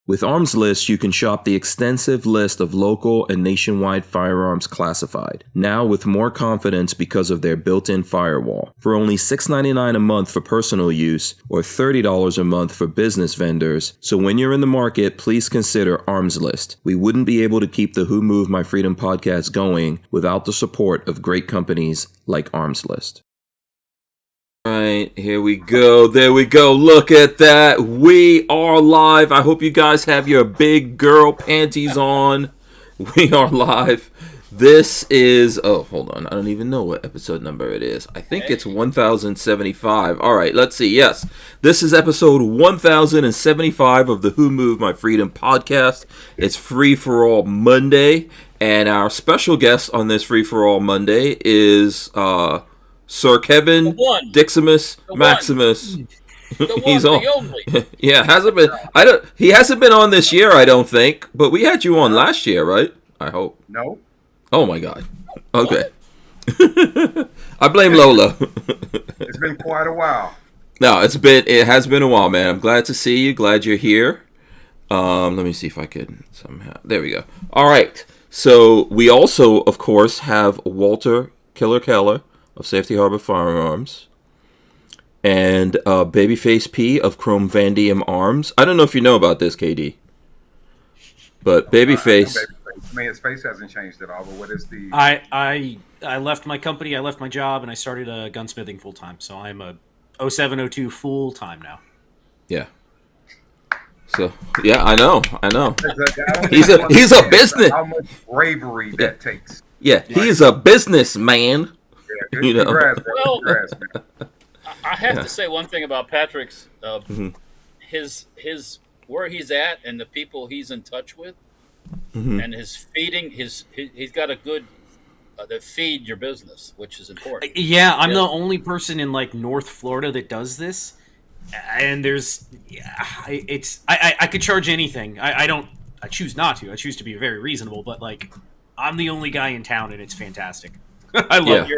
With Arms List, you can shop the extensive list of local and nationwide firearms classified, now with more confidence because of their built-in firewall. For only $6.99 a month for personal use, or $30 a month for business vendors, so when you're in the market, please consider Arms List. We wouldn't be able to keep the Who Moved My Freedom podcast going without the support of great companies like Arms List. Right, here we go. There we go. Look at that. We are live. I hope you guys have your big girl panties on. We are live. This is, oh, hold on. I don't even know what episode number it is. I think it's 1075. All right, let's see. Yes, this is episode 1075 of the Who Moved My Freedom podcast. It's Free for All Monday. And our special guest on this Free for All Monday is, Sir Kevin Dixie Maximus. He's on. The only. Yeah, he hasn't been on this year, I don't think. But we had you on last year, right? I hope. No. Oh my God. Okay. I blame Lola. It's been quite a while. No, it has been a while, man. I'm glad to see you. Glad you're here. Let me see if I could somehow. There we go. All right. So we also, of course, have Walter Keller of Safety Harbor Firearms, and BabyFace P of Chrome Vandium Arms. I don't know if you know about this, KD, but BabyFace. I mean, his face hasn't changed at all. But what is the? I left my company. I left my job, and I started gunsmithing full time. So I'm a 0702 full time now. Yeah. So yeah, I know. He's a business. How much bravery that takes. Yeah, he's a businessman. You know. Congrats, man. I have to say one thing about Patrick's his where he's at and the people he's in touch with, and his feeding he's got a good that feed your business, which is important. Yeah, I'm the only person in like North Florida that does this, and I could charge anything. I choose not to. I choose to be very reasonable, but like I'm the only guy in town, and it's fantastic. I love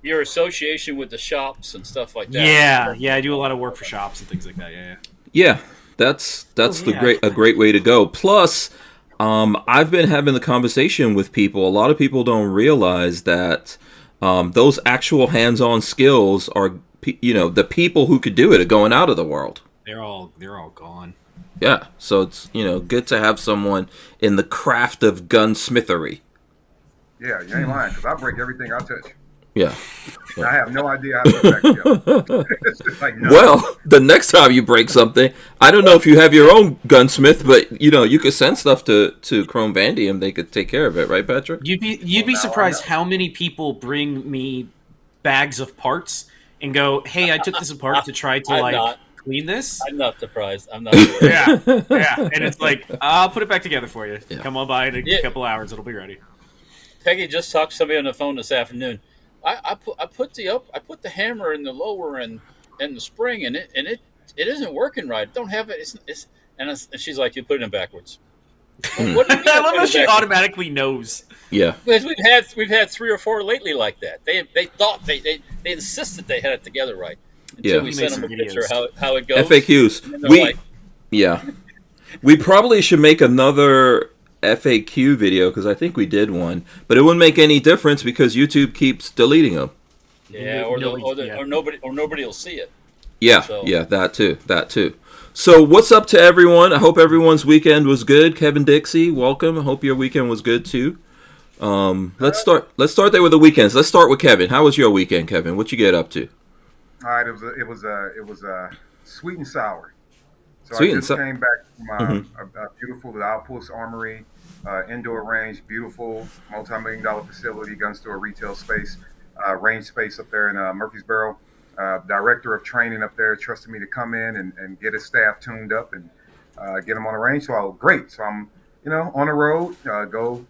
your association with the shops and stuff like that. Yeah, I do a lot of work for shops and things like that. Yeah. That's a great way to go. Plus, I've been having the conversation with people. A lot of people don't realize that those actual hands-on skills are, the people who could do it are going out of the world. They're all gone. Yeah, so it's good to have someone in the craft of gunsmithery. Yeah, you ain't lying, because I break everything I touch. Yeah. I have no idea how to get back together. Like, no. Well, the next time you break something, I don't know if you have your own gunsmith, but you could send stuff to Chrome Vandium. They could take care of it, right, Patrick? You'd be surprised how many people bring me bags of parts and go, "Hey, I took this apart to try to clean this." I'm not surprised. Yeah, and it's like, I'll put it back together for you. Yeah. Come on by in a couple hours; it'll be ready. Peggy just talked to somebody on the phone this afternoon. I put the hammer in the lower and the spring and it isn't working right. Don't have it. And she's like, you put it in backwards. What do you mean? I love how she automatically knows. Yeah, because we've had 3 or 4 lately like that. They thought they insisted they had it together right until we sent them a picture how it goes. FAQs. We probably should make another FAQ video because I think we did one, but it wouldn't make any difference because YouTube keeps deleting them. Yeah, or nobody will see it. Yeah, that too. So what's up to everyone? I hope everyone's weekend was good. Kevin Dixie, welcome. I hope your weekend was good too. Let's start there with the weekends. Let's start with Kevin. How was your weekend, Kevin? What you get up to? All right, it was sweet and sour. So I just came back from a beautiful Outpost Armory, indoor range, beautiful multi-million-dollar facility, gun store, retail space, range space up there in Murfreesboro. Director of training up there trusted me to come in and get his staff tuned up and get them on the range. So great. So I'm, on the road, go,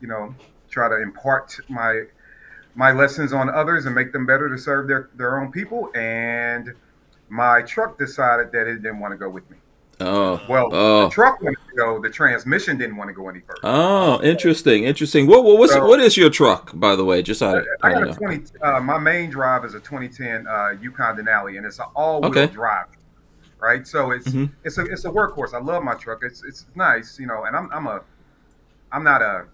try to impart my lessons on others and make them better to serve their own people. And my truck decided that it didn't want to go with me. The truck wanted to go. The transmission didn't want to go any further. Oh, interesting. What is your truck, by the way? Just I got a 20. My main drive is a 2010 Yukon Denali, and it's an all-wheel drive. right? So it's a workhorse. I love my truck. It's nice, and I'm not a,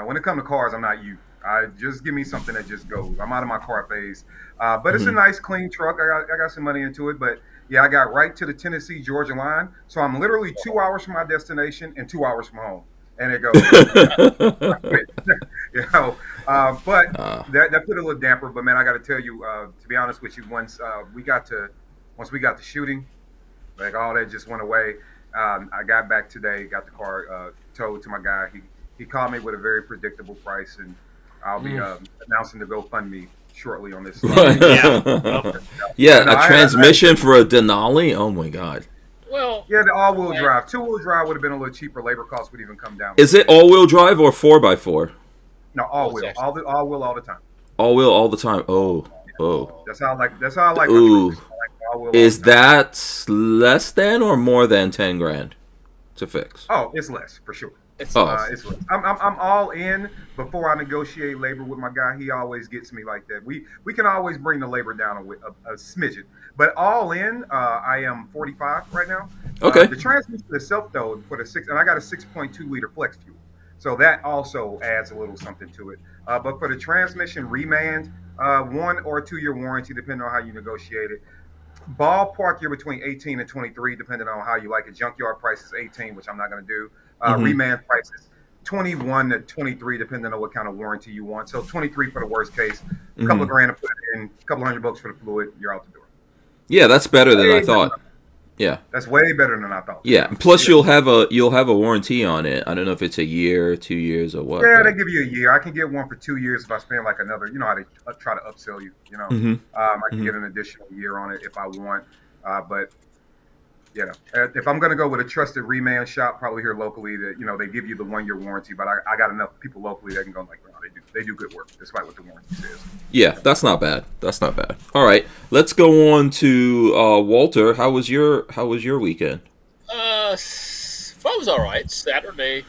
when it comes to cars, I'm not you. I just give me something that just goes. I'm out of my car phase. But it's a nice, clean truck. I got some money into it, but yeah, I got right to the Tennessee Georgia line, so I'm literally 2 hours from my destination and 2 hours from home, and it goes. But that put a little damper. But man, I got to tell you, to be honest with you, once we got to shooting, like all that just went away. I got back today, got the car towed to my guy. He called me with a very predictable price, and I'll be announcing the GoFundMe shortly on this. A transmission for a Denali. Oh my God. Well, yeah, the all-wheel drive. Two-wheel drive would have been a little cheaper. Labor costs would even come down. Is it all-wheel drive or 4x4? No, all-wheel. All-wheel all the time. All-wheel all the time. Oh. That's how I like. Ooh. Is that less than or more than 10 grand to fix? Oh, it's less for sure. It's less. I'm all in before I negotiate labor with my guy. He always gets me like that. We can always bring the labor down a smidgen, but all in, I am 45 right now. Okay. The transmission itself though, for the 6, and I got a 6.2 liter flex fuel, so that also adds a little something to it. But for the transmission remand, 1 or 2 year warranty, depending on how you negotiate it. Ballpark, you're between 18 and 23, depending on how you like it. Junkyard price is 18, which I'm not going to do. Remand price is 21 to 23, depending on what kind of warranty you want. So 23 for the worst case. A couple of grand to put in, a couple $100 for the fluid. You're out the door. Yeah, that's better than I thought. Yeah, that's way better than I thought. Yeah, plus you'll have a warranty on it. I don't know if it's a year, 2 years, or what. Yeah, they give you a year. I can get one for 2 years if I spend like another. You know how they try to upsell you. I can get an additional year on it if I want. But if I'm gonna go with a trusted remand shop, probably here locally, that they give you the 1 year warranty. But I got enough people locally that can go like, they do good work despite what the warranty says. Yeah, that's not bad. All right, let's go on to Walter. How was your weekend? Fun was all right. Saturday,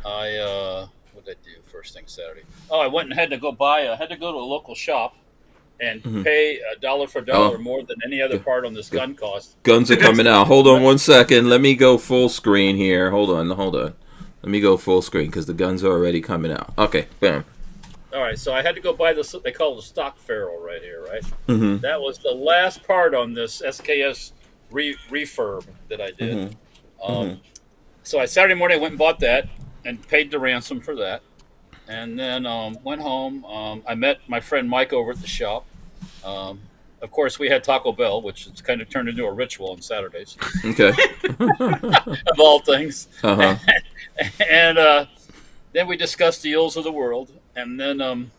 what did I do first thing Saturday? Oh, I went and had to go to a local shop and pay $1 for $1 more than any other part on this gun cost. Guns are coming out. Hold on 1 second. Let me go full screen here. Hold on. Let me go full screen because the guns are already coming out. Okay, bam. All right, so I had to go buy this. They call it a stock ferrule right here, right? That was the last part on this SKS refurb that I did. So Saturday morning I went and bought that and paid the ransom for that, and then went home. I met my friend Mike over at the shop. Of course, we had Taco Bell, which has kind of turned into a ritual on Saturdays. Okay. Of all things. And then we discussed the ills of the world, and then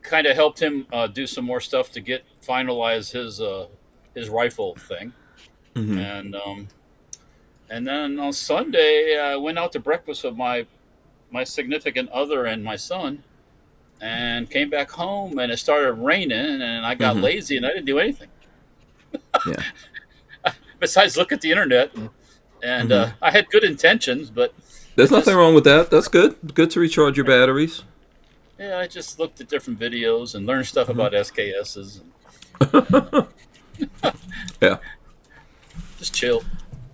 kind of helped him do some more stuff to finalize his rifle thing. And then on Sunday, I went out to breakfast with my significant other and my son, and came back home, and it started raining, and I got lazy, and I didn't do anything. Besides look at the internet, and I had good intentions, but there's nothing wrong with that. That's good. Good to recharge your batteries. Yeah, I just looked at different videos and learned stuff about SKSs. Yeah. Just chill.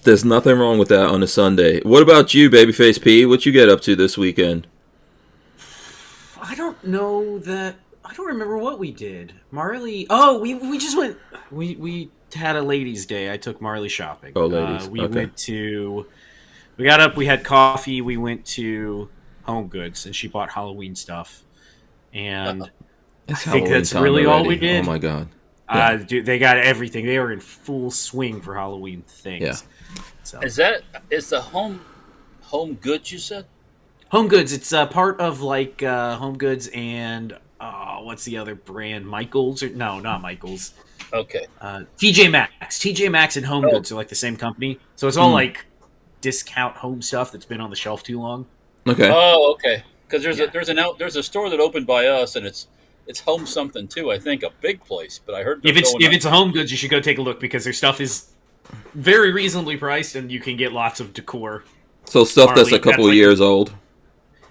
There's nothing wrong with that on a Sunday. What about you, Babyface P? What you get up to this weekend? I don't know that. I don't remember what we did. Marley. Oh, we just went. We had a ladies' day. I took Marley shopping. Oh, ladies. We went to. We got up. We had coffee. We went to Home Goods, and she bought Halloween stuff. And I think that's really all we did. Oh my god! Yeah. Dude, they got everything. They were in full swing for Halloween things. Yeah. So. Is the Home Goods you said? Home Goods. It's part of like Home Goods and what's the other brand? Michaels? No, not Michaels. Okay. TJ Maxx. TJ Maxx and Home Goods are like the same company, so it's all like discount home stuff that's been on the shelf too long. Okay. Oh, okay. Because there's a store that opened by us, and it's Home something too. I think a big place, but I heard if it's a Home Goods, you should go take a look because their stuff is very reasonably priced, and you can get lots of decor. So stuff that's a couple of years old.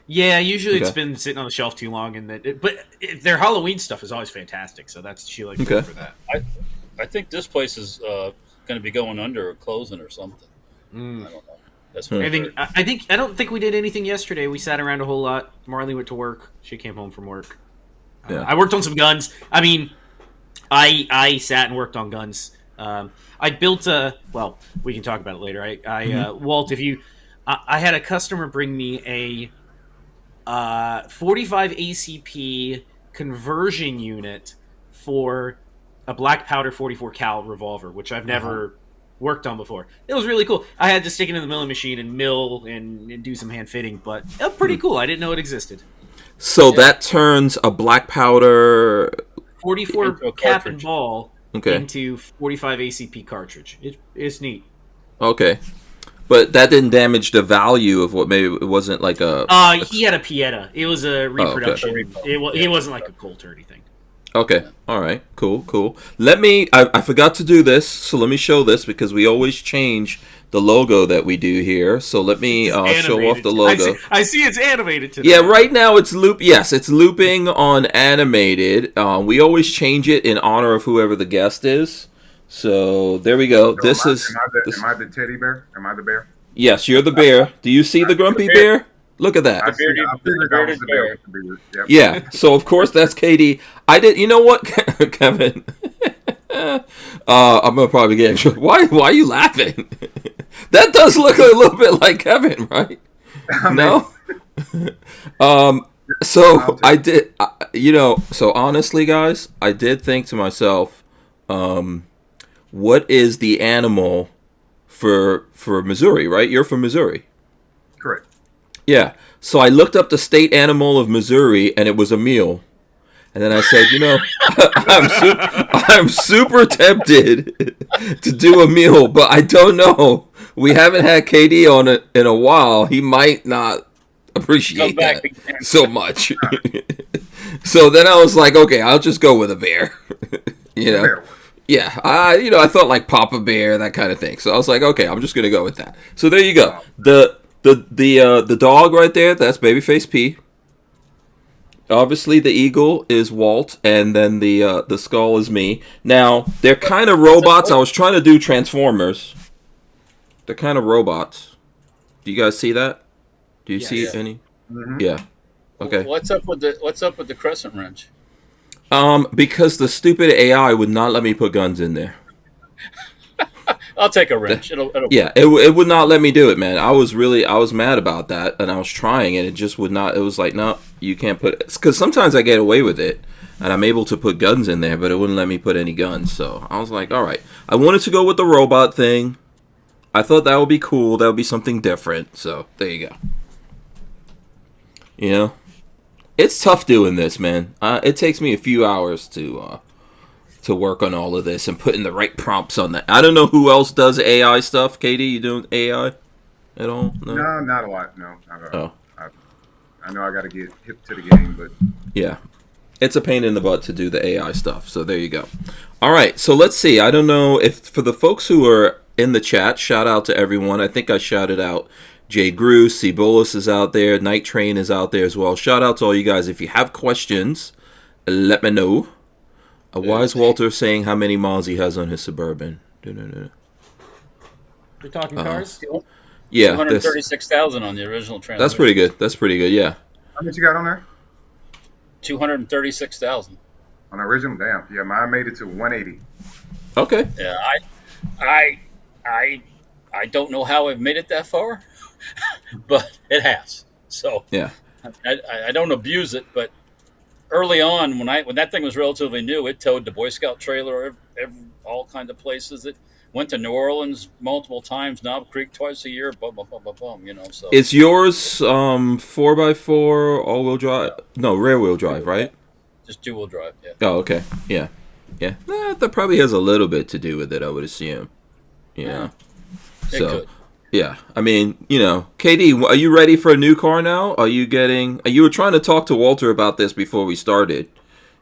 Yeah, usually it's been sitting on the shelf too long, but their Halloween stuff is always fantastic. So she likes for that. I think this place is going to be going under or closing or something. I don't know. That's what I don't think we did anything yesterday. We sat around a whole lot. Marley went to work. She came home from work. I worked on some guns. I mean, I sat and worked on guns. I built a. Well, we can talk about it later. Walt, I had a customer bring me a 45 ACP conversion unit for a black powder 44 cal revolver, which I've never worked on before. It was really cool. I had to stick it in the milling machine and mill and do some hand fitting, but it was pretty cool. I didn't know it existed. So that turns a black powder 44 cap and ball into 45 ACP cartridge. It's neat. Okay. But that didn't damage the value of what maybe it wasn't like a... he had a Pieta. It was a reproduction. It wasn't like a Colt or anything. Okay. All right. Cool. Let me... I forgot to do this, so let me show this because we always change the logo that we do here. So let me show off the logo. I see it's animated today. Yeah, right now it's it's looping on animated. We always change it in honor of whoever the guest is. So there we go. So am I the teddy bear? Am I the bear? Yes, you're the bear. Do you see the grumpy bear? Look at that. I figured I was the bear. Yep. Yeah. So of course that's Katie. I did. You know what, Kevin? I'm gonna probably get in trouble. Why are you laughing? That does look a little bit like Kevin, right? No. So I did. So honestly, guys, I did think to myself, what is the animal for Missouri, right? You're from Missouri. Correct. Yeah. So I looked up the state animal of Missouri, and it was a mule. And then I said, I'm super tempted to do a mule, but I don't know. We haven't had KD on it in a while. He might not appreciate that so much. So then I was like, okay, I'll just go with a bear. Yeah, I thought like Papa Bear, that kind of thing. So I was like, okay, I'm just gonna go with that. So there you go. The dog right there, that's Babyface P. Obviously, the eagle is Walt, and then the skull is me. Now they're kind of robots. I was trying to do Transformers. They're kind of robots. Do you guys see that? Do you see any? Mm-hmm. Yeah. Okay. What's up with the crescent wrench? Because the stupid AI would not let me put guns in there. I'll take a wrench. It'll it would not let me do it, man. I was mad about that, and I was trying, and it just would not. It was like, no, you can't put. Because sometimes I get away with it, and I'm able to put guns in there, but it wouldn't let me put any guns. So I was like, all right. I wanted to go with the robot thing. I thought that would be cool. That would be something different. So there you go. It's tough doing this, man. It takes me a few hours to work on all of this and putting the right prompts on that. I don't know who else does AI stuff. Katie, you doing AI at all? No, not a lot. No, not at all. Oh. I know I got to get hip to the game, but yeah, it's a pain in the butt to do the AI stuff. So there you go. All right, so let's see. I don't know if for the folks who are in the chat, shout out to everyone. I think I shouted out Jay Gruce, Cibolas is out there, Night Train is out there as well. Shout out to all you guys. If you have questions, let me know. Why is Walter saying how many miles he has on his Suburban? We're talking cars? Yeah. 236,000 on the original transmission. That's pretty good, yeah. How much you got on there? 236,000. On the original? Damn. Yeah, mine made it to 180. Okay. Yeah, I don't know how I've made it that far, but it has. So yeah, I don't abuse it, but early on when that thing was relatively new, it towed the Boy Scout trailer all kinds of places. It went to New Orleans multiple times, Knob Creek twice a year. Boom. So is yours 4x4 all-wheel drive? No, rear-wheel drive, right? Just two-wheel drive. Yeah. Oh, okay. Yeah. That probably has a little bit to do with it, I would assume. Yeah. So, yeah. I mean, KD, are you ready for a new car now? You were trying to talk to Walter about this before we started.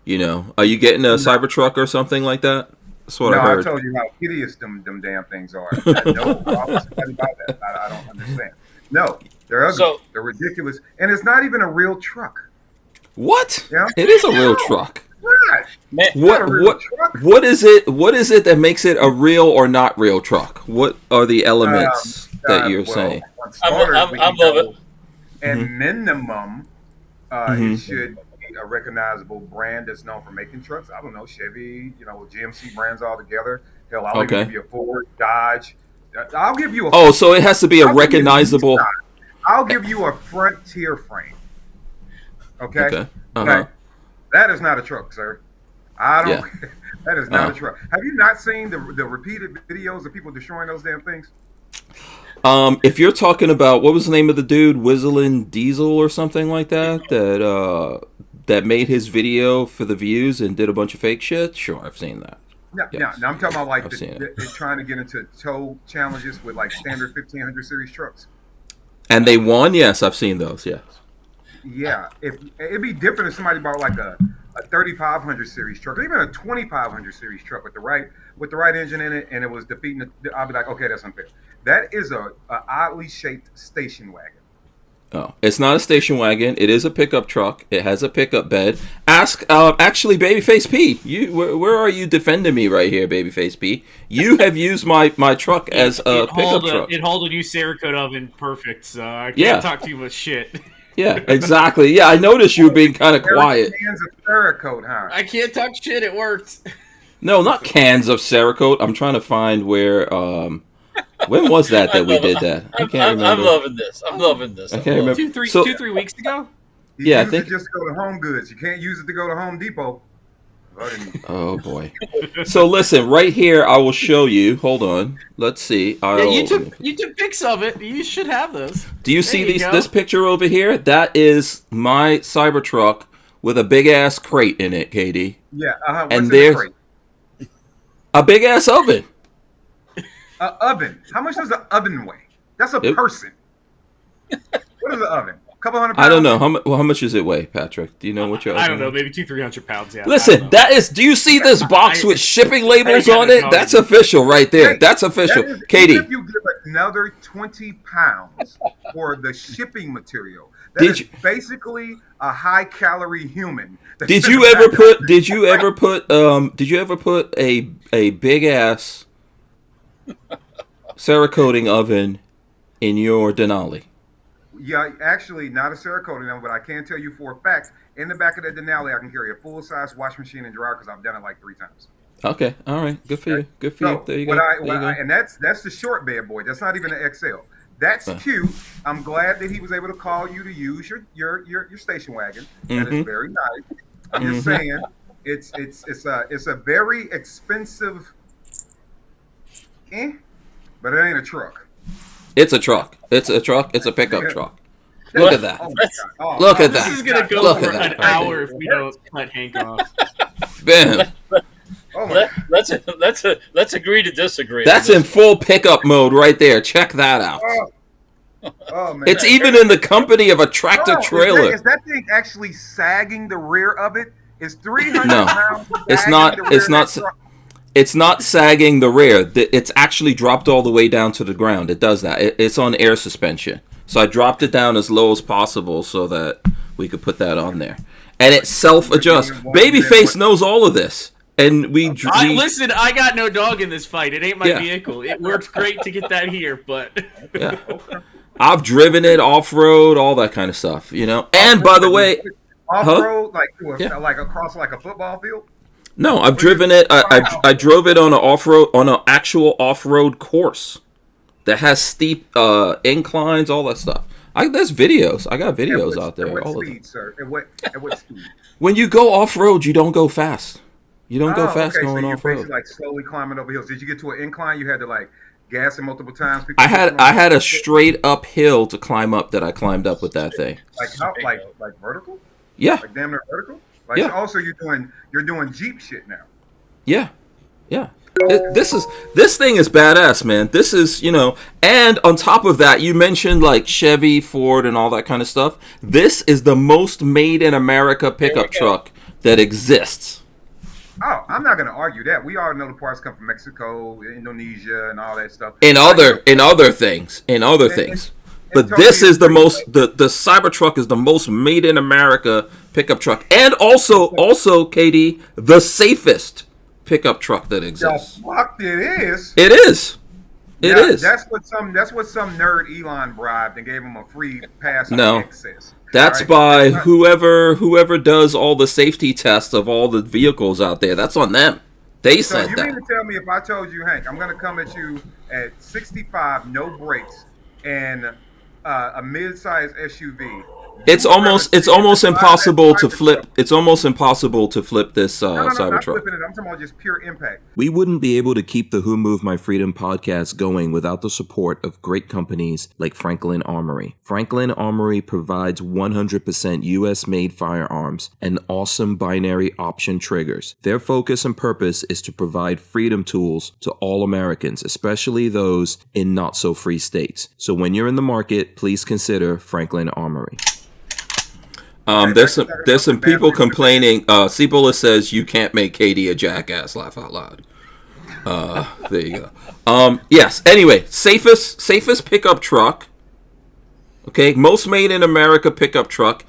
Are you getting a Cybertruck or something like that? That's what I heard. I told you how hideous them damn things are. No, I was talking about that. I don't understand. No, they're ugly. They're ridiculous. And it's not even a real truck. What? It is a real truck. What is it? What is it that makes it a real or not real truck? What are the elements that you're saying? I'm loving. And minimum, it should be a recognizable brand that's known for making trucks. I don't know, Chevy, GMC brands all together. Hell, I'll even give you a Ford, Dodge. I'll give you a. So it has to be a recognizable. I'll give you a Frontier frame. Okay. Okay. Okay. That is not a truck, sir. I don't. Yeah. That is not a truck. Have you not seen the repeated videos of people destroying those damn things? If you're talking about, what was the name of the dude, Whistling Diesel or something like that, that made his video for the views and did a bunch of fake shit? Sure, I've seen that. No, I'm talking about like they're trying to get into tow challenges with like standard 1500 series trucks. And they won? Yes, I've seen those, yes. Yeah, it'd be different if somebody bought like a 3500 series truck, or even a 2500 series truck with the right engine in it, and it was defeating. I'll be like, okay, that's unfair. That is a oddly shaped station wagon. Oh, it's not a station wagon. It is a pickup truck. It has a pickup bed. Ask, actually, Babyface P. Where are you defending me right here, Babyface P? You have used my truck as a pickup truck. It held a new Cerakote oven, perfect. So I can't talk too much shit. Yeah, exactly. Yeah, I noticed you being kind of quiet. Cans of Cerakote, huh? I can't talk shit. It worked. No, not cans of Cerakote. I'm trying to find where. When was that we did that? I can't remember. I'm loving this. I can't remember. 2-3 weeks ago. I think just go to Home Goods. You can't use it to go to Home Depot. Oh boy. So listen, right here I will show you. Hold on. Let's see. You took pics of it. You should have those. Do you see this picture over here? That is my Cybertruck with a big ass crate in it, Katie. Yeah. And there's a big ass oven. An oven. How much does an oven weigh? That's a person. What is an oven? Couple hundred pounds? I don't know. How much does it weigh, Patrick? Do you know what your I don't know. Maybe 200-300 pounds. Yeah. Listen, that is. Do you see this box with shipping labels on it? That's official right there. That's official. Katie. If you give another 20 pounds for the shipping material, that's basically a high calorie human. Did you ever put a big ass Cerakoting oven in your Denali? Yeah, actually, not a Cerakoting oven, but I can tell you for a fact, in the back of the Denali, I can carry a full-size wash machine and dryer because I've done it like 3 times. Okay, all right, good for you. Good for you. There you go. And that's the short bed boy. That's not even an XL. That's cute. I'm glad that he was able to call you to use your station wagon. That is very nice. I'm just saying, it's a very expensive, but it ain't a truck. It's a truck. It's a truck. It's a pickup truck. Look at that. Look at that. This is gonna go for an hour if we don't cut Hank off. Bam. Let's agree to disagree. That's in full pickup mode right there. Check that out. Oh man! It's even in the company of a tractor trailer. Is that thing actually sagging the rear of it? Is 300 pounds? It's not. It's not. It's not sagging the rear. It's actually dropped all the way down to the ground. It does that. It's on air suspension. So I dropped it down as low as possible so that we could put that on there. And it self-adjusts. Babyface knows all of this. And listen, I got no dog in this fight. It ain't my vehicle. It works great to get that here, but... Yeah. I've driven it off-road, all that kind of stuff, you know. And by the way... Off-road? Like across like a football field? No, I've driven it. I drove it on an actual off-road course that has steep inclines, all that stuff. There's videos. I got videos out there. At what speed, sir? At what speed? When you go off-road, you don't go fast. You don't go fast going off-road. Basically like slowly climbing over hills. Did you get to an incline? You had to like gas it multiple times. I had a straight up hill to climb up that I climbed up with that thing. Like vertical? Yeah. Like damn near vertical? So also you're doing Jeep shit now. Yeah. This thing is badass, man. This is, and on top of that, you mentioned like Chevy, Ford, and all that kind of stuff. This is the most made in America pickup truck that exists. Oh, I'm not going to argue that. We all know the parts come from Mexico, Indonesia, and all that stuff. In other things. But this is the Cybertruck is the most made in America pickup truck, and also KD, the safest pickup truck that exists. The fuck it is. It is. It is. That's what some nerd Elon bribed and gave him a free pass on access. That's right? By whoever does all the safety tests of all the vehicles out there. That's on them. They said that. So you mean to tell me if I told you, Hank, I'm going to come at you at 65, no brakes, and a mid-sized SUV. It's almost impossible to flip. It's almost impossible to flip this Cybertruck. Not flipping it. I'm talking about just pure impact. We wouldn't be able to keep the Who Moved My Freedom podcast going without the support of great companies like Franklin Armory. Franklin Armory provides 100% U.S.-made firearms and awesome binary option triggers. Their focus and purpose is to provide freedom tools to all Americans, especially those in not-so-free states. So when you're in the market, please consider Franklin Armory. There's some people complaining. Cibola says you can't make KD a jackass. Laugh out loud. There you go. Yes. Anyway, safest pickup truck. Okay, most made in America pickup truck.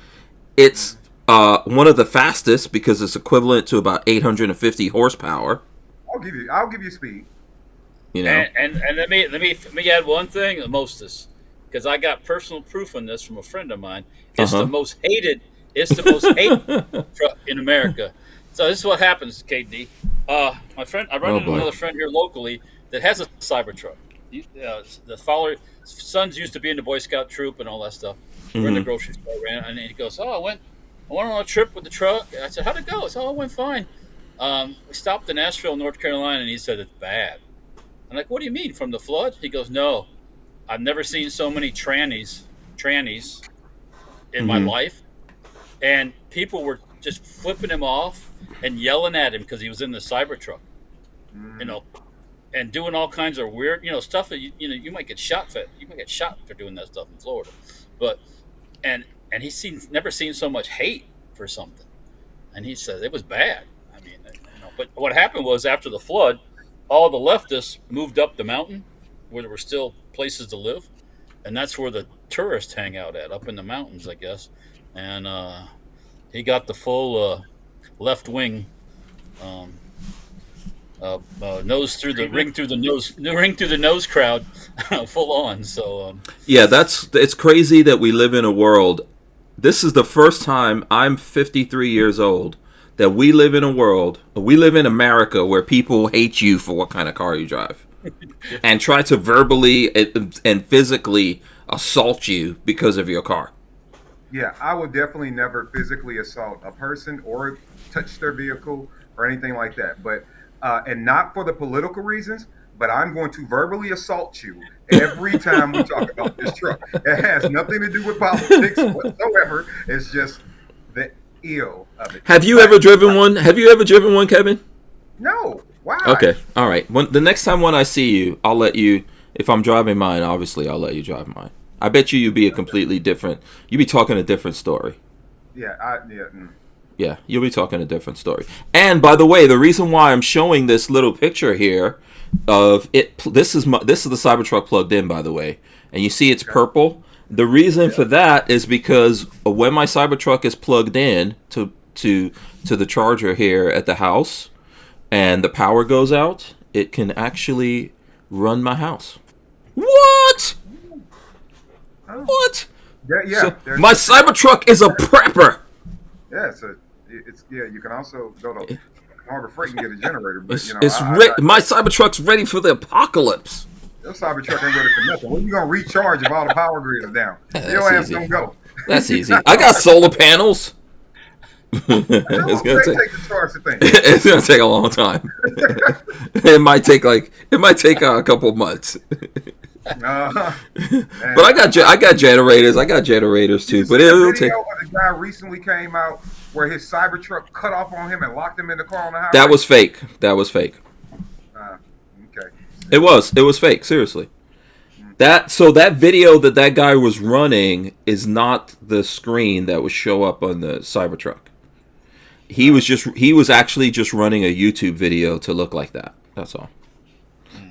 It's one of the fastest because it's equivalent to about 850 horsepower. I'll give you speed. You know. And let me add one thing, the Mostas, because I got personal proof on this from a friend of mine. It's the most hated. It's the most hated truck in America. So this is what happens, KD. My friend, I run into another friend here locally that has a Cybertruck. The sons used to be in the Boy Scout troop and all that stuff. We're in the grocery store, and he goes, "Oh, I went on a trip with the truck." I said, "How'd it go?" I said, "Oh, it went fine." We stopped in Asheville, North Carolina, and he said it's bad. I'm like, "What do you mean, from the flood?" He goes, "No, I've never seen so many trannies in my life, and people were just flipping him off and yelling at him because he was in the Cybertruck, and doing all kinds of weird, stuff that you might get shot for. You might get shot for doing that stuff in Florida, but and he's never seen so much hate for something, and he said it was bad. I mean, but what happened was after the flood, all the leftists moved up the mountain where there were still places to live, and that's where the tourists hang out up in the mountains, I guess. And he got the full left wing nose through the ring through the nose crowd full on. So yeah, it's crazy that we live in a world. This is the first time, I'm 53 years old, that we live in America where people hate you for what kind of car you drive. And try to verbally and physically assault you because of your car. Yeah, I would definitely never physically assault a person or touch their vehicle or anything like that. But and not for the political reasons, but I'm going to verbally assault you every time we talk about this truck. It has nothing to do with politics whatsoever. It's just the ill of it. Have you ever driven one? Kevin? No. Why? Okay. All right. The next time when I see you, I'll let you. If I'm driving mine, obviously, I'll let you drive mine. I bet you'd be you'd be talking a different story. Yeah. Yeah, you'll be talking a different story. And by the way, the reason why I'm showing this little picture here of it, this is the Cybertruck plugged in, by the way, and you see it's purple. The reason for that is because when my Cybertruck is plugged in to the charger here at the house, and the power goes out, it can actually run my house. What? What? Yeah. So my Cybertruck is a prepper. Yeah, you can also go to Harbor Freight and get a generator. But, my Cybertruck's ready for the apocalypse. Your Cybertruck ain't ready for nothing. When are you gonna recharge if all the power grid is down? Your ass don't go. That's easy. I got solar panels. It's gonna take a long time. It might take a couple of months. But I got generators. I got generators too. But it'll take. The guy recently came out where his Cybertruck cut off on him and locked him in the car on the highway. That was fake. Okay. It was fake. Seriously. That video that guy was running is not the screen that would show up on the Cybertruck. He was actually just running a YouTube video to look like that. That's all.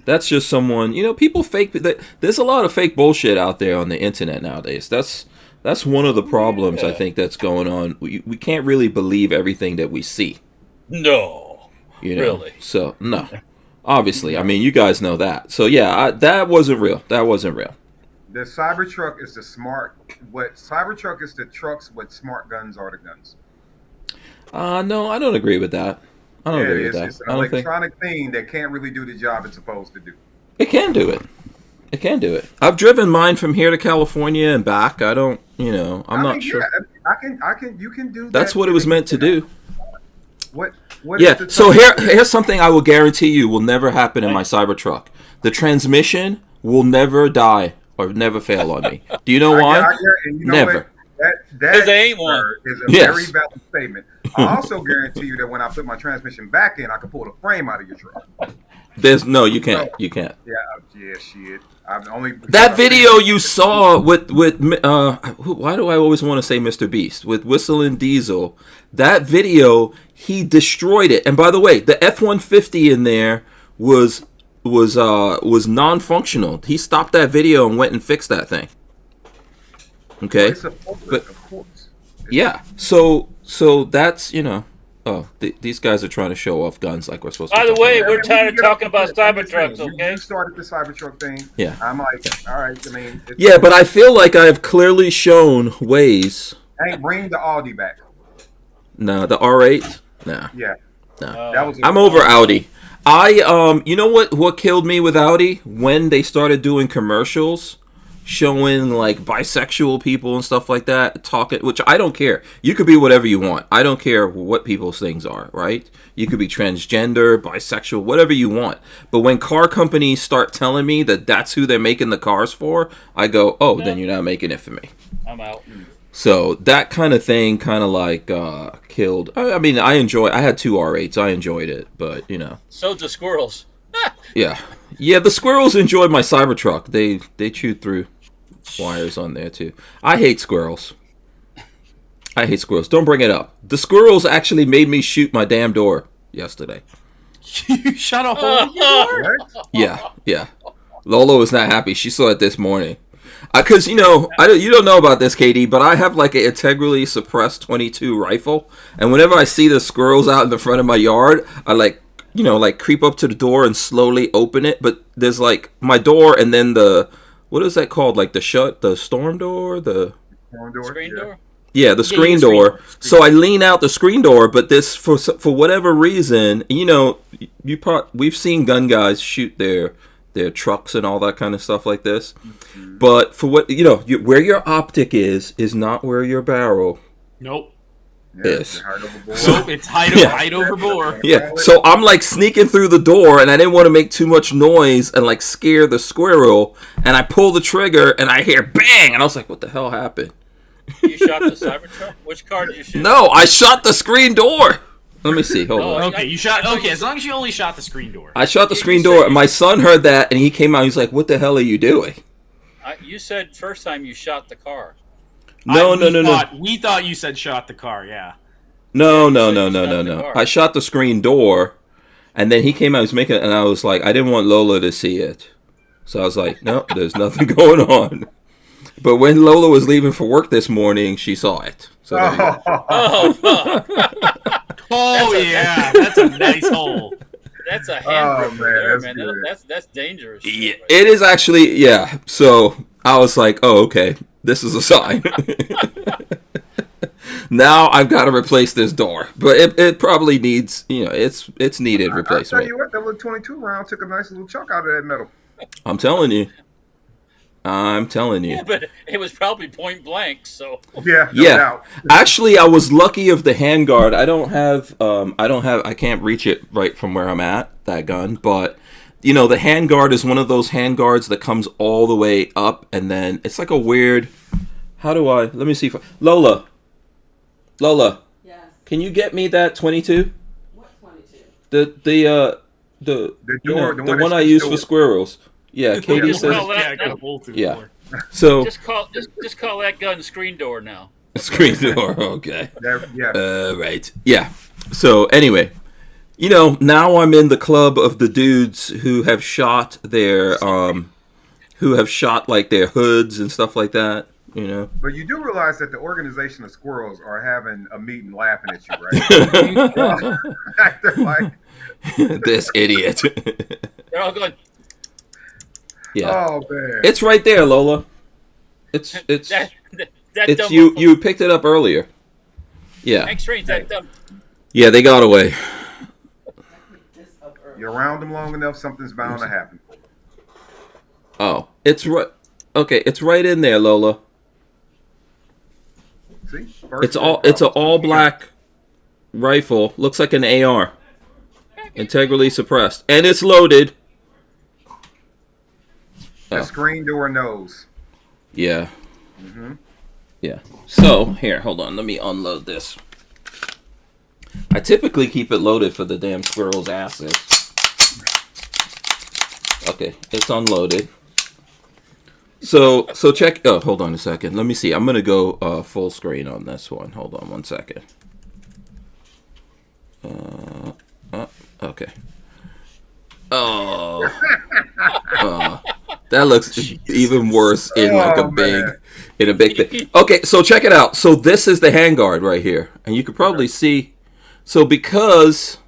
That's just someone, people fake. There's a lot of fake bullshit out there on the internet nowadays. That's one of the problems I think that's going on. We can't really believe everything that we see. No. Really? So, no. Obviously. I mean, you guys know that. So, yeah, that wasn't real. That wasn't real. The Cybertruck is Cybertruck is the trucks, what smart guns are the guns. No, I don't agree with that. I don't agree with that. It's an electronic thing that can't really do the job it's supposed to do. It can do it. It can do it. I've driven mine from here to California and back. I don't, I'm not sure. You can do that. That's what it was meant to do. What yeah, so here's something I will guarantee you will never happen in my Cybertruck. The transmission will never die or never fail on me. Do you know why? Never. That ain't one. Is a very valid statement. I also guarantee you that when I put my transmission back in, I can pull the frame out of your truck. You can't. You can't. Yeah, shit. That video you saw with why do I always want to say Mr. Beast with Whistling Diesel? That video, he destroyed it. And by the way, the F-150 in there was non-functional. He stopped that video and went and fixed that thing. Okay, but of course. Yeah, so that's these guys are trying to show off guns like we're supposed to. By the way, we're tired of talking about Cybertrucks. Okay, you started the Cybertruck thing. Yeah, I'm like, all right. I mean, yeah, but I feel like I have clearly shown ways. Hey, bring the Audi back. No, the R8. Nah. Yeah. No. I'm over Audi. You know what killed me with Audi when they started doing commercials showing like bisexual people and stuff like that talking, which I don't care. You could be whatever you want. I don't care what people's things are, right? You could be transgender, bisexual, whatever you want. But when car companies start telling me that that's who they're making the cars for, I go, oh, then you're not making it for me. I'm out. So that kind of thing kind of like killed. I mean, I had 2 R8s. I enjoyed it, but So the squirrels. Yeah, the squirrels enjoyed my Cybertruck. They chewed through wires on there too. I hate squirrels. Don't bring it up. The squirrels actually made me shoot my damn door yesterday. You shot a hole in your door? Yeah. Lola was not happy. She saw it this morning. Because you don't know about this, KD, but I have like an integrally suppressed 22 rifle, and whenever I see the squirrels out in the front of my yard, I like creep up to the door and slowly open it. But there's like my door and then what is that called? Like the storm door? The screen door? Yeah, the screen door. So I lean out the screen door, but this, for whatever reason, we've seen gun guys shoot their trucks and all that kind of stuff like this. Mm-hmm. But for what, where your optic is not where your barrel. Nope. Is. It's height over bore. Yeah, so I'm like sneaking through the door, and I didn't want to make too much noise and like scare the squirrel, and I pull the trigger, and I hear bang, and I was like, what the hell happened? You shot the Cybertruck? Which car did you shoot? No, I shot the screen door. Let me see. Hold on. Okay, you shot. Okay, as long as you only shot the screen door. I shot the screen door, and my son heard that, and he came out. He's like, what the hell are you doing? You said first time you shot the car. No. We thought you said shot the car, yeah. No. I shot the screen door, and then he came out, he was making it, and I was like, I didn't want Lola to see it. So I was like, no, there's nothing going on. But when Lola was leaving for work this morning, she saw it. So there you go. That's a nice hole. That's a hand grip man. That's dangerous. Yeah, it is actually, yeah. So I was like, oh, okay. This is a sign. Now I've got to replace this door, but it probably needs, it's needed replacement. I'll tell you what, that little 22 round took a nice little chunk out of that metal. I'm telling you. Yeah, but it was probably point blank, so. Yeah. No doubt. Actually, I was lucky of the handguard. I can't reach it right from where I'm at, that gun, but the handguard is one of those handguards that comes all the way up, and then it's like a weird, let me see Lola, yes. Can you get me that 22? What 22? The one I use for squirrels. Yeah, Katie says. Yeah. So just call that gun screen door now. Screen door. Okay. Yeah. Right. Yeah. So anyway, You know, now I'm in the club of the dudes who have shot their like their hoods and stuff like that. You know. But you do realize that the organization of squirrels are having a meeting laughing at you, right? They're like, this idiot. They're all going. Yeah. Oh man. It's right there, Lola. It's you picked it up earlier. Yeah. X-rays that dumb. Yeah, they got away. You're around them long enough, something's bound to happen. Oh, it's right. Okay, it's right in there, Lola. See? It's an all black rifle. Looks like an AR. Integrally suppressed, and it's loaded. The screen door knows. Yeah. Mm-hmm. Yeah. So here, hold on. Let me unload this. I typically keep it loaded for the damn squirrel's asses. Okay, it's unloaded. So check. Oh, hold on a second. Let me see. I'm gonna go full screen on this one. Hold on one second. Okay. Oh. That looks even worse in like a big thing. Okay, so check it out. So this is the handguard right here, and you could probably see. So because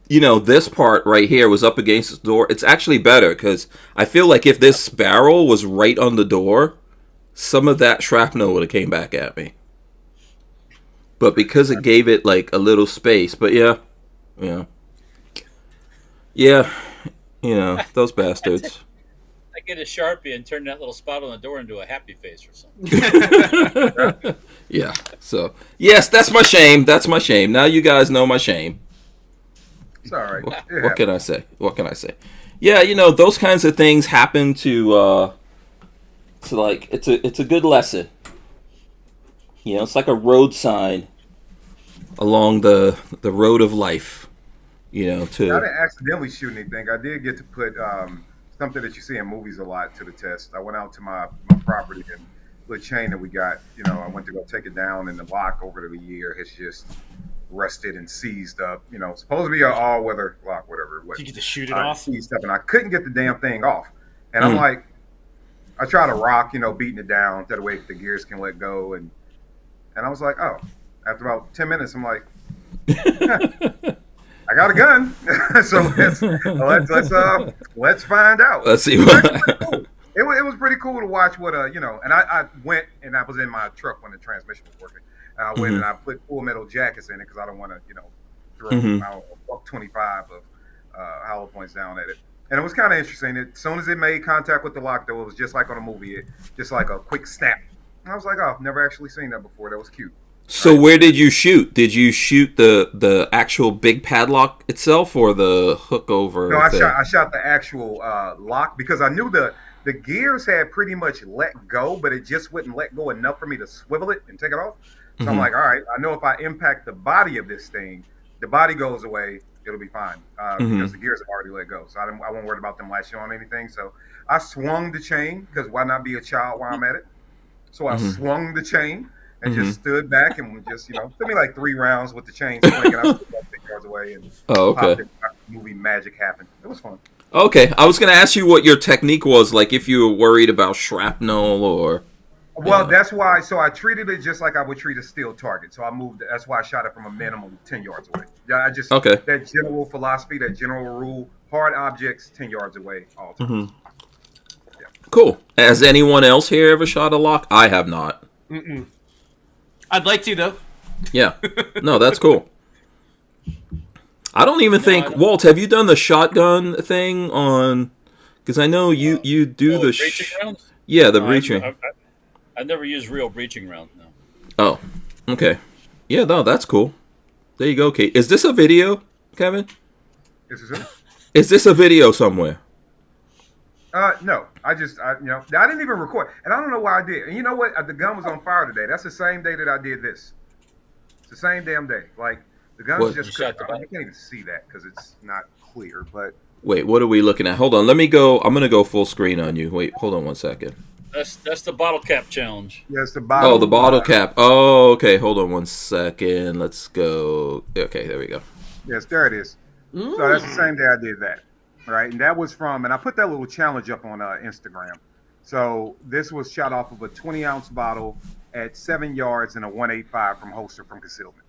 you know this part right here was up against the door, it's actually better because I feel like if this barrel was right on the door, some of that shrapnel would have came back at me. But because it gave it like a little space, but yeah, you know those bastards. I get a Sharpie and turn that little spot on the door into a happy face or something. Yeah. So yes, that's my shame. That's my shame. Now you guys know my shame. It's all right. What can I say? What can I say? Yeah, you know those kinds of things happen to like it's a good lesson. You know, it's like a road sign along the road of life. You know, I didn't accidentally shoot anything. I did get to put something that you see in movies a lot to the test. I went out to my property and the chain that we got, you know, I went to go take it down, and the lock over the year has just rusted and seized up. You know, supposed to be an all-weather lock, whatever it was. You get to shoot it off? Seized up, and I couldn't get the damn thing off. And I'm like, I try to rock, you know, beating it down that way the gears can let go. And I was like, oh, after about 10 minutes, I'm like, I got a gun, so let's find out. Let's see what. It was pretty cool to watch what you know. And I went and I was in my truck when the transmission was working. And I went and I put full metal jackets in it because I don't want to, you know, throw a $25 of hollow points down at it. And it was kind of interesting. As soon as it made contact with the lock, though, it was just like on a movie, just like a quick snap. And I was like, oh, I've never actually seen that before. That was cute. So right. Where did you shoot? Did you shoot the actual big padlock itself or the hook over? No, I shot the actual lock because I knew the gears had pretty much let go, but it just wouldn't let go enough for me to swivel it and take it off. So I'm like, all right, I know if I impact the body of this thing, the body goes away, it'll be fine because the gears have already let go. So I won't worry about them latching on anything. So I swung the chain because why not be a child while I'm at it? So I swung the chain. And just stood back and just, you know, took me like 3 rounds with the chain swinging. I was about 6 yards away and movie magic happened. It was fun. Okay, I was going to ask you what your technique was, like if you were worried about shrapnel or. Well, that's why. So I treated it just like I would treat a steel target. So I moved. That's why I shot it from a minimum of 10 yards away. Yeah, I just that general philosophy, that general rule: hard objects 10 yards away all the time. Yeah. Cool. Has anyone else here ever shot a lock? I have not. I'd like to, though. Yeah. No, that's cool. I don't even think... Walt, have you done the shotgun thing on... Because I know you do the... breaching rounds? Yeah, the breaching. I've never used real breaching rounds, no. Oh, okay. Yeah, no, that's cool. There you go, Kate. Is this a video, Kevin? Is this a video somewhere? No, I didn't even record, and I don't know why I did. And you know what? The gun was on fire today. That's the same day that I did this. It's the same damn day. Like the gun's just. I can't even see that because it's not clear. But wait, what are we looking at? Hold on, let me go. I'm gonna go full screen on you. Wait, hold on one second. That's the bottle cap challenge. Yeah, it's the bottle. Oh, the bottle cap. Oh, okay. Hold on one second. Let's go. Okay, there we go. Yes, there it is. So that's the same day I did that, right? And that was and I put that little challenge up on Instagram. So this was shot off of a 20-ounce bottle at 7 yards and a 185 from holster from concealment.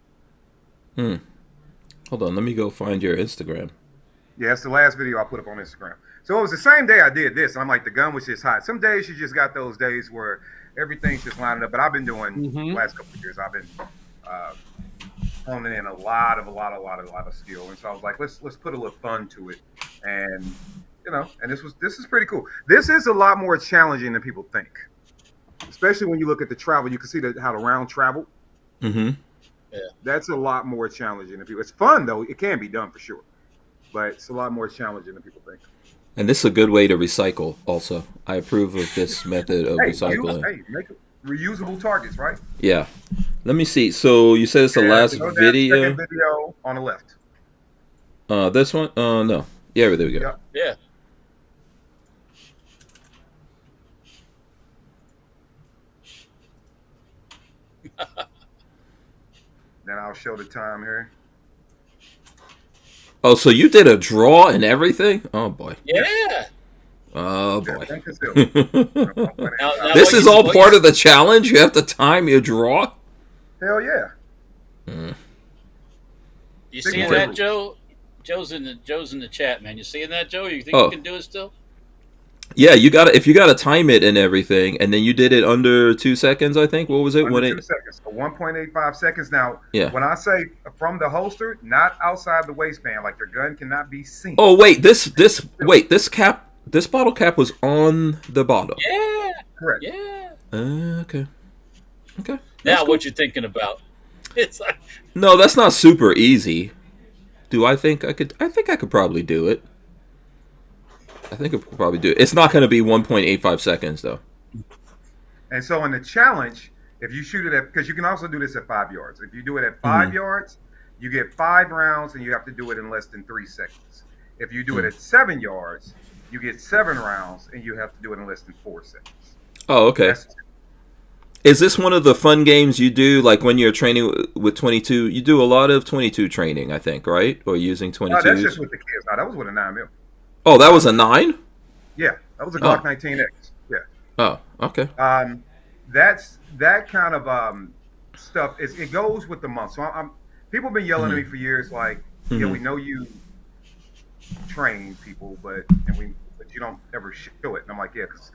Hold on, let me go find your Instagram. Yeah, it's the last video I put up on Instagram. So it was the same day I did this. And I'm like, the gun was just hot. Some days you just got those days where everything's just lining up. But I've been doing the last couple of years. I've been honing in a lot of skill. And so I was like, let's put a little fun to it. And and this is pretty cool. This is a lot more challenging than people think, especially when you look at the travel. You can see how the round traveled. Mm-hmm. Yeah, that's a lot more challenging than people. It's fun though; it can be done for sure, but it's a lot more challenging than people think. And this is a good way to recycle. Also, I approve of this method of recycling. Make reusable targets, right? Yeah. Let me see. So you said it's the last video. Second video on the left. This one? No. Yeah, there we go. Yeah. Then I'll show the time here. Oh, so you did a draw and everything? Oh boy. Yeah. Oh boy. Now this is all part of the challenge? You have to time your draw? Hell yeah. You seeing that, Joe? Joe's in the chat, man. You seeing that, Joe? You think you can do it still? Yeah, if you gotta time it and everything, and then you did it under 2 seconds, I think. What was it? Under 2 seconds. So 1.85 seconds. Now, yeah. When I say from the holster, not outside the waistband, like your gun cannot be seen. Oh wait, this bottle cap was on the bottom. Yeah. Correct. Yeah. Okay. Now what you thinking about? It's like no, that's not super easy. I think I could probably do it. It's not going to be 1.85 seconds, though. And so in the challenge, if you shoot it because you can also do this at 5 yards. If you do it at 5 yards, you get 5 rounds, and you have to do it in less than 3 seconds. If you do it at 7 yards, you get 7 rounds, and you have to do it in less than 4 seconds. Oh, okay. Is this one of the fun games you do, like when you're training with 22? You do a lot of 22 training, I think, right? Or using 22s? No, that's just with the kids. No, that was with a 9mm. Oh, that was a 9? Yeah, that was a Glock 19X. Yeah. Oh, okay. That's that kind of stuff. It goes with the month. So people have been yelling at me for years, like, yeah, we know you train people, but you don't ever show it. And I'm like, yeah, because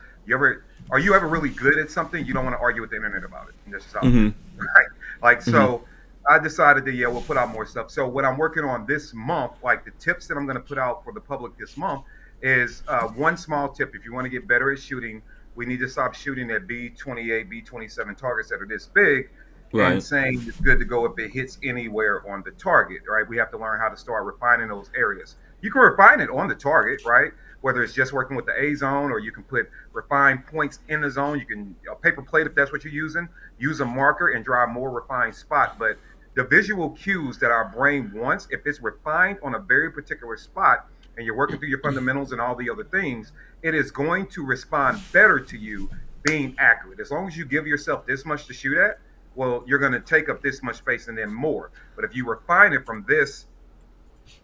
are you ever really good at something? You don't want to argue with the internet about it. And that's just how it is, right? Like, so I decided that, we'll put out more stuff. So what I'm working on this month, like the tips that I'm going to put out for the public this month is one small tip. If you want to get better at shooting, we need to stop shooting at B28, B27 targets that are this big and saying it's good to go if it hits anywhere on the target, right? We have to learn how to start refining those areas. You can refine it on the target, right? Whether it's just working with the A zone, or you can put refined points in the zone. You can a paper plate if that's what you're using. Use a marker and draw a more refined spot. But the visual cues that our brain wants, if it's refined on a very particular spot, and you're working through your fundamentals and all the other things, it is going to respond better to you being accurate. As long as you give yourself this much to shoot at, well, you're going to take up this much space and then more. But if you refine it from this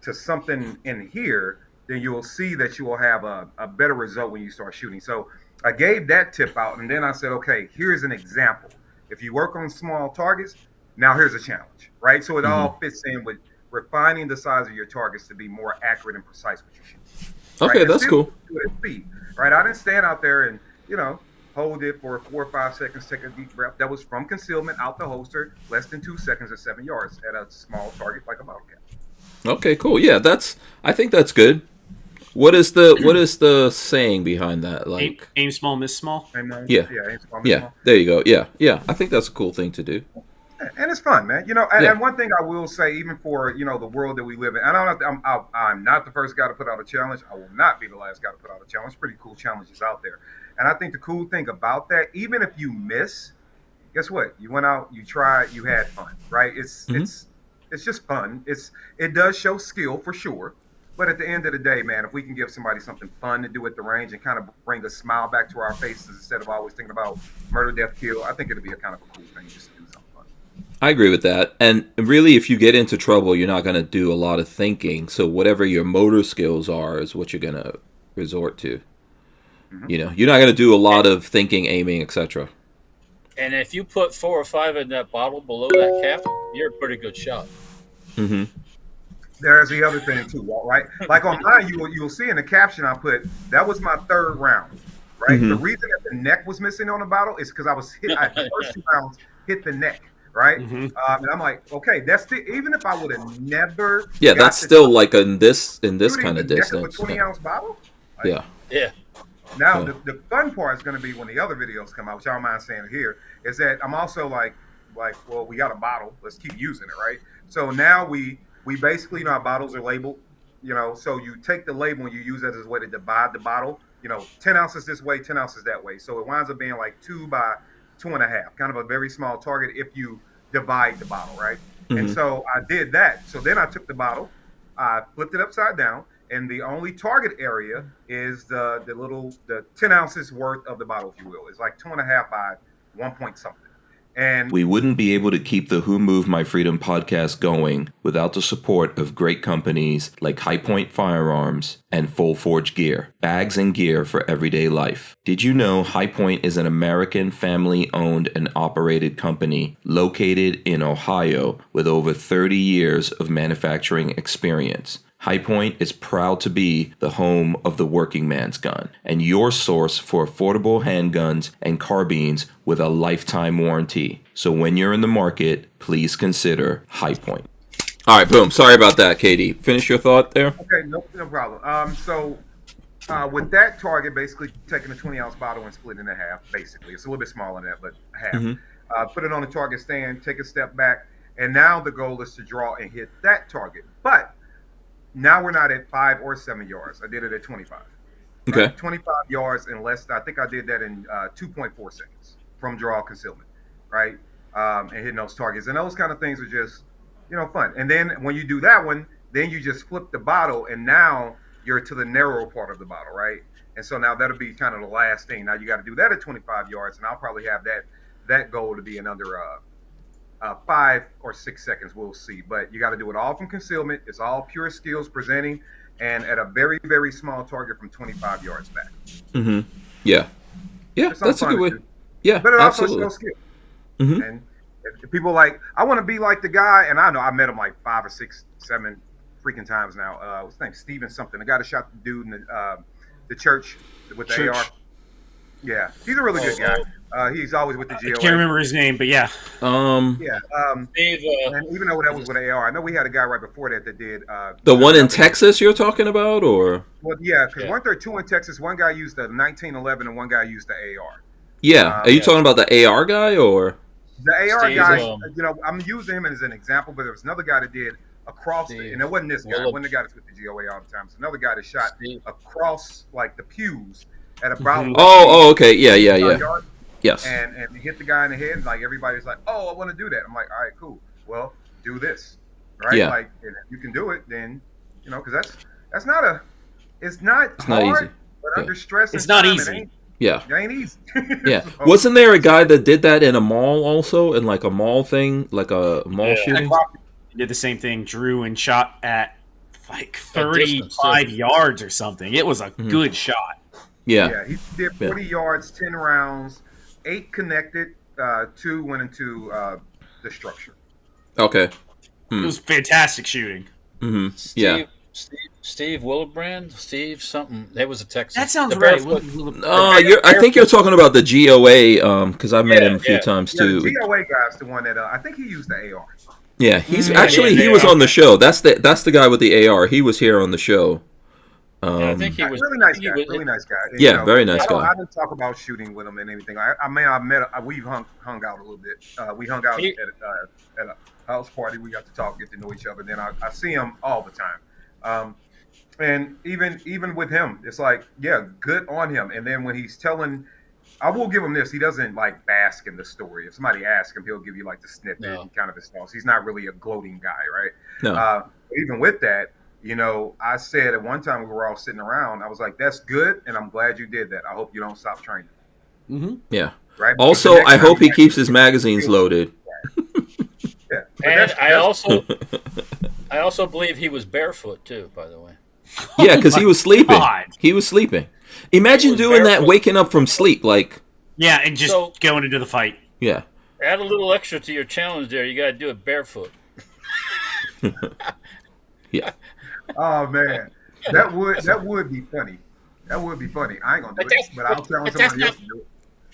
to something in here, then you will see that you will have a better result when you start shooting. So I gave that tip out, and then I said, okay, here's an example. If you work on small targets, now here's a challenge, right? So it all fits in with refining the size of your targets to be more accurate and precise with your shooting. Okay, right? That's cool. Speed, right? I didn't stand out there and, hold it for 4 or 5 seconds, take a deep breath. That was from concealment out the holster, less than 2 seconds at 7 yards at a small target like a bottle cap. Okay, cool. Yeah, I think that's good. What is the saying behind that? Like aim small, miss small. Aim small, miss small. There you go. Yeah. I think that's a cool thing to do. And it's fun, man. And one thing I will say, even for the world that we live in, I'm not the first guy to put out a challenge. I will not be the last guy to put out a challenge. Pretty cool challenges out there. And I think the cool thing about that, even if you miss, guess what? You went out, you tried, you had fun, right? It's just fun. It does show skill for sure. But at the end of the day, man, if we can give somebody something fun to do at the range and kind of bring a smile back to our faces instead of always thinking about murder, death, kill, I think it'll be a kind of a cool thing just to do something fun. I agree with that. And really, if you get into trouble, you're not going to do a lot of thinking. So whatever your motor skills are is what you're going to resort to. Mm-hmm. You know, you're not going to do a lot of thinking, aiming, etc. And if you put 4 or 5 in that bottle below that cap, you're a pretty good shot. Mm-hmm. There's the other thing too, Walt, right? Like on mine, you'll see in the caption I put, that was my 3rd round, right? Mm-hmm. The reason that the neck was missing on the bottle is because I was hit. The first 2 rounds hit the neck, right? Mm-hmm. And I'm like, okay, that's even if I would have never. Yeah, that's still like in this kind of distance. A 20-ounce bottle. Like, yeah. Now the fun part is going to be when the other videos come out, which I don't mind saying it here, is that I'm also like, well, we got a bottle, let's keep using it, right? So now we basically, our bottles are labeled, so you take the label and you use that as a way to divide the bottle, 10 ounces this way, 10 ounces that way. So it winds up being like 2 by 2.5, kind of a very small target if you divide the bottle, right? Mm-hmm. And so I did that. So then I took the bottle, I flipped it upside down, and the only target area is the 10 ounces worth of the bottle, if you will. It's like 2.5 by 1 point something. And we wouldn't be able to keep the Who Moved My Freedom podcast going without the support of great companies like High Point Firearms and Full Forge Gear, bags and gear for everyday life. Did you know High Point is an American family-owned and operated company located in Ohio with over 30 years of manufacturing experience? High Point is proud to be the home of the working man's gun and your source for affordable handguns and carbines with a lifetime warranty. So when you're in the market, please consider High Point. All right, boom. Sorry about that, Katie. Finish your thought there? Okay, no problem. So with that target, basically taking a 20-ounce bottle and split it in half, basically. It's a little bit smaller than that, but half. Mm-hmm. Put it on the target stand, take a step back, and now the goal is to draw and hit that target. But now we're not at 5 or 7 yards. I did it at 25. Okay. Right? 25 yards and less. I think I did that in 2.4 seconds from draw concealment, right? And hitting those targets. And those kind of things are just, fun. And then when you do that one, then you just flip the bottle, and now you're to the narrow part of the bottle, right? And so now that'll be kind of the last thing. Now you got to do that at 25 yards, and I'll probably have that goal to be in under 5 or 6 seconds, we'll see. But you got to do it all from concealment. It's all pure skills presenting, and at a very, very small target from 25 yards back. Mm-hmm. Yeah. Yeah, that's a good way. Yeah, but it absolutely. Also shows skill. Mm-hmm. And if people like, I want to be like the guy, and I know I met him like 5 or 6, 7 freaking times now. What's his name? Steven something. The guy that shot the dude in the church with the AR. Yeah, he's a really good guy. He's always with the GOA. I can't remember his name, but yeah. And even though that was with AR, I know we had a guy right before that did. The one in Texas you're talking about, or? Well, yeah, because weren't there 2 in Texas? One guy used the 1911 and one guy used the AR. Yeah, are you talking about the AR guy, or? The AR guy, I'm using him as an example, but there was another guy that did across, and it wasn't this guy. It wasn't the guy that's with the GOA all the time. It's another guy that shot across, like, the pews at about. Oh, okay, yeah. Yes. And he hit the guy in the head. Like, everybody's like, "Oh, I want to do that." I'm like, "All right, cool. Well, do this, right? Yeah. Like, if you can do it, then because it's not hard, not easy. but under stress, it's not easy. Yeah. It ain't easy. Yeah. So, wasn't there a guy that did that in a mall also, in like a mall thing, like a mall shooting? He did the same thing, drew and shot at like 35 yards or something. It was a good shot. Yeah. Yeah, he did 40 yards, 10 rounds, 8 connected, 2 went into the structure. Okay. It was fantastic shooting. Yeah. Steve Willebrand, Steve something. That was a Texas. That sounds right. I think you're talking about the GOA, because I've met him a few times too. The GOA guy's the one that I think he used the AR. Yeah, he's he was on the show. That's the guy with the AR. He was here on the show. I think he was really nice guy. Really nice guy. And, yeah, very nice guy. I didn't talk about shooting with him and anything. We've hung out a little bit. We hung out at a house party. We got to talk, get to know each other. Then I see him all the time. And even with him, it's like, good on him. And then when he's telling, I will give him this. He doesn't like bask in the story. If somebody asks him, he'll give you like the snippet and kind of his thoughts. He's not really a gloating guy, right? No. Even with that, I said at one time we were all sitting around, I was like, that's good. And I'm glad you did that. I hope you don't stop training. Mm-hmm. Yeah. Right. Also, I hope he keeps his magazines loaded. And I also believe he was barefoot too. By the way. Yeah, because he was sleeping. God. He was sleeping. Imagine doing that, waking up from sleep, like. Yeah, and just going into the fight. Yeah. Add a little extra to your challenge there. You got to do it barefoot. Yeah. Oh man, that would be funny. That would be funny. I ain't gonna do it, but I'll tell somebody else to do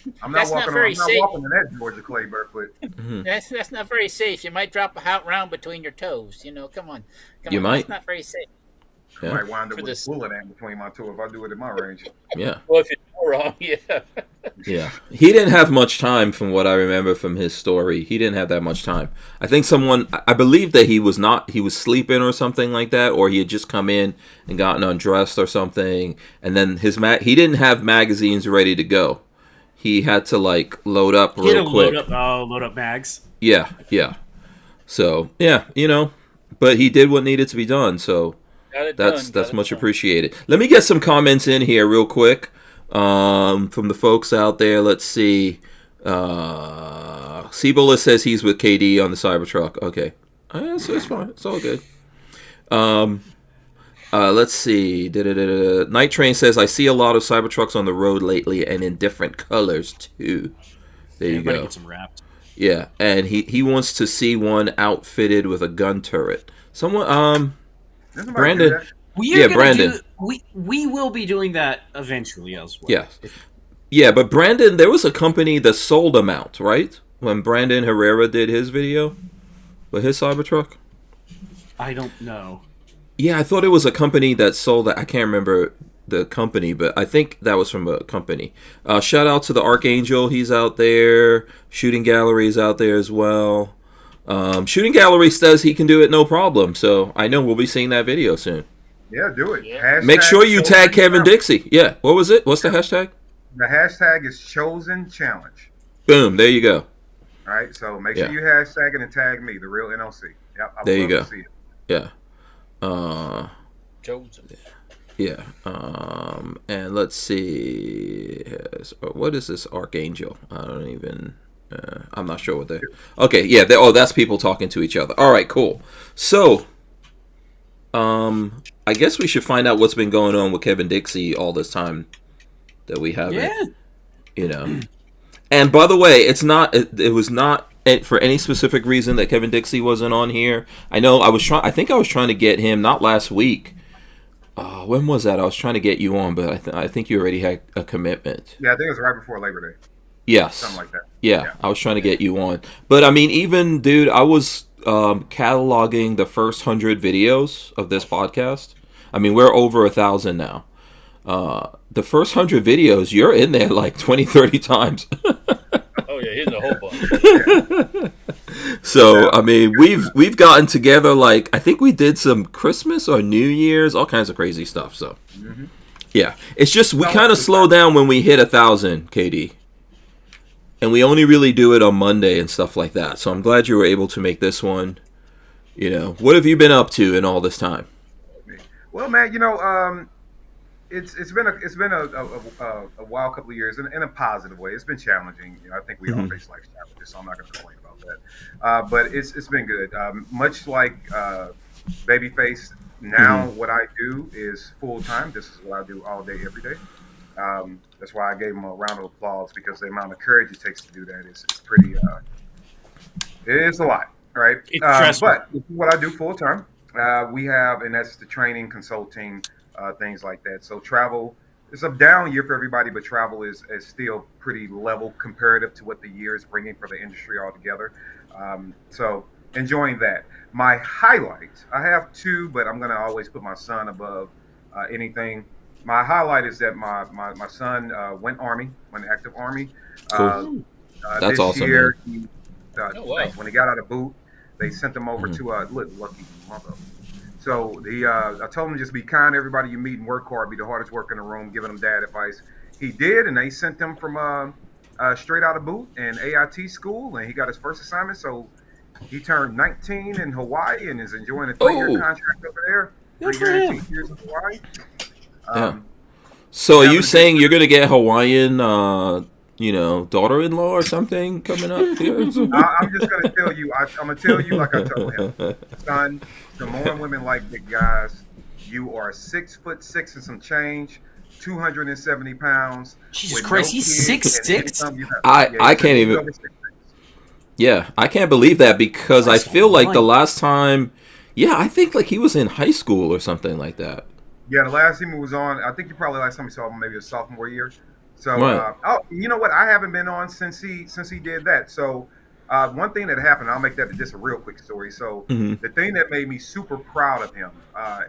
it. I'm not walking in that Georgia Clay barefoot. Mm-hmm. That's not very safe. You might drop a hot round between your toes. You know, come on. You might. That's not very safe. I might wind up with a bullet in between my toe if I do it at my range. Yeah. Well, if you do wrong, yeah. Yeah. He didn't have much time from what I remember from his story. He didn't have that much time. I think I believe that he was sleeping or something like that, or he had just come in and gotten undressed or something. And then he didn't have magazines ready to go. He had to load up real quick. Load up mags. Yeah. Yeah. So, yeah, but he did what needed to be done. So, that's much appreciated. Let me get some comments in here real quick from the folks out there. Let's see. Cibola says he's with KD on the Cybertruck. Okay, it's fine. It's all good. Let's see. Night Train says I see a lot of Cybertrucks on the road lately and in different colors too. There you go. Get some wrapped. Yeah, and he wants to see one outfitted with a gun turret. Someone Brandon. Brandon. We will be doing that eventually elsewhere. Yeah. Yeah, but Brandon, there was a company that sold them out, right? When Brandon Herrera did his video with his Cybertruck? I don't know. Yeah, I thought it was a company that sold that. I can't remember the company, but I think that was from a company. Shout out to the Archangel. He's out there. Shooting Gallery's out there as well. Shooting Gallery says he can do it no problem, so I know we'll be seeing that video soon. Yeah, do it. Yeah. Make sure you tag Kevin Dixie. Yeah, what was it? What's the hashtag? The hashtag is Chosen Challenge. Boom, there you go. All right, so make sure you hashtag it and tag me, the real NLC. Yep, there you go. See it. Yeah. Chosen. Yeah. And let's see. What is this Archangel? I don't even. I'm not sure what they're. Okay, yeah. That's people talking to each other. All right, cool. So, I guess we should find out what's been going on with Kevin Dixie all this time that we haven't. Yeah. And by the way, it was not for any specific reason that Kevin Dixie wasn't on here. I know I think I was trying to get him, not last week. When was that? I was trying to get you on, but I think you already had a commitment. Yeah, I think it was right before Labor Day. Yes. Something like that. Yeah, I was trying to get you on. But I mean, even, dude, I was cataloging the first 100 videos of this podcast. I mean, we're over 1,000 now. The first 100 videos, you're in there like 20, 30 times. Oh, yeah, he's a whole bunch. So, I mean, we've gotten together, I think we did some Christmas or New Year's, all kinds of crazy stuff. So, yeah. It's just we kind of slow down when we hit 1,000, KD. And we only really do it on Monday and stuff like that. So I'm glad you were able to make this one. What have you been up to in all this time? Well, man, it's been a wild couple of years in a positive way. It's been challenging. I think we all face life challenges, so I'm not going to complain about that. But it's been good. Much like BabyFace, now what I do is full time. This is what I do all day, every day. That's why I gave him a round of applause, because the amount of courage it takes to do that is pretty. It is a lot, right? But this is what I do full time. We have, and that's the training, consulting, things like that. So travel, it's a down year for everybody, but travel is still pretty level comparative to what the year is bringing for the industry altogether. So enjoying that. My highlight, I have two, but I'm going to always put my son above anything. My highlight is that my son went active Army. Cool. That's awesome. Year, man. When he got out of boot, they sent him over to lucky mother. So I told him just be kind to everybody you meet and work hard, be the hardest worker in the room, giving him dad advice. He did, and they sent him from straight out of boot and AIT school, and he got his first assignment. So he turned 19 in Hawaii and is enjoying a 3-year contract over there. Good for him. 3 years in Hawaii. So are you saying you're going to get Hawaiian, daughter-in-law or something coming up here? I'm just going to tell you. I'm going to tell you like I told him, son. Samoan women like big guys. You are 6'6" and some change, 270 pounds. Jesus Christ, he's 6'6". I can't even. Yeah, I can't believe that because I feel like the last time, I think like he was in high school or something like that. Yeah, the last time he was on, I think you probably last time you saw him maybe a sophomore year. So, right. You know what? I haven't been on since he did that. So, one thing that happened, I'll make that just a real quick story. So, the thing that made me super proud of him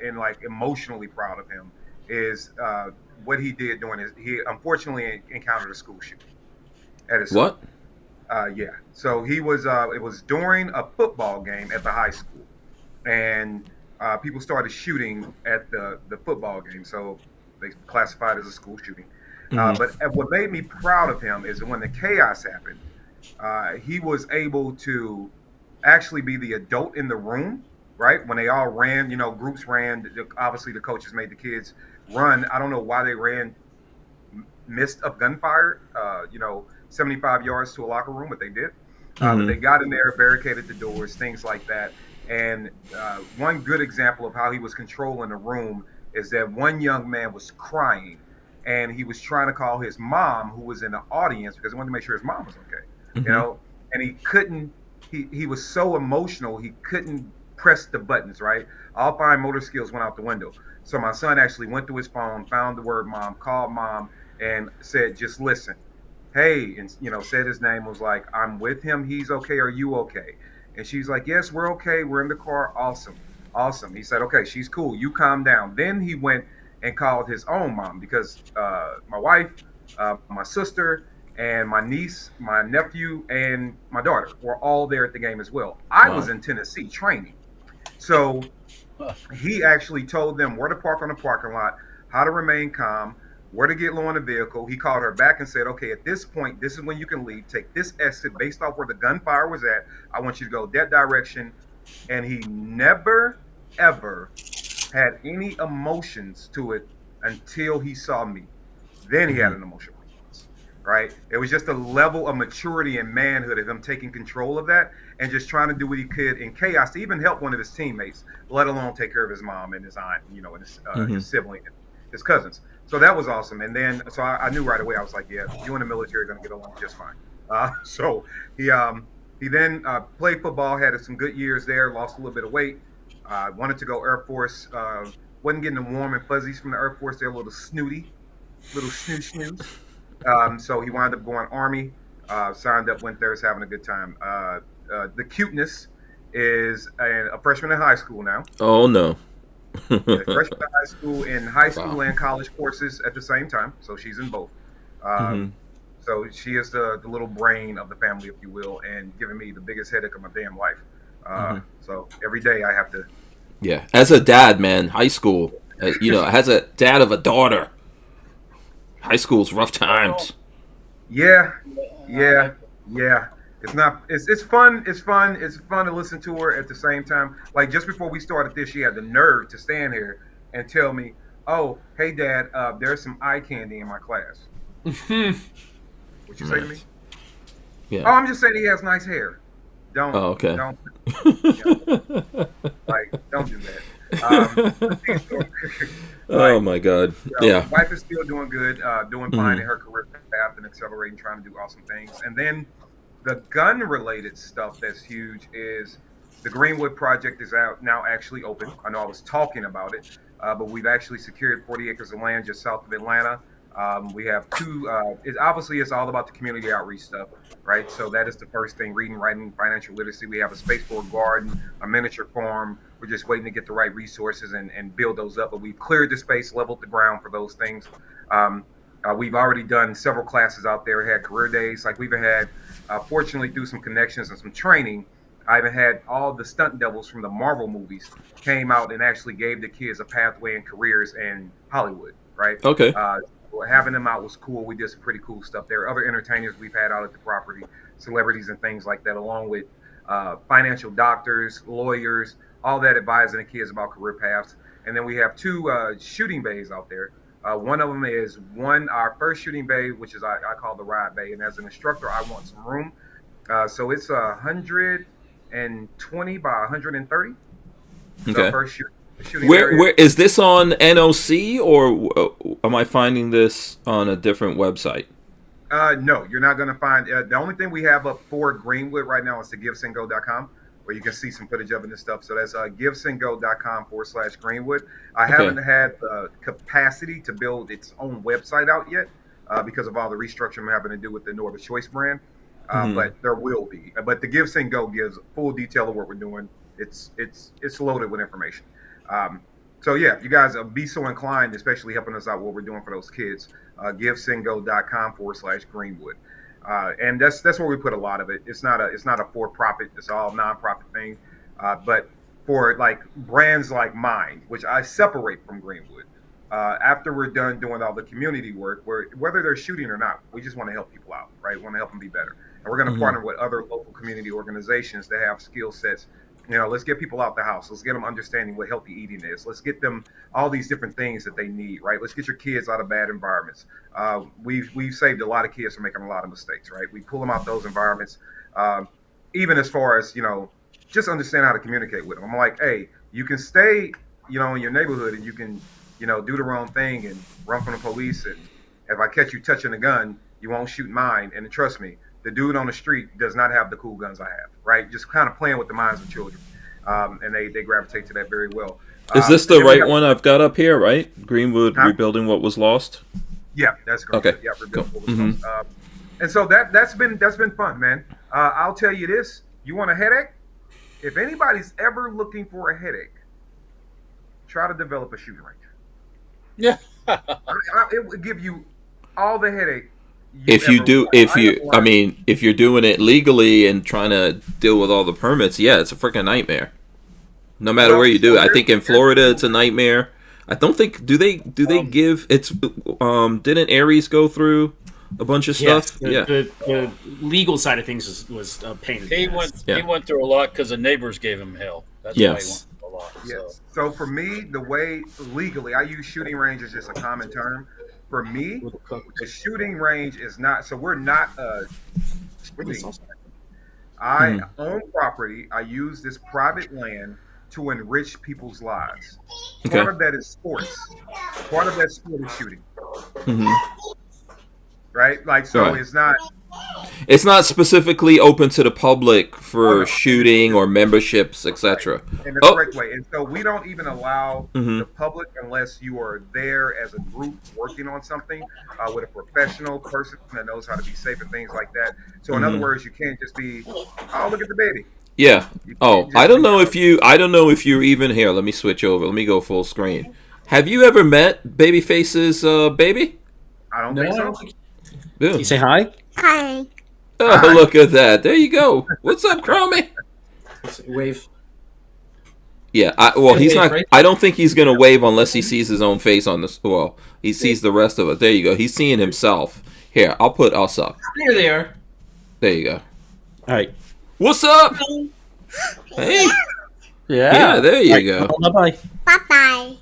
and like emotionally proud of him is what he did during he unfortunately encountered a school shooting at his what? Yeah. So he was. It was during a football game at the high school, and people started shooting at the football game. So they classified as a school shooting. But what made me proud of him is that when the chaos happened, he was able to actually be the adult in the room. Right when they all ran, groups ran. Obviously, the coaches made the kids run. I don't know why they ran mist of gunfire. 75 yards to a locker room, but they did. But they got in there, barricaded the doors, things like that. And one good example of how he was controlling the room is that one young man was crying, and he was trying to call his mom, who was in the audience, because he wanted to make sure his mom was okay. And he couldn't. He was so emotional, he couldn't press the buttons. Right, all fine motor skills went out the window. So my son actually went to his phone, found the word mom, called mom, and said, "Just listen." Hey, and said his name, was like, "I'm with him. He's okay. Are you okay?" And she's like, "Yes, we're okay. We're in the car. Awesome. He said, "Okay, she's cool. You calm down." Then he went and called his own mom because my wife, my sister, and my niece, my nephew, and my daughter were all there at the game as well. I was in Tennessee training. So he actually told them where to park on the parking lot, how to remain calm, where to get low in the vehicle. He called her back and said, "Okay, at this point, this is when you can leave. Take this exit based off where the gunfire was at. I want you to go that direction." And he never, ever had any emotions to it until he saw me. Then he had an emotional response, right? It was just a level of maturity and manhood of him taking control of that and just trying to do what he could in chaos to even help one of his teammates, let alone take care of his mom and his aunt, and his sibling, and his cousins. So that was awesome. And then, so I knew right away, I was like, yeah, you and the military are going to get along just fine. So he then played football, had some good years there, lost a little bit of weight, wanted to go Air Force, wasn't getting the warm and fuzzies from the Air Force. They're a little snooty, little snooze. So he wound up going Army, signed up, went there, is having a good time. The cuteness is a freshman in high school now. Oh, no. Freshman in high school, and college courses at the same time. So she's in both. So she is the little brain of the family, if you will, and giving me the biggest headache of my damn life. So every day I have to. Yeah, as a dad, man, high school, as a dad of a daughter, high school's rough times. Yeah. It's fun. It's fun to listen to her at the same time. Like just before we started this, she had the nerve to stand here and tell me, "Oh, hey, Dad, there's some eye candy in my class." What you say to me? Yeah. Oh, I'm just saying he has nice hair. Don't. Oh, okay. Don't. Don't do that. Oh my God. Yeah. Wife is still doing good, doing fine in her career path and accelerating, trying to do awesome things. And then the gun-related stuff that's huge is the Greenwood Project is out now, actually open. I know I was talking about it, but we've actually secured 40 acres of land just south of Atlanta. We have two. It's all about the community outreach stuff, right? So that is the first thing: reading, writing, financial literacy. We have a space for a garden, a miniature farm. We're just waiting to get the right resources and build those up. But we've cleared the space, leveled the ground for those things. We've already done several classes out there. Had career days, like we've had. Fortunately, through some connections and some training, I even had all the stunt doubles from the Marvel movies came out and actually gave the kids a pathway in careers in Hollywood, right? Okay. Having them out was cool. We did some pretty cool stuff there. Other entertainers we've had out at the property, celebrities and things like that, along with financial doctors, lawyers, all that advising the kids about career paths. And then we have two shooting bays out there. One of them is our first shooting bay, which is I call the ride bay, and as an instructor, I want some room. So it's 120 by 130. It's our Okay. first shooting Where area. where is this on NOC, or am I finding this on a different website? No, you're not going to find. The only thing we have up for Greenwood right now is the givesendgo.com, where you can see some footage of it and stuff. So that's givesendgo.com/Greenwood. I Okay. haven't had the capacity to build its own website out yet because of all the restructuring I'm having to do with the Northern Choice brand. But there will be. But the Give Send Go gives full detail of what we're doing. It's loaded with information. So yeah, if you guys be so inclined, especially helping us out what we're doing for those kids, givesendgo.com/Greenwood. And that's where we put a lot of it. It's not a for-profit, it's all nonprofit thing. But for like brands like mine, which I separate from Greenwood, after we're done doing all the community work, whether they're shooting or not, we just want to help people out, right? We want to help them be better. And we're going to partner with other local community organizations that have skill sets. Let's get people out the house. Let's get them understanding what healthy eating is. Let's get them all these different things that they need, right? Let's get your kids out of bad environments. We've saved a lot of kids from making a lot of mistakes, right? We pull them out those environments, even as far as just understand how to communicate with them. I'm like, hey, you can stay, in your neighborhood, and you can, do the wrong thing and run from the police. And if I catch you touching a gun, you won't shoot mine. And trust me, the dude on the street does not have the cool guns I have, right? Just kind of playing with the minds of children. And they gravitate to that very well. Is this the right one I've got up here, right? Greenwood Rebuilding What Was Lost? Yeah, that's great. Okay. Yeah, Rebuilding What Was Lost. And so that's been fun, man. I'll tell you this. You want a headache? If anybody's ever looking for a headache, try to develop a shooting range. Yeah. It would give you all the headache. If you're doing it legally and trying to deal with all the permits, yeah, it's a freaking nightmare. No matter where you do it. I think in Florida it's a nightmare. I don't think do they give it's didn't Aries go through a bunch of stuff? The legal side of things was a pain in the ass. He went through a lot because the neighbors gave him hell. That's why he went through a lot. Yes. So for me, the way legally, I use shooting range as just a common term. For me, the shooting range is not. So we're not shooting. I own property. I use this private land to enrich people's lives. Okay. Part of that is sports. Part of that sport is shooting. Right? Like, so it's not specifically open to the public for shooting or memberships, etc. Right. In the correct way. And so we don't even allow the public unless you are there as a group working on something with a professional person that knows how to be safe and things like that. So in other words, you can't just be, oh, look at the baby. Yeah. Oh, I don't know if you're even here. Let me switch over. Let me go full screen. Have you ever met BabyFace's baby? I don't think so. Can you say hi? Hi. Oh, hi. Look at that. There you go. What's up, Cromie? Wave. Yeah, he's not. I don't think he's going to wave unless he sees his own face on this. Well, he sees the rest of it. There you go. He's seeing himself. Here, I'll put us up. There they are. There you go. All right. What's up? Hey. Yeah. There you go. Bye-bye. Bye-bye.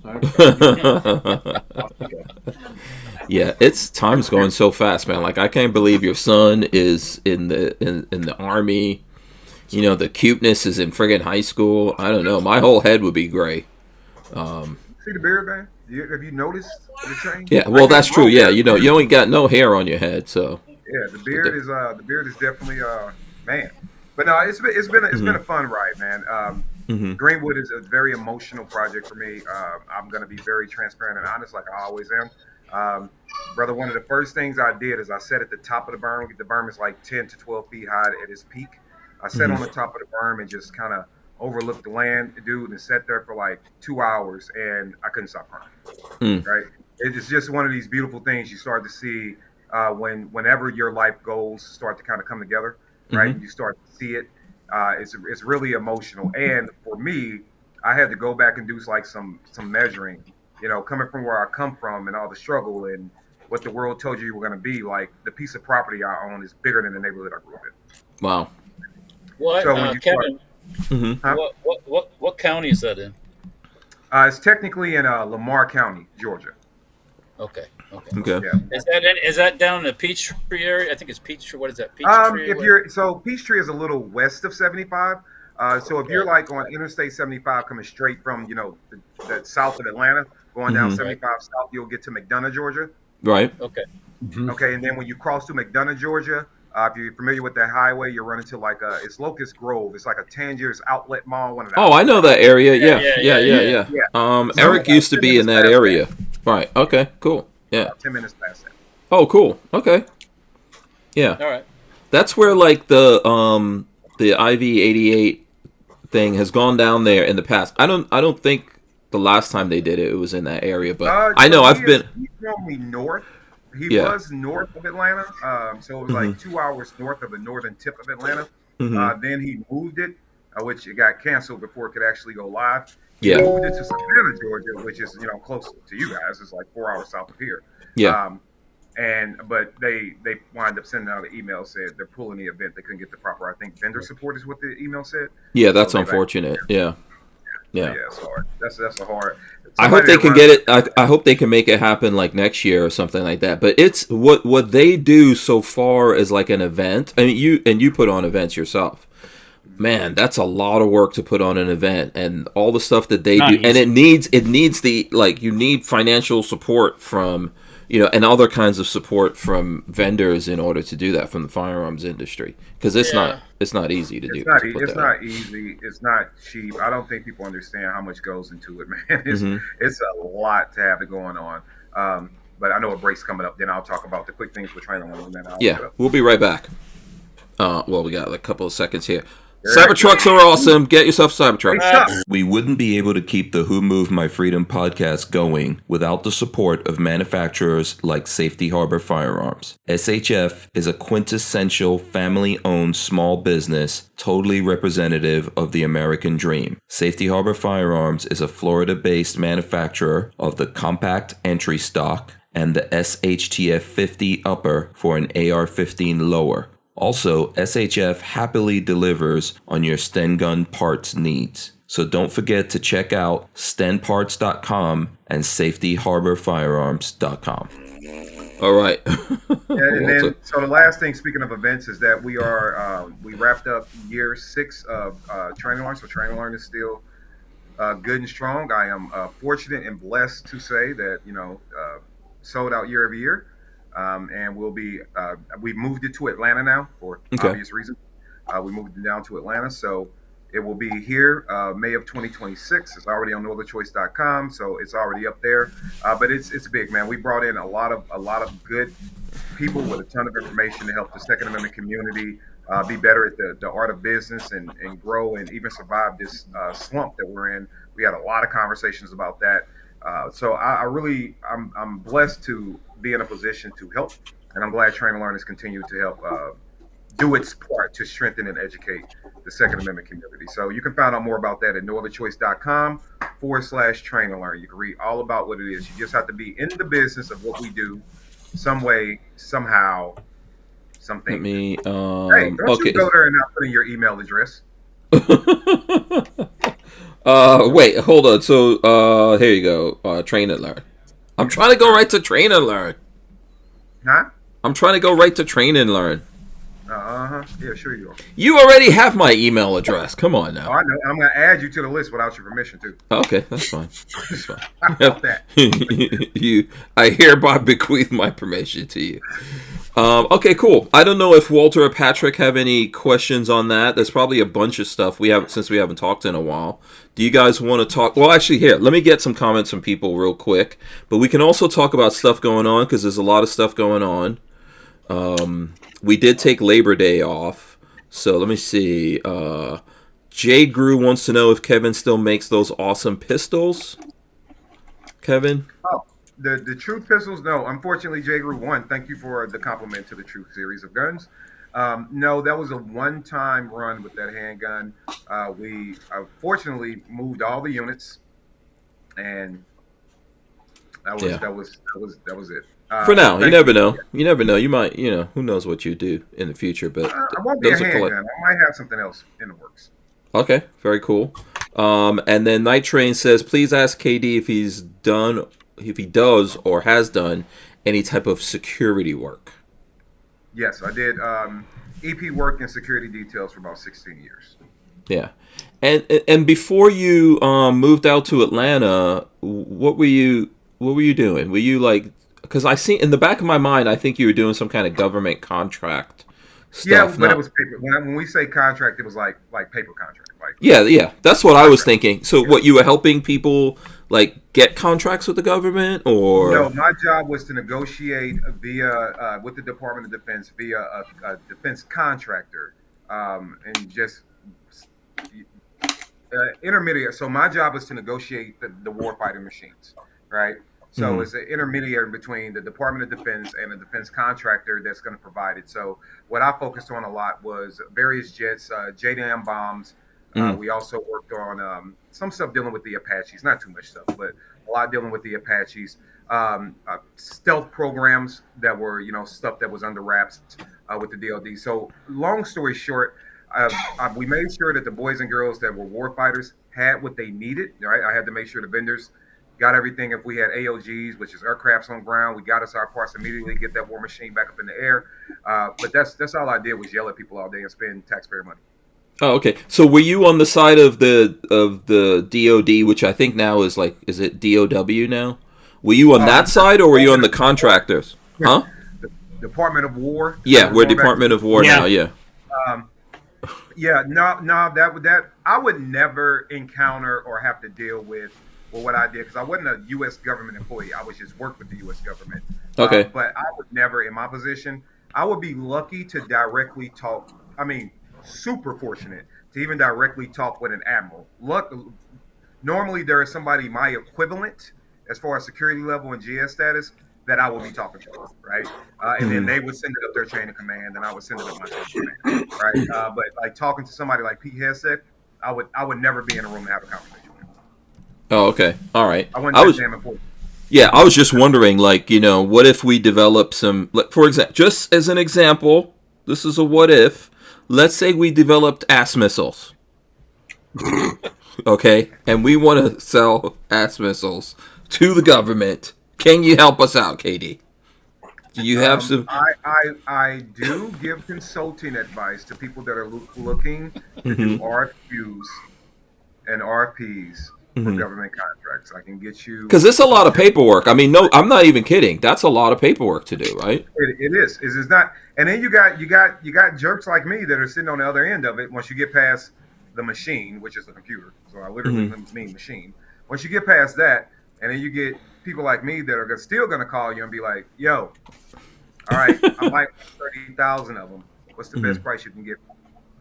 Yeah, time's going so fast, man. Like, I can't believe your son is in the Army. The cuteness is in friggin' high school. I don't know. My whole head would be gray. See the beard, man? Have you noticed the change? Yeah, well, that's true. Yeah, you ain't got no hair on your head, so. Yeah, the beard is definitely man. But no, it's been a fun ride, man. Greenwood is a very emotional project for me. I'm going to be very transparent and honest, like I always am. Brother, one of the first things I did is I sat at the top of the berm. The berm is like 10 to 12 feet high at its peak. I sat on the top of the berm and just kind of overlooked the land, dude, and sat there for like 2 hours, and I couldn't stop crying. Right? It's just one of these beautiful things you start to see whenever your life goals start to kind of come together. Right? You start to see it. It's really emotional. And for me, I had to go back and do like some measuring, coming from where I come from and all the struggle and what the world told you were going to be. Like, the piece of property I own is bigger than the neighborhood I grew up in. Wow. What, Kevin, what county is that in? It's technically in Lamar County, Georgia. Okay. Okay. Yeah. Is that down in the Peachtree area? I think it's Peachtree. What is that? Peachtree. Peachtree is a little west of 75. So if you're like on Interstate 75 coming straight from the south of Atlanta, going down 75 south, you'll get to McDonough, Georgia. Right. Okay. Okay, and then when you cross to McDonough, Georgia, if you're familiar with that highway, you're running to it's Locust Grove. It's like a Tangiers outlet mall. One of the I know that area. Yeah. Eric used to be in that area. Right. Okay. Cool. Yeah. About 10 minutes past that. Oh, cool. Okay. Yeah. All right. That's where like the IV-88 thing has gone down there in the past. I don't think the last time they did it was in that area, but I know I've been. He's normally north. He was north of Atlanta, so it was like 2 hours north of the northern tip of Atlanta. Then he moved it, which it got canceled before it could actually go live. He moved it to Savannah, Georgia, which is close to you guys. It's like 4 hours south of here. Yeah. But they wind up sending out an email said they're pulling the event. They couldn't get the proper, I think, vendor support is what the email said. Yeah, that's unfortunate. Yeah, it's hard. That's a hard. I hope they can get it. I hope they can make it happen like next year or something like that. But it's what they do so far is like an event. I mean, you put on events yourself. Man, that's a lot of work to put on an event, and all the stuff that they do, and it needs the you need financial support from and other kinds of support from vendors in order to do that from the firearms industry, because it's not easy to do. It's not easy. It's not cheap. I don't think people understand how much goes into it, man. It's a lot to have it going on. But I know a break's coming up. Then I'll talk about the quick things we're trying to learn. We'll be right back. We got a couple of seconds here. Cybertrucks are awesome. Get yourself Cybertruck. We wouldn't be able to keep the Who Moved My Freedom podcast going without the support of manufacturers like Safety Harbor Firearms. SHF is a quintessential family-owned small business, totally representative of the American dream. Safety Harbor Firearms is a Florida-based manufacturer of the compact entry stock and the SHTF 50 upper for an AR-15 lower. Also, SHF happily delivers on your Sten gun parts needs. So don't forget to check out stenparts.com and safetyharborfirearms.com. All right. And then, so the last thing, speaking of events, is that we wrapped up year 6 of Training Learn. So Training Learn is still good and strong. I am fortunate and blessed to say that, sold out year over year. And we've moved it to Atlanta now for obvious reasons. We moved it down to Atlanta, so it will be here May of 2026. It's already on northerchoice.com, so it's already up there. But it's big, man. We brought in a lot of good people with a ton of information to help the Second Amendment community be better at the art of business and grow and even survive this slump that we're in. We had a lot of conversations about that. So I'm blessed to be in a position to help, and I'm glad Train and Learn has continued to help do its part to strengthen and educate the Second Amendment community. So you can find out more about that at northerchoice.com/Train and Learn. You can read all about what it is. You just have to be in the business of what we do, some way, somehow, something. Let me. Hey, don't you go there and not put in your email address. Wait, hold on. So, here you go. Train and Learn. I'm trying to go right to Train and Learn. Huh? I'm trying to go right to Train and Learn. Yeah, sure you are. You already have my email address. Come on now. Oh, I know. I'm going to add you to the list without your permission, too. Okay, that's fine. That's fine. How about that? I hereby bequeath my permission to you. Okay, cool. I don't know if Walter or Patrick have any questions on that. There's probably a bunch of stuff we haven't talked in a while. Do you guys want to talk? Well, actually, here, let me get some comments from people real quick. But we can also talk about stuff going on, because there's a lot of stuff going on. We did take Labor Day off. So let me see. Jay Grew wants to know if Kevin still makes those awesome pistols. Kevin? Oh. The Truth pistols, no. Unfortunately, J. Grew 1, thank you for the compliment to the Truth series of guns. No, that was a one-time run with that handgun. We fortunately moved all the units, and that was it. For now, you never know. You never know. You might, who knows what you do in the future. But I won't be a handgun. I might have something else in the works. Okay, very cool. And then Night Train says, please ask KD if he's done if he does or has done any type of security work. Yes, I did EP work in security details for about 16 years. Yeah. And before you moved out to Atlanta, what were you doing? Were you like, because I see in the back of my mind, I think you were doing some kind of government contract stuff. Yeah, but it was paper. When we say contract, it was like paper contract. Like yeah, that's what I was thinking. So what, you were helping people like get contracts with the government, or no? My job was to negotiate via with the Department of Defense via a defense contractor, and just intermediate. So my job is to negotiate the warfighting machines, right? So it's an intermediary between the Department of Defense and a defense contractor that's going to provide it. So what I focused on a lot was various jets, JDAM bombs. We also worked on some stuff dealing with the Apaches, not too much stuff, but a lot dealing with the Apaches. Stealth programs that were, stuff that was under wraps with the DoD. So long story short, we made sure that the boys and girls that were warfighters had what they needed. Right, I had to make sure the vendors got everything. If we had AOGs, which is aircrafts on ground, we got us our parts immediately, get that war machine back up in the air. But that's all I did was yell at people all day and spend taxpayer money. Oh, okay. So were you on the side of the DoD, which I think now is it DOW now? Were you on that side, or were you on the contractors? Huh? The Department of War. Yeah, we're Department of War now. Yeah. Yeah, no, that I would never encounter or have to deal with what I did, because I wasn't a U.S. government employee. I was just worked with the U.S. government. Okay. But I would never, in my position, I would be lucky to directly talk. I mean, super fortunate to even directly talk with an admiral. Normally, there is somebody my equivalent as far as security level and GS status that I would be talking to, right? And then they would send it up their chain of command, and I would send it up my chain of command, right? But like talking to somebody like Pete Hesek, I would never be in a room and have a conversation with him. Oh, okay, all right. I was damn important. Yeah, I was just wondering, what if we develop some, for example, just as an example, this is a what if. Let's say we developed ass missiles, okay, and we want to sell ass missiles to the government. Can you help us out, KD? Do you have some? I do give consulting advice to people that are looking to do RFQs and RFPs for government contracts. I can get you, because it's a lot of paperwork. I mean, no, I'm not even kidding. That's a lot of paperwork to do, right? It is. It's not. And then you got jerks like me that are sitting on the other end of it. Once you get past the machine, which is the computer, so I literally mean machine. Once you get past that, and then you get people like me that are still going to call you and be like, yo, all right, I might 30,000 of them. What's the best price you can get?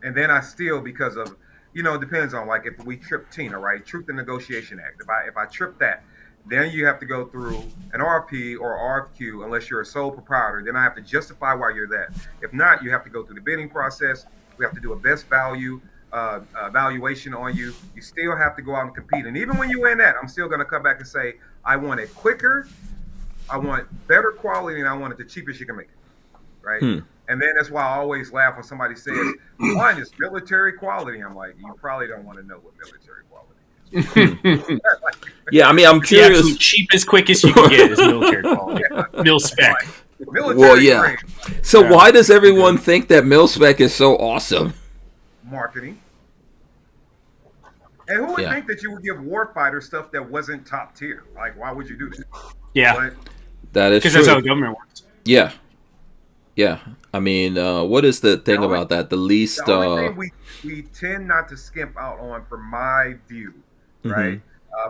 And then I still, because of, it depends on, like, if we trip TINA, right? Truth in Negotiation Act. If I trip that, then you have to go through an RFP or RFQ unless you're a sole proprietor. Then I have to justify why you're that. If not, you have to go through the bidding process. We have to do a best value evaluation on you. You still have to go out and compete. And even when you win that, I'm still going to come back and say, I want it quicker, I want better quality, and I want it the cheapest you can make it. Right? And then that's why I always laugh when somebody says, one is military quality. I'm like, you probably don't want to know what military quality is. Yeah, I mean, I'm curious. The cheapest, quickest you can get is military quality. Mil spec. Military grade. So why does everyone think that mil spec is so awesome? Marketing. And who would think that you would give warfighter stuff that wasn't top tier? Like, why would you do that? Yeah. That is true. Because that's how the government works. Yeah. Yeah. I mean, what is the thing about that? The least... The only thing we tend not to skimp out on, from my view, right?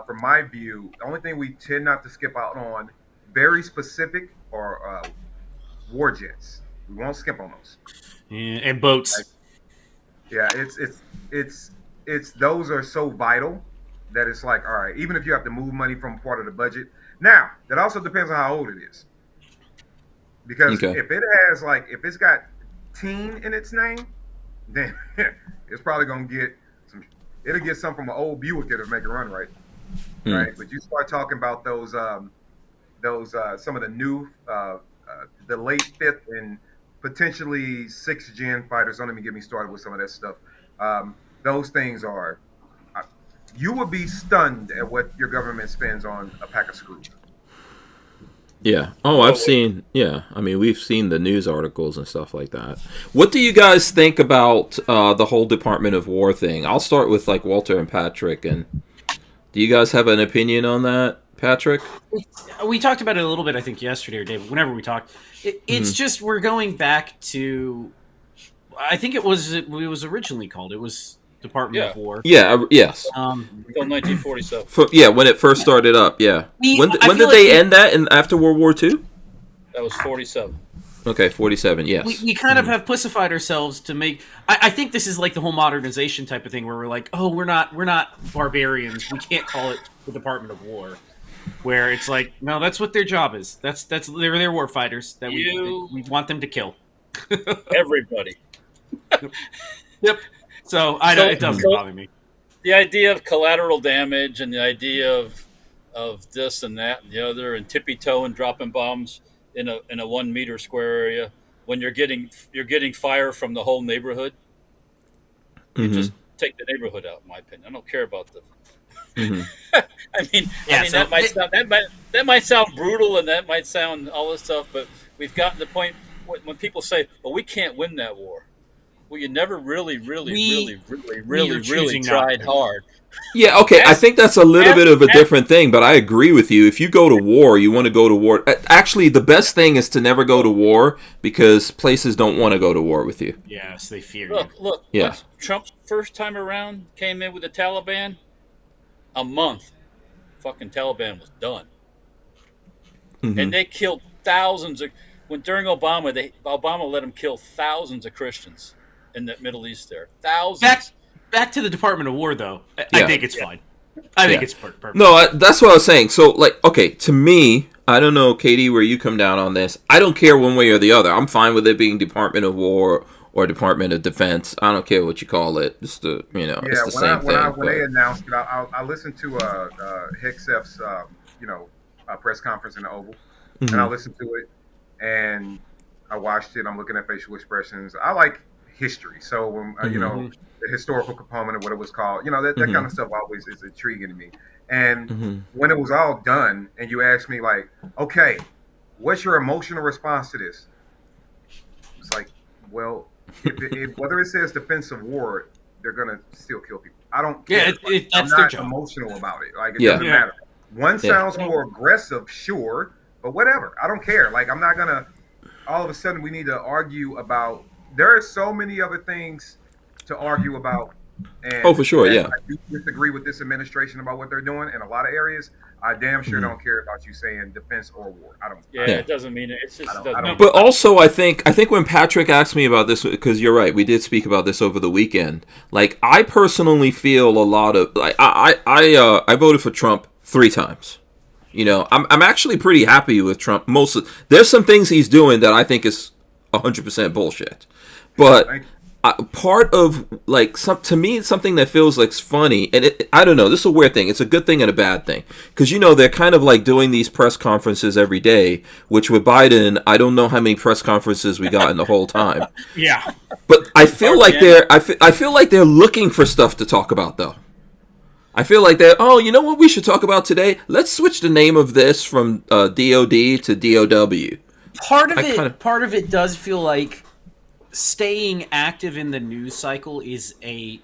From my view, the only thing we tend not to skip out on, very specific, are war jets. We won't skip on those. Yeah, and boats. Yeah, it's those are so vital that it's like, all right, even if you have to move money from part of the budget. Now, that also depends on how old it is. Because if it has, like, if it's got teen in its name, then it's probably going to get it'll get some from an old Buick that'll make it run right. Right? But you start talking about those some of the new, the late fifth and potentially 6th gen fighters. Don't even get me started with some of that stuff. Those things are, you would be stunned at what your government spends on a pack of screws. Yeah. Oh, I've seen. Yeah. I mean, we've seen the news articles and stuff like that. What do you guys think about the whole Department of War thing? I'll start with like Walter and Patrick. And do you guys have an opinion on that, Patrick? We talked about it a little bit, I think, yesterday or David. Whenever we talked, it's just we're going back to. I think it was originally called. It was Department of War. Yeah. Yes. Until 1947. When it first started up. Yeah. When did they end that? And after World War II? That was 47. Okay, 47. Yes. We kind of have pussified ourselves to make. I think this is like the whole modernization type of thing, where we're like, oh, we're not barbarians. We can't call it the Department of War. Where it's like, no, that's what their job is. They're war fighters that we want them to kill. Everybody. Yep. So it doesn't bother me. The idea of collateral damage and the idea of this and that and the other, and tippy toe and dropping bombs in a 1 meter square area when you're getting fire from the whole neighborhood. You just take the neighborhood out. In my opinion, I don't care about the. That might sound brutal and that might sound all this stuff, but we've gotten to the point when people say, "Well, we can't win that war." Well, you never really tried hard. Yeah, okay, I think that's a little bit of a different thing, but I agree with you. If you go to war, you want to go to war. Actually, the best thing is to never go to war because places don't want to go to war with you. Yes, they fear you. Look, yeah. When Trump's first time around came in with the Taliban, a month, fucking Taliban was done. And they killed thousands during Obama let them kill thousands of Christians in the Middle East there. Thousands. Back to the Department of War, though. I think it's fine. I think it's perfect. No, that's what I was saying. So, like, okay, to me, I don't know, Katie, where you come down on this. I don't care one way or the other. I'm fine with it being Department of War or Department of Defense. I don't care what you call it. It's the it's the same thing. When they announced it, I listened to Hicksef's press conference in the Oval, and I listened to it, and I watched it. I'm looking at facial expressions. I like history, so when the historical component of what it was called, that kind of stuff always is intriguing to me. And when it was all done, and you asked me like, okay, what's your emotional response to this? It's like, well, if whether it says defensive war, they're gonna still kill people. I don't care. Yeah, I'm not emotional about it. Like, it doesn't matter. One sounds more aggressive, sure, but whatever. I don't care. Like, I'm not gonna. All of a sudden, we need to argue about. There are so many other things to argue about. And, for sure, I do disagree with this administration about what they're doing in a lot of areas. I damn sure don't care about you saying defense or war. I don't. It doesn't mean it. It's just. But also, I think when Patrick asked me about this, because you're right, we did speak about this over the weekend. Like, I personally feel a lot of like I voted for Trump 3 times. I'm actually pretty happy with Trump. There's some things he's doing that I think is 100% bullshit, but. Part of to me, it's something that feels like funny, and I don't know. This is a weird thing. It's a good thing and a bad thing because they're kind of like doing these press conferences every day. Which with Biden, I don't know how many press conferences we got in the whole time. Yeah, but I feel like I feel like they're looking for stuff to talk about though. I feel like you know what we should talk about today? Let's switch the name of this from DOD to DOW. Part of it does feel like. Staying active in the news cycle is it's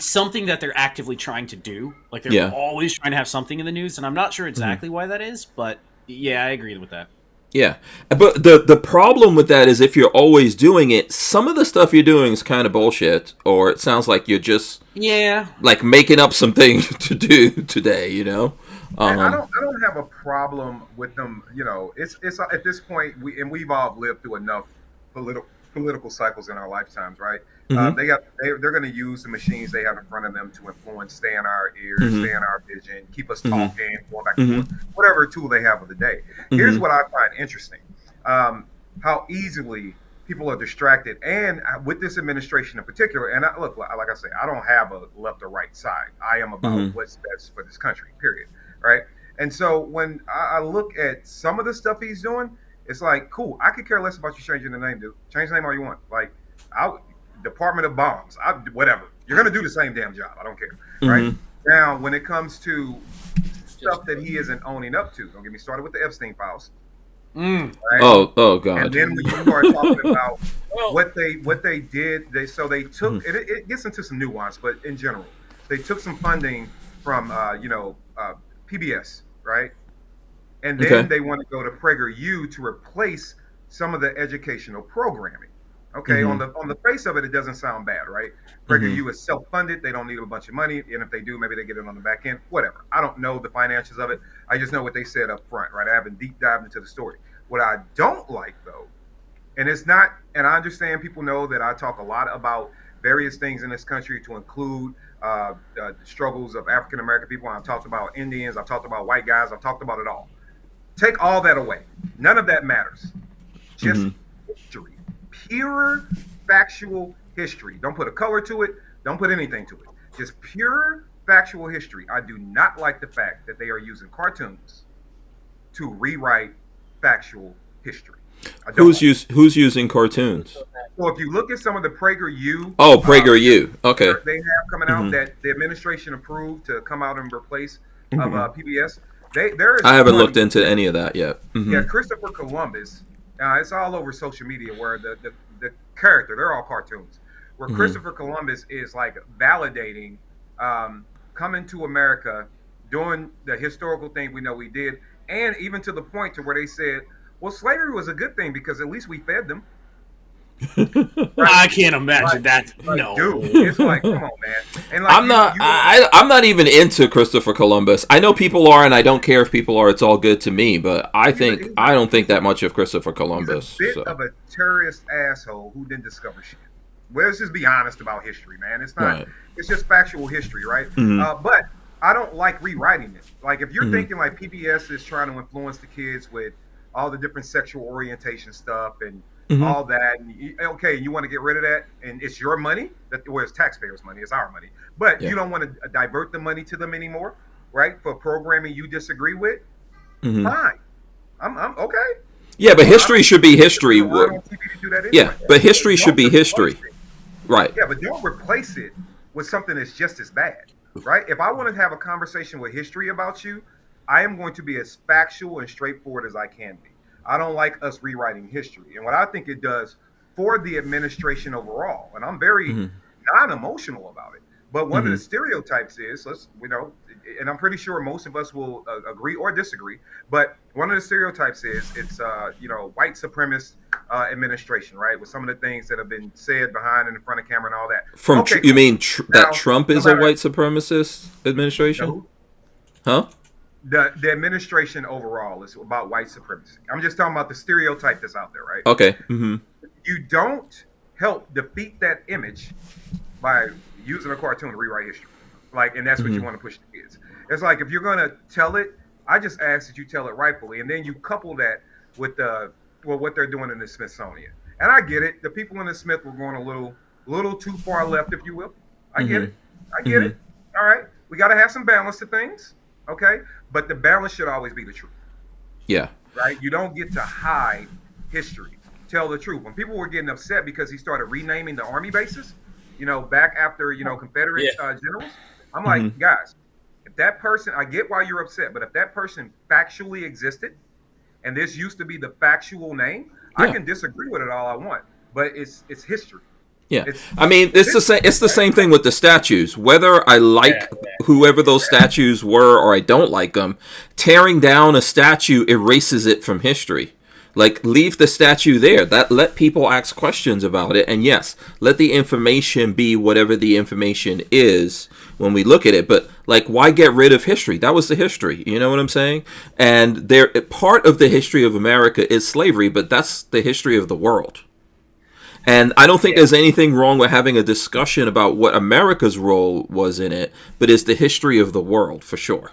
something that they're actively trying to do. Like, they're always trying to have something in the news, and I'm not sure exactly why that is, but yeah, I agree with that. Yeah, but the problem with that is if you're always doing it, some of the stuff you're doing is kind of bullshit, or it sounds like you're just like making up something to do today. I don't have a problem with them. It's at this point we've all lived through enough political cycles in our lifetimes, right? They're going to use the machines they have in front of them to influence, stay in our ears, stay in our vision, keep us talking, going back and forth, whatever tool they have of the day. Here's what I find interesting: how easily people are distracted, and with this administration in particular. And look, like I say, I don't have a left or right side. I am about what's best for this country. Period. Right? And so when I look at some of the stuff he's doing. It's like, cool, I could care less about you changing the name, dude. Change the name all you want. Like, Department of Bombs, whatever. You're going to do the same damn job. I don't care. Right? Now, when it comes to stuff that he isn't owning up to. Don't get me started with the Epstein files. Right? Oh God. And then when you start talking about what they did, they took it gets into some nuance, but in general, they took some funding from PBS, right? And then they want to go to PragerU to replace some of the educational programming. Okay, on the face of it, it doesn't sound bad, right? PragerU is self-funded; they don't need a bunch of money, and if they do, maybe they get it on the back end. Whatever. I don't know the financials of it. I just know what they said up front, right? I haven't deep dived into the story. What I don't like, though, and it's not, and I understand people know that I talk a lot about various things in this country to include the struggles of African American people. I've talked about Indians. I've talked about white guys. I've talked about it all. Take all that away. None of that matters. Just history. Pure factual history. Don't put a color to it. Don't put anything to it. Just pure factual history. I do not like the fact that they are using cartoons to rewrite factual history. Who's using cartoons? So if you look at some of the PragerU, PragerU, okay, they have coming out that the administration approved to come out and replace of PBS. I haven't looked into any of that yet. Yeah, Christopher Columbus. It's all over social media where the character, they're all cartoons, where Christopher Columbus is like validating coming to America, doing the historical thing we know we did, and even to the point to where they said, well, slavery was a good thing because at least we fed them. Right? I can't imagine that. No, dude, it's like, come on, man. And like, I'm not even into Christopher Columbus. I know people are, and I don't care if people are. It's all good to me. But I don't think that much of Christopher Columbus. He's a bit of a terrorist asshole who didn't discover shit. Well, let's just be honest about history, man. It's not. Right. It's just factual history, right? But I don't like rewriting it. Like if you're thinking like PBS is trying to influence the kids with all the different sexual orientation stuff and all that, and you want to get rid of that, and it's your money, it's taxpayers' money, it's our money, but you don't want to divert the money to them anymore, right? For programming you disagree with, fine, I'm okay. Yeah, but history should be history. Yeah, but history should be history, right? Yeah, but don't replace it with something that's just as bad, right? If I want to have a conversation with history about you, I am going to be as factual and straightforward as I can be. I don't like us rewriting history. And what I think it does for the administration overall, and I'm very non-emotional about it, but one of the stereotypes is, and I'm pretty sure most of us will agree or disagree, but one of the stereotypes is it's, white supremacist administration, right? With some of the things that have been said behind and in front of camera and all that. You mean that Trump is a white supremacist administration? Huh? The administration overall is about white supremacy. I'm just talking about the stereotype that's out there, right? Okay. You don't help defeat that image by using a cartoon to rewrite history. And that's what you want to push the kids. It's like, if you're going to tell it, I just ask that you tell it rightfully. And then you couple that with what they're doing in the Smithsonian. And I get it. The people in the Smith were going a little too far left, if you will. I get it. All right. We got to have some balance to things. Okay, but the balance should always be the truth. Yeah. Right? You don't get to hide history. Tell the truth. When people were getting upset because he started renaming the Army bases, back after, Confederate generals, I'm like, guys, if that person, I get why you're upset, but if that person factually existed and this used to be the factual name, I can disagree with it all I want, but it's history. Yeah, it's the same thing with the statues. Whether I like whoever those statues were or I don't like them, tearing down a statue erases it from history. Leave the statue there. Let people ask questions about it, and yes, let the information be whatever the information is when we look at it. But why get rid of history? That was the history. You know what I'm saying? And part of the history of America is slavery, but that's the history of the world. And I don't think there's anything wrong with having a discussion about what America's role was in it, but it's the history of the world, for sure.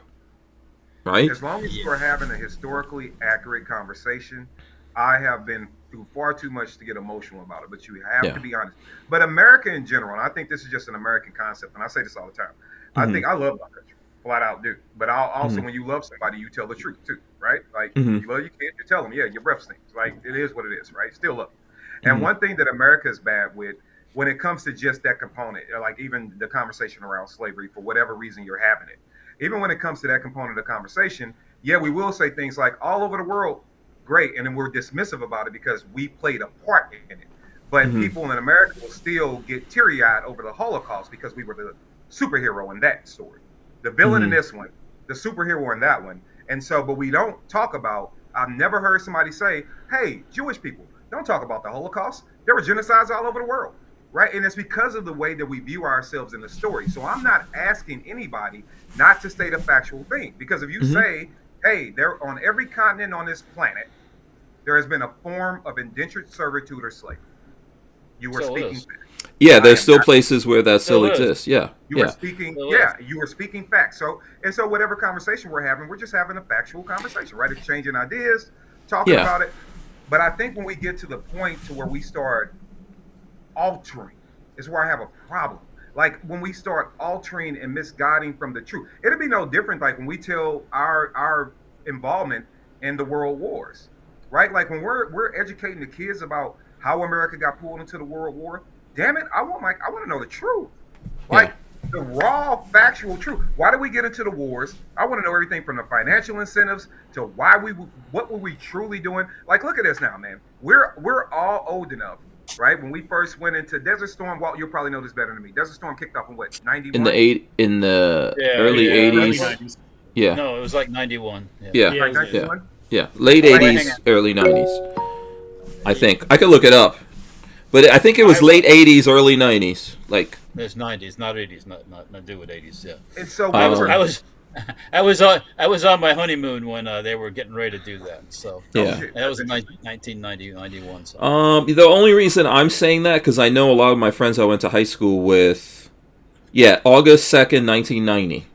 Right? As long as you are having a historically accurate conversation, I have been through far too much to get emotional about it, but you have to be honest. But America in general, and I think this is just an American concept, and I say this all the time, I think I love my country, flat out do. But I'll also, when you love somebody, you tell the truth too, right? You love your kid, you tell them, your breath stinks. It is what it is, right? Still love them. And one thing that America is bad with when it comes to just that component, even the conversation around slavery, for whatever reason you're having it, even when it comes to that component of the conversation, yeah, we will say things like all over the world, great, and then we're dismissive about it because we played a part in it. But people in America will still get teary-eyed over the Holocaust because we were the superhero in that story, the villain in this one, the superhero in that one. And so, but we don't talk about, I've never heard somebody say, hey, Jewish people, don't talk about the Holocaust. There were genocides all over the world, right? And it's because of the way that we view ourselves in the story. So I'm not asking anybody not to state a factual thing, because if you say, hey, there on every continent on this planet, there has been a form of indentured servitude or slavery. You were speaking facts. Yeah, there's still places where that still exists. Yeah. You were speaking, you were speaking facts. So whatever conversation we're having, we're just having a factual conversation, right? Exchanging ideas, talking about it. But I think when we get to the point to where we start altering is where I have a problem. Like when we start altering and misguiding from the truth, it'd be no different like when we tell our involvement in the world wars, right? Like when we're educating the kids about how America got pulled into the world war. Damn it, I want to know the truth, like the raw factual truth. Why did we get into the wars? I want to know everything from the financial incentives to what were we truly doing. Like, look at this now, man. We're all old enough, right? When we first went into Desert Storm, Walt, you'll probably know this better than me. Desert Storm kicked off in what, 91? In the early 80s. Yeah. No, it was like 91. Yeah. Like 91? Yeah. Late 80s, early 90s. I think I could look it up, but I think it was late 80s, early 90s. Like it's 90s, not 80s, not do with 80s. Yeah. And so I was on my honeymoon when they were getting ready to do that. So that was in 1990, 91. So. The only reason I'm saying that because I know a lot of my friends I went to high school with. Yeah, August 2nd, 1990.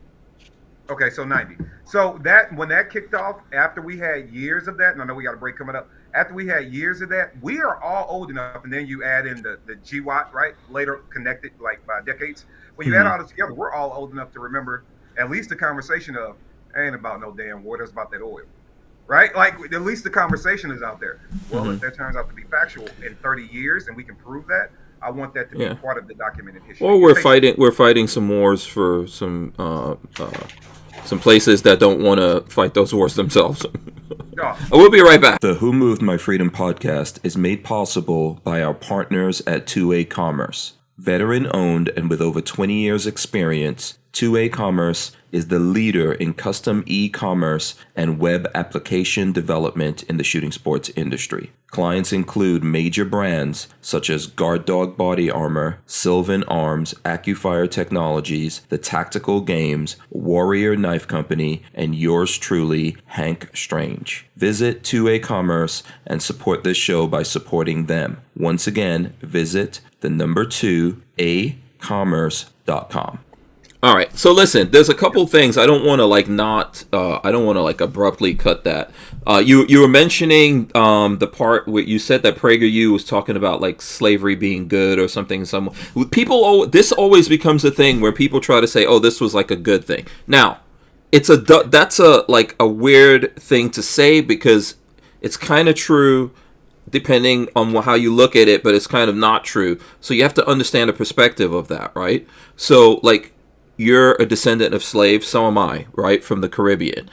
Okay, so 90. So that when that kicked off, after we had years of that, and I know we got a break coming up. After we had years of that, we are all old enough, and then you add in the GWAT, right? Later connected, like by decades. When you add all this together, we're all old enough to remember at least the conversation of, ain't about no damn war, it's about that oil, right? Like at least the conversation is out there. Well, if that turns out to be factual in 30 years, and we can prove that, I want that to be part of the documented history. Or we're fighting some wars for some places that don't want to fight those wars themselves. We'll be right back. The Who Moved My Freedom podcast is made possible by our partners at 2A Commerce. Veteran owned and with over 20 years experience, 2A Commerce is the leader in custom e-commerce and web application development in the shooting sports industry. Clients include major brands such as Guard Dog Body Armor, Sylvan Arms, AccuFire Technologies, The Tactical Games, Warrior Knife Company, and yours truly, Hank Strange. Visit 2A Commerce and support this show by supporting them. Once again, visit the number 2acommerce.com. All right, so listen, there's a couple things I don't want to abruptly cut that. You were mentioning the part where you said that PragerU was talking about like slavery being good or something. This always becomes a thing where people try to say, oh, this was like a good thing. Now, that's a weird thing to say because it's kind of true depending on how you look at it, but it's kind of not true. So you have to understand the perspective of that, right? So like. You're a descendant of slaves, so am I, right, from the Caribbean.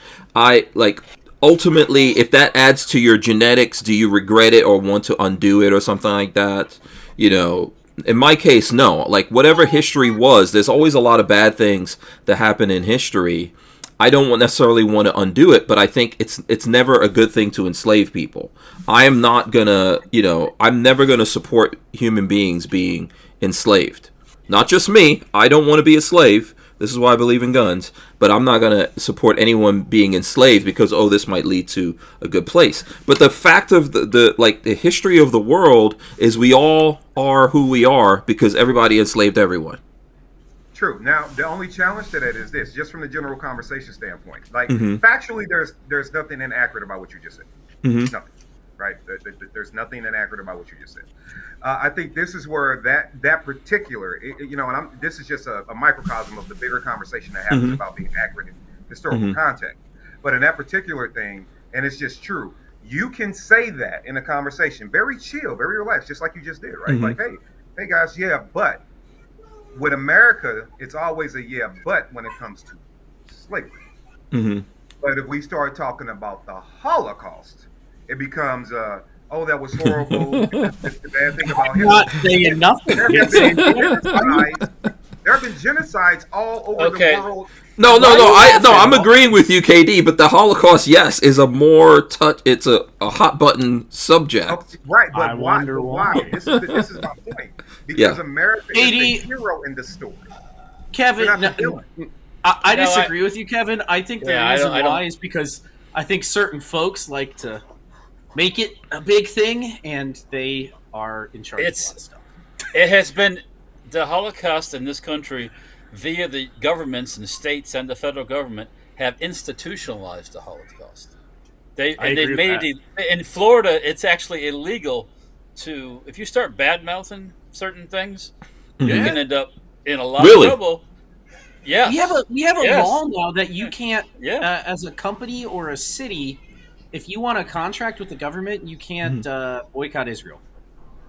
Ultimately, if that adds to your genetics, do you regret it or want to undo it or something like that? You know, in my case, no. Like, whatever history was, there's always a lot of bad things that happen in history. I don't necessarily want to undo it, but I think it's never a good thing to enslave people. I'm never going to support human beings being enslaved. Not just me. I don't want to be a slave. This is why I believe in guns. But I'm not going to support anyone being enslaved because, this might lead to a good place. But the fact of the history of the world is we all are who we are because everybody enslaved everyone. True. Now, the only challenge to that is this, just from the general conversation standpoint. Like, factually, there's nothing inaccurate about what you just said. Nothing. Right? There's nothing inaccurate about what you just said. I think this is where that particular, this is just a microcosm of the bigger conversation that happens about being accurate in historical context. But in that particular thing, and it's just true, you can say that in a conversation, very chill, very relaxed, just like you just did, right? Like, hey guys, yeah, but with America, it's always a yeah, but when it comes to slavery. Mm-hmm. But if we start talking about the Holocaust, it becomes, oh, that was horrible. It's the bad thing about I'm Hitler. not saying nothing. There have been genocides. There have been genocides all over the world. No, I'm agreeing with you, KD. But the Holocaust, yes, is a more It's a hot button subject. Okay, right, but why? This is my point. Because America is the hero in the story. Kevin, I disagree with you, Kevin. I think the reason why is because I think certain folks like to make it a big thing, and they are in charge of a lot of stuff. It has been the Holocaust in this country, via the governments and the states and the federal government, have institutionalized the Holocaust. They've made it in Florida. It's actually illegal to, if you start bad mouthing certain things, you can end up in a lot of trouble. Yeah, we have a law now that you can't, as a company or a city, if you want a contract with the government, you can't boycott Israel.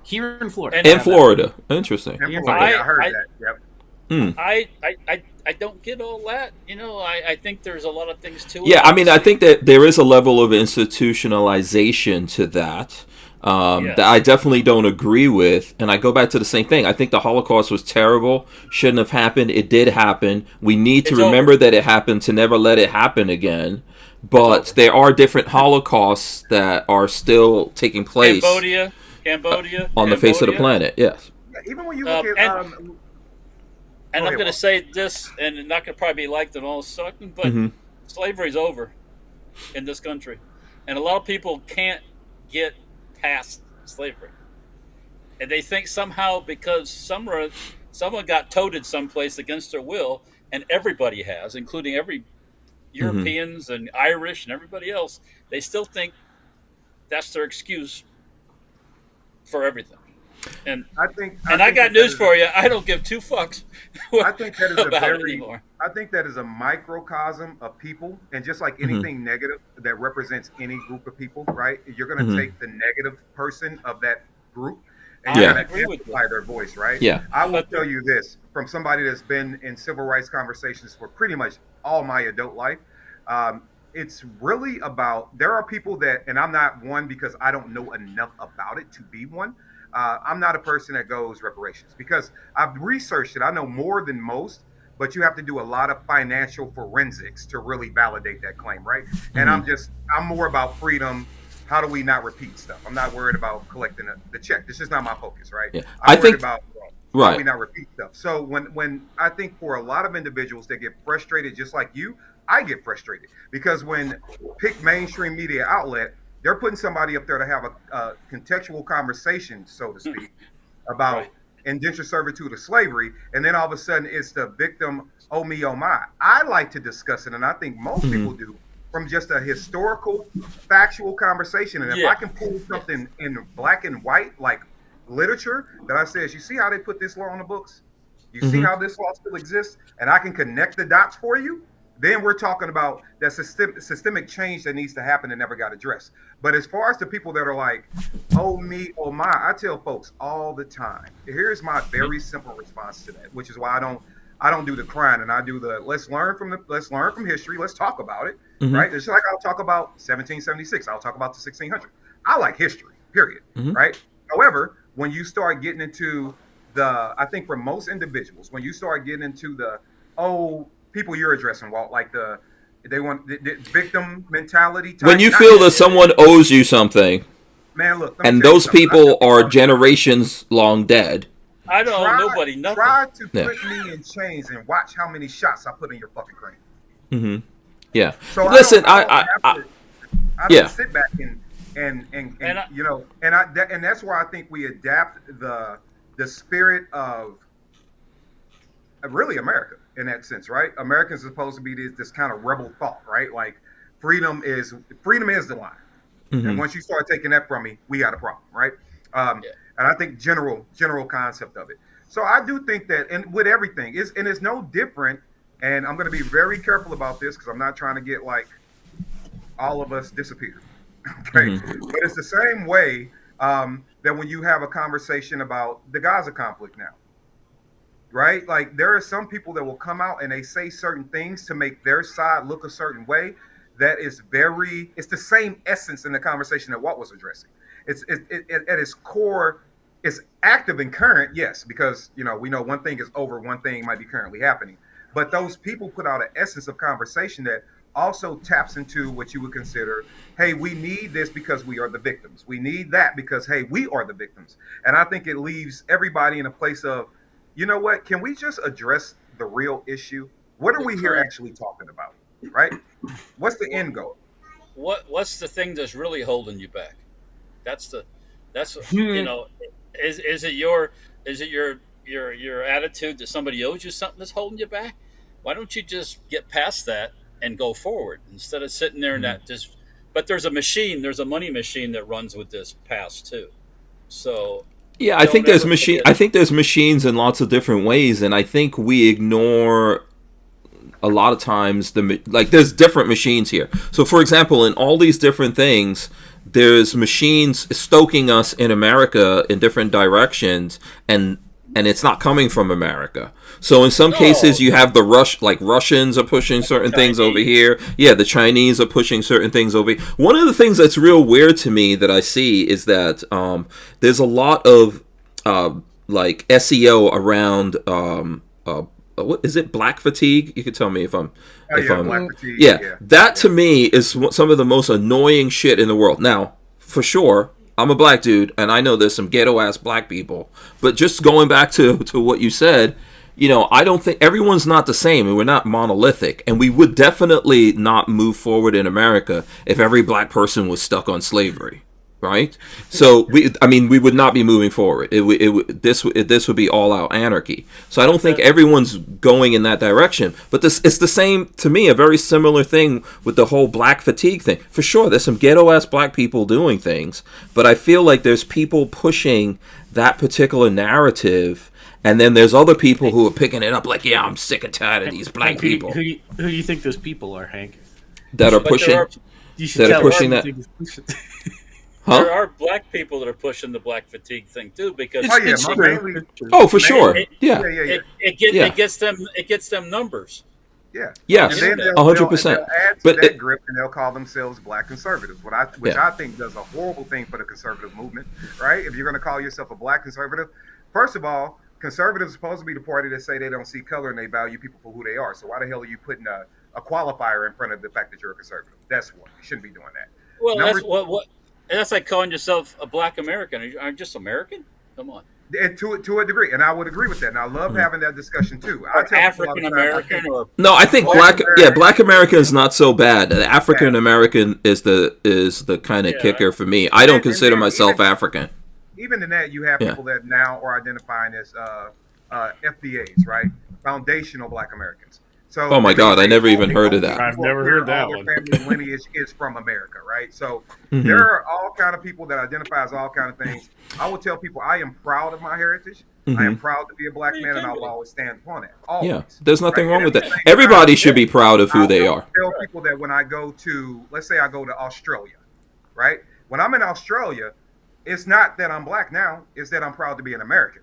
Here in Florida. In Florida. Interesting. I heard that. Yep. I don't get all that. I think there's a lot of things to it. Yeah, I mean, I think that there is a level of institutionalization to that. That I definitely don't agree with. And I go back to the same thing. I think the Holocaust was terrible. Shouldn't have happened. It did happen. We need to remember that it happened to never let it happen again. But there are different Holocausts that are still taking place. Cambodia. On the face of the planet, yes. Yeah, even when you look at... And I'm going to say this, and it's not going to probably be liked in all sucking, but slavery's over in this country. And a lot of people can't get past slavery. And they think somehow because someone got toted someplace against their will, and everybody has, including every Europeans and Irish and everybody else, they still think that's their excuse for everything. And I got news for you. I don't give two fucks about it anymore. I think that is a microcosm of people, and just like anything negative that represents any group of people, right? You're going to take the negative person of that group and you're going to amplify their voice, right? Yeah. I will tell you this from somebody that's been in civil rights conversations for pretty much all my adult life. It's really about, there are people that, and I'm not one because I don't know enough about it to be one. I'm not a person that goes reparations because I've researched it. I know more than most, but you have to do a lot of financial forensics to really validate that claim, right? And I'm more about freedom. How do we not repeat stuff? I'm not worried about collecting the check. This is not my focus, right? Yeah. I'm worried about how do we not repeat stuff. So when I think for a lot of individuals that get frustrated, just like you, I get frustrated because when pick mainstream media outlet, they're putting somebody up there to have a contextual conversation, so to speak, about indentured servitude or slavery, and then all of a sudden it's the victim, oh me, oh my. I like to discuss it, and I think most people do, from just a historical, factual conversation. And if I can pull something in black and white, like literature, that I says, you see how they put this law on the books? You see how this law still exists? And I can connect the dots for you? Then we're talking about that systemic change that needs to happen and never got addressed. But as far as the people that are like, oh me, oh my, I tell folks all the time. Here's my very simple response to that, which is why I don't do the crying and I do the let's learn from history. Let's talk about it, right? It's like I'll talk about 1776. I'll talk about the 1600s. I like history, period, right? However, when you start getting into I think for most individuals, when you start getting into the people you're addressing, Walt, like they want the victim mentality type, when you feel that someone owes you something, man, look, and those people are generations long dead. I don't owe nobody nothing. Try to put me in chains and watch how many shots I put in your fucking crane. Yeah. So listen, I don't sit back and you know, and that's why I think we adapt the spirit of really America. In that sense, right? Americans are supposed to be this kind of rebel thought, right? Like freedom is the line. And once you start taking that from me, we got a problem, right? And I think general concept of it. So I do think that, and with everything, it's no different. And I'm going to be very careful about this because I'm not trying to get like all of us disappear. Okay, but it's the same way that when you have a conversation about the Gaza conflict now. right? Like there are some people that will come out and they say certain things to make their side look a certain way. That is it's the same essence in the conversation that Walt was addressing. At its core, it's active and current, yes, because we know one thing is over, one thing might be currently happening. But those people put out an essence of conversation that also taps into what you would consider, hey, we need this because we are the victims. We need that because, hey, we are the victims. And I think it leaves everybody in a place of, you know what, can we just address the real issue? What are we here actually talking about, right? What's the end goal? What's the thing that's really holding you back? That's is it your attitude that somebody owes you something that's holding you back? Why don't you just get past that and go forward instead of sitting there and that just? But there's a money machine that runs with this past too. So yeah, I think there's machines in lots of different ways, and I think we ignore a lot of times there's different machines here. So for example, in all these different things, there's machines stoking us in America in different directions, and it's not coming from America. So in some cases you have Russians are pushing certain things over here. Yeah, the Chinese are pushing certain things over here. One of the things that's real weird to me that I see is that there's a lot of SEO around what is it, black fatigue? You could tell me if I'm black fatigue. Yeah, that to me is some of the most annoying shit in the world. Now, for sure, I'm a black dude, and I know there's some ghetto-ass black people. But just going back to what you said, I don't think everyone's not the same, and we're not monolithic. And we would definitely not move forward in America if every black person was stuck on slavery, right? So we would not be moving forward. This would be all-out anarchy. So I don't think everyone's going in that direction. But it's the same, to me, a very similar thing with the whole black fatigue thing. For sure, there's some ghetto-ass black people doing things, but I feel like there's people pushing that particular narrative, and then there's other people who are picking it up like, yeah, I'm sick and tired of these black people. Who do you think those people are, Hank? That are pushing that. Huh? There are black people that are pushing the black fatigue thing too, because for sure, it gets them numbers. Yeah. Yes. 100%. But that grip, and they'll call themselves black conservatives, which I think does a horrible thing for the conservative movement. Right? If you're going to call yourself a black conservative, first of all, conservatives are supposed to be the party that say they don't see color and they value people for who they are. So why the hell are you putting a qualifier in front of the fact that you're a conservative? That's one. You shouldn't be doing that. Well, that's like calling yourself a black American. Are you just American? Come on. And to a degree, and I would agree with that. And I love having that discussion too. African American, no, I think Black American is not so bad. African American is the kind of kicker for me. I don't consider myself African. Even in that, you have people that now are identifying as FBAs, right? Foundational Black Americans. So, oh my God, I never even heard of that. I've never heard that one. Their family lineage is from America, right? So there are all kind of people that identify as all kind of things. I will tell people I am proud of my heritage. I am proud to be a black man, and I will always stand upon it. Always, yeah, there's nothing wrong with that. Everybody should be proud of who they are. I tell people that when I go to, let's say I go to Australia, right? When I'm in Australia, it's not that I'm black now, it's that I'm proud to be an American.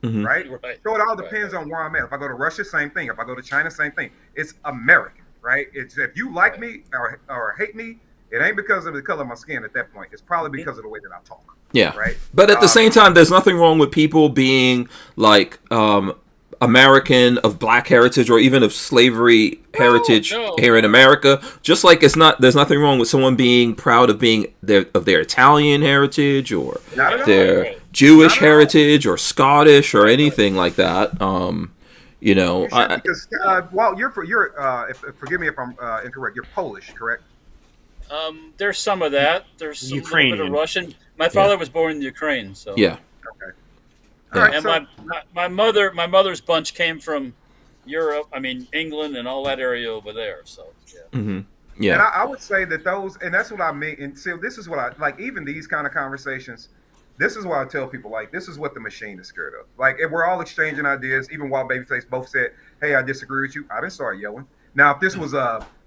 Right? So it all depends on where I'm at. If I go to Russia, same thing. If I go to China, same thing. It's American, right? It's if you like me or hate me, it ain't because of the color of my skin at that point. It's probably because of the way that I talk. Yeah. Right. But at the same time, there's nothing wrong with people being like American of black heritage or even of slavery heritage here in America. Just like there's nothing wrong with someone being proud of being their Italian heritage or their Jewish heritage or Scottish or anything like that. Because forgive me if I'm incorrect. You're Polish, correct? There's some of that. There's some Ukrainian. Bit of Russian. My father was born in Ukraine, so yeah. Okay. Right, and my mother's bunch came from Europe. I mean England and all that area over there. So yeah. And I would say that those, and that's what I mean. And so this is what I like. Even these kind of conversations. This is why I tell people, like, this is what the machine is scared of. Like, if we're all exchanging ideas, even while BabyFace both said, "Hey, I disagree with you," I didn't start yelling. Now, if this was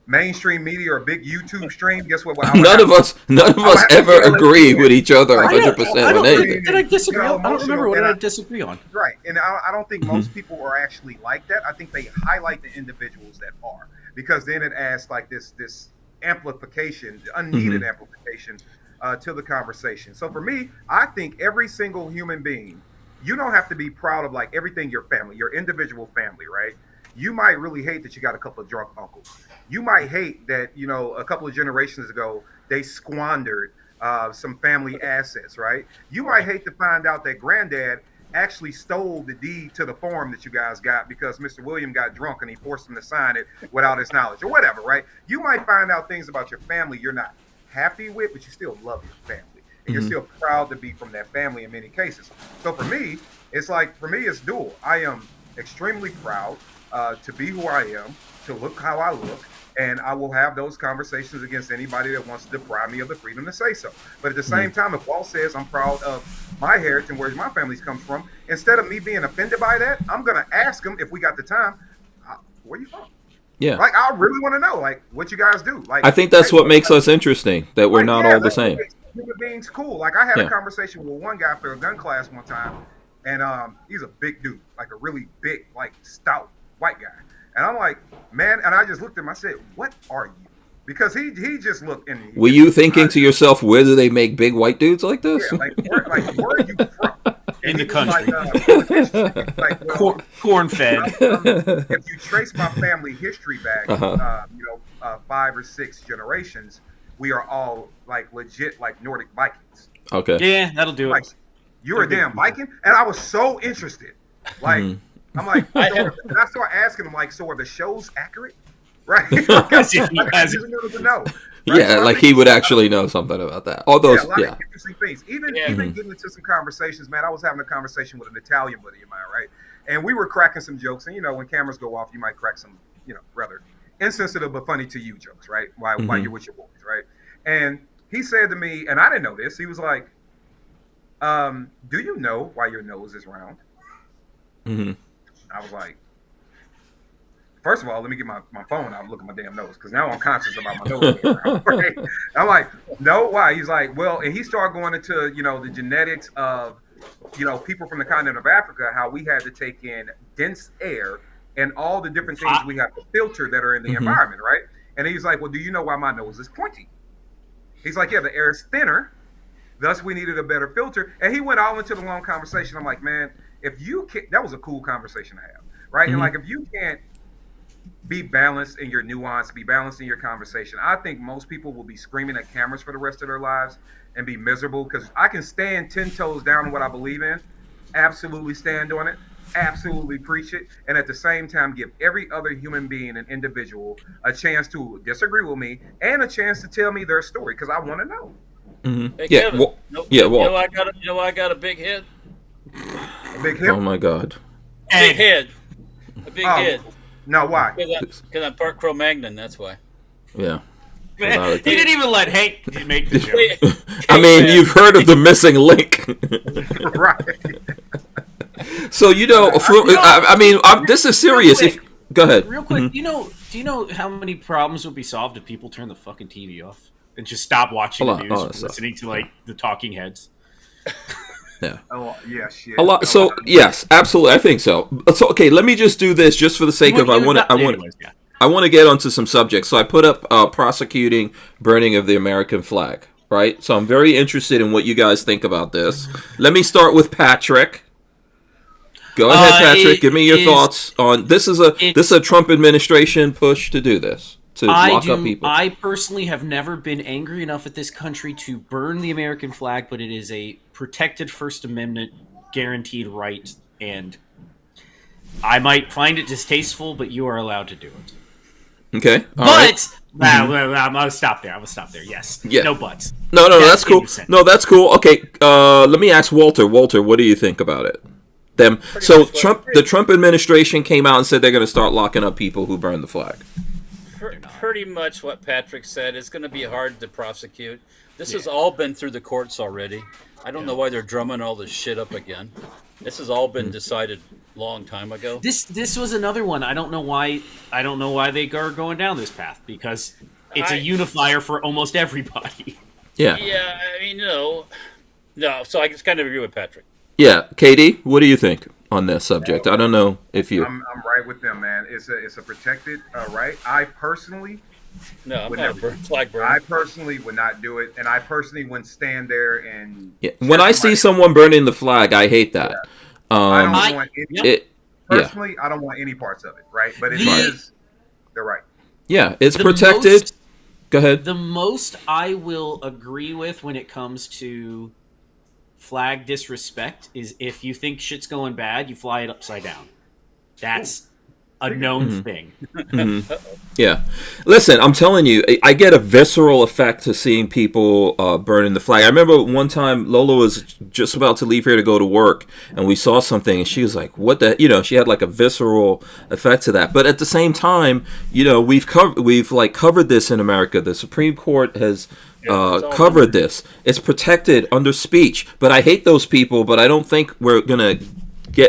mainstream media or a big YouTube stream, guess what? None of us ever agree with each other 100% on anything. Did I disagree? I don't remember what did I disagree on. Right, and I don't think most people are actually like that. I think they highlight the individuals that are, because then it adds like this amplification, unneeded amplification to the conversation. So for me, I think every single human being, you don't have to be proud of like everything your family, your individual family, right? You might really hate that you got a couple of drunk uncles. You might hate that, you know, a couple of generations ago, they squandered some family assets, right? You might hate to find out that granddad actually stole the deed to the farm that you guys got because Mr. William got drunk and he forced him to sign it without his knowledge or whatever, right? You might find out things about your family you're not happy with, but you still love your family. And you're still proud to be from that family in many cases. So for me, it's dual. I am extremely proud to be who I am, to look how I look, and I will have those conversations against anybody that wants to deprive me of the freedom to say so. But at the same time, if Walt says I'm proud of my heritage and where my family's comes from, instead of me being offended by that, I'm going to ask him, if we got the time, where you from? Yeah. Like, I really want to know, like, what you guys do. Like, I think that's what makes us interesting, that we're not all the same. Human beings cool. Like, I had a conversation with one guy after a gun class one time, and he's a big dude, like a really big, like, stout white guy. And I'm like, man, and I just looked at him, I said, what are you? Because he just looked in. Were you thinking to yourself, where do they make big white dudes like this? Yeah, where are you from? In the country. Like, corn-fed. If you trace my family history back, 5 or 6 generations, we are all like legit like Nordic Vikings. Okay. Yeah, that'll do like, it. You're a damn Viking? And I was so interested. Like, I'm like, and I started asking him, like, so are the shows accurate? Right? I just wanted to know. Right? Yeah, so like he would actually know something about that. All those, a lot of interesting things. Even getting into some conversations, man. I was having a conversation with an Italian buddy of mine, right? And we were cracking some jokes. And, you know, when cameras go off, you might crack some, you know, rather insensitive but funny to you jokes, right? While you're with your boys, right? And he said to me, and I didn't know this, he was like, do you know why your nose is round? I was like, first of all, let me get my phone out and look at my damn nose, because now I'm conscious about my nose being round, right? I'm like, no, why? He's like, well, and he started going into, you know, the genetics of, you know, people from the continent of Africa, how we had to take in dense air and all the different things we have to filter that are in the environment, right? And he's like, well, do you know why my nose is pointy? He's like, yeah, the air is thinner, thus we needed a better filter. And he went all into the long conversation. I'm like, man, if you can't, that was a cool conversation to have, right? And like, if you can't be balanced in your nuance, be balanced in your conversation, I think most people will be screaming at cameras for the rest of their lives and be miserable, because I can stand 10 toes down on what I believe in, absolutely stand on it, absolutely preach it, and at the same time give every other human being and individual a chance to disagree with me and a chance to tell me their story, because I want to know. Hey, Kevin, Walt. You know I got a big head. A big hip? Oh my God. Big head. A big head. No, why? Because I'm part Cro-Magnon, that's why. Yeah. Man, he didn't even let Hank make the joke. I mean, you've heard of the missing link. Right. So, you know, this is serious. Go ahead. Real quick, do you know how many problems would be solved if people turn the fucking TV off and just stop watching the news and listening to, like, the talking heads? Yeah. Oh, yeah, shit. A lot. So, yes, absolutely. I think so. So, okay, let me just do this just for the sake of I want to get onto some subjects. So I put up prosecuting burning of the American flag, right? So I'm very interested in what you guys think about this. Let me start with Patrick. Go ahead, Patrick. Give me your thoughts on this. Is a Trump administration push to do this, to lock up people? I personally have never been angry enough at this country to burn the American flag, but it is a protected First Amendment guaranteed right, and I might find it distasteful, but you are allowed to do it. Okay. I'm gonna stop there. Yes. Yeah. No buts. No, that's cool. Innocent. No, that's cool. Okay. Let me ask Walter. Walter, what do you think about it? The Trump administration came out and said they're going to start locking up people who burn the flag. Pretty much what Patrick said. It's going to be hard to prosecute. This has all been through the courts already. I don't know why they're drumming all this shit up again. This has all been decided long time ago. This was another one. I don't know why they are going down this path, because it's a unifier for almost everybody. Yeah. Yeah, I mean, no. So I just kind of agree with Patrick. Yeah, Katie, what do you think on this subject? I don't know if you. I'm right with them, man. It's a protected right. I personally. No, I'm not a flag burner. I personally would not do it, and I personally wouldn't stand there and. Yeah. When I see someone burning the flag, I hate that. Yeah. I don't want any, personally. Yeah. I don't want any parts of it, right? But it is. They're right. Yeah, it's protected. Go ahead. The most I will agree with when it comes to flag disrespect is if you think shit's going bad, you fly it upside down. That's a known thing. Yeah. Listen, I'm telling you, I get a visceral effect to seeing people burning the flag. I remember one time Lola was just about to leave here to go to work, and we saw something, and she was like, what the, she had like a visceral effect to that. But at the same time, we've covered this in America. The Supreme Court has covered this. It's protected under speech. But I hate those people, but I don't think we're going to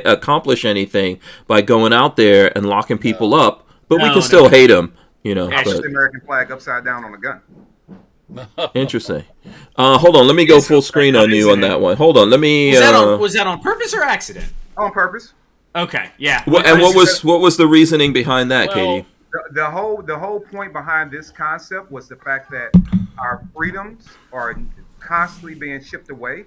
accomplish anything by going out there and locking people up, but we can still hate them, Actually, the American flag upside down on a gun. Interesting. Hold on, let me go full screen on you on that one. Hold on, let me. Was that on purpose or accident? On purpose. Okay, yeah. And what was the reasoning behind that, Katie? The whole point behind this concept was the fact that our freedoms are constantly being shipped away.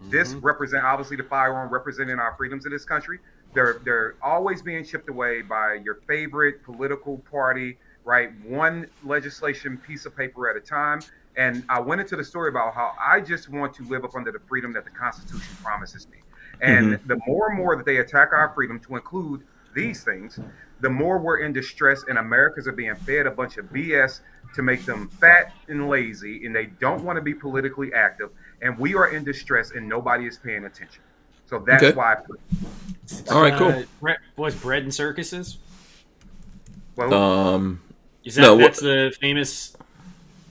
This represent obviously the firearm representing our freedoms in this country. They're always being chipped away by your favorite political party, right? One legislation piece of paper at a time. And I went into the story about how I just want to live up under the freedom that the Constitution promises me. And the more and more that they attack our freedom to include these things, the more we're in distress, and Americans are being fed a bunch of BS to make them fat and lazy, and they don't want to be politically active. And we are in distress, and nobody is paying attention. So that's why I put it. All right, cool. Was bread and circuses? Well, that's the famous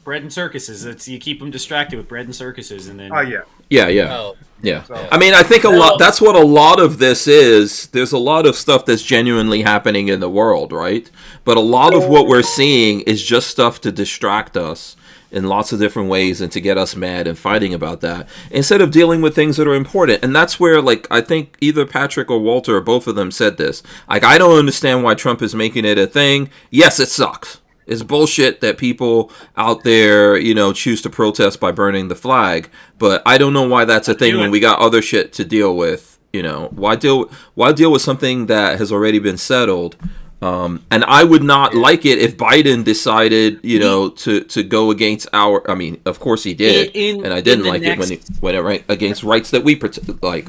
bread and circuses. It's you keep them distracted with bread and circuses, and then. Oh yeah. Yeah. Oh. Yeah. I mean, I think that's what a lot of this is. There's a lot of stuff that's genuinely happening in the world, right? But a lot of what we're seeing is just stuff to distract us in lots of different ways and to get us mad and fighting about that instead of dealing with things that are important. And that's where, I think either Patrick or Walter or both of them said this. I don't understand why Trump is making it a thing. Yes, it sucks. It's bullshit that people out there, choose to protest by burning the flag. But I don't know why that's a thing when we got other shit to deal with. Why deal with something that has already been settled? And I would not like it if Biden decided, to go against I mean, of course he did, and I didn't like it when it went against rights that we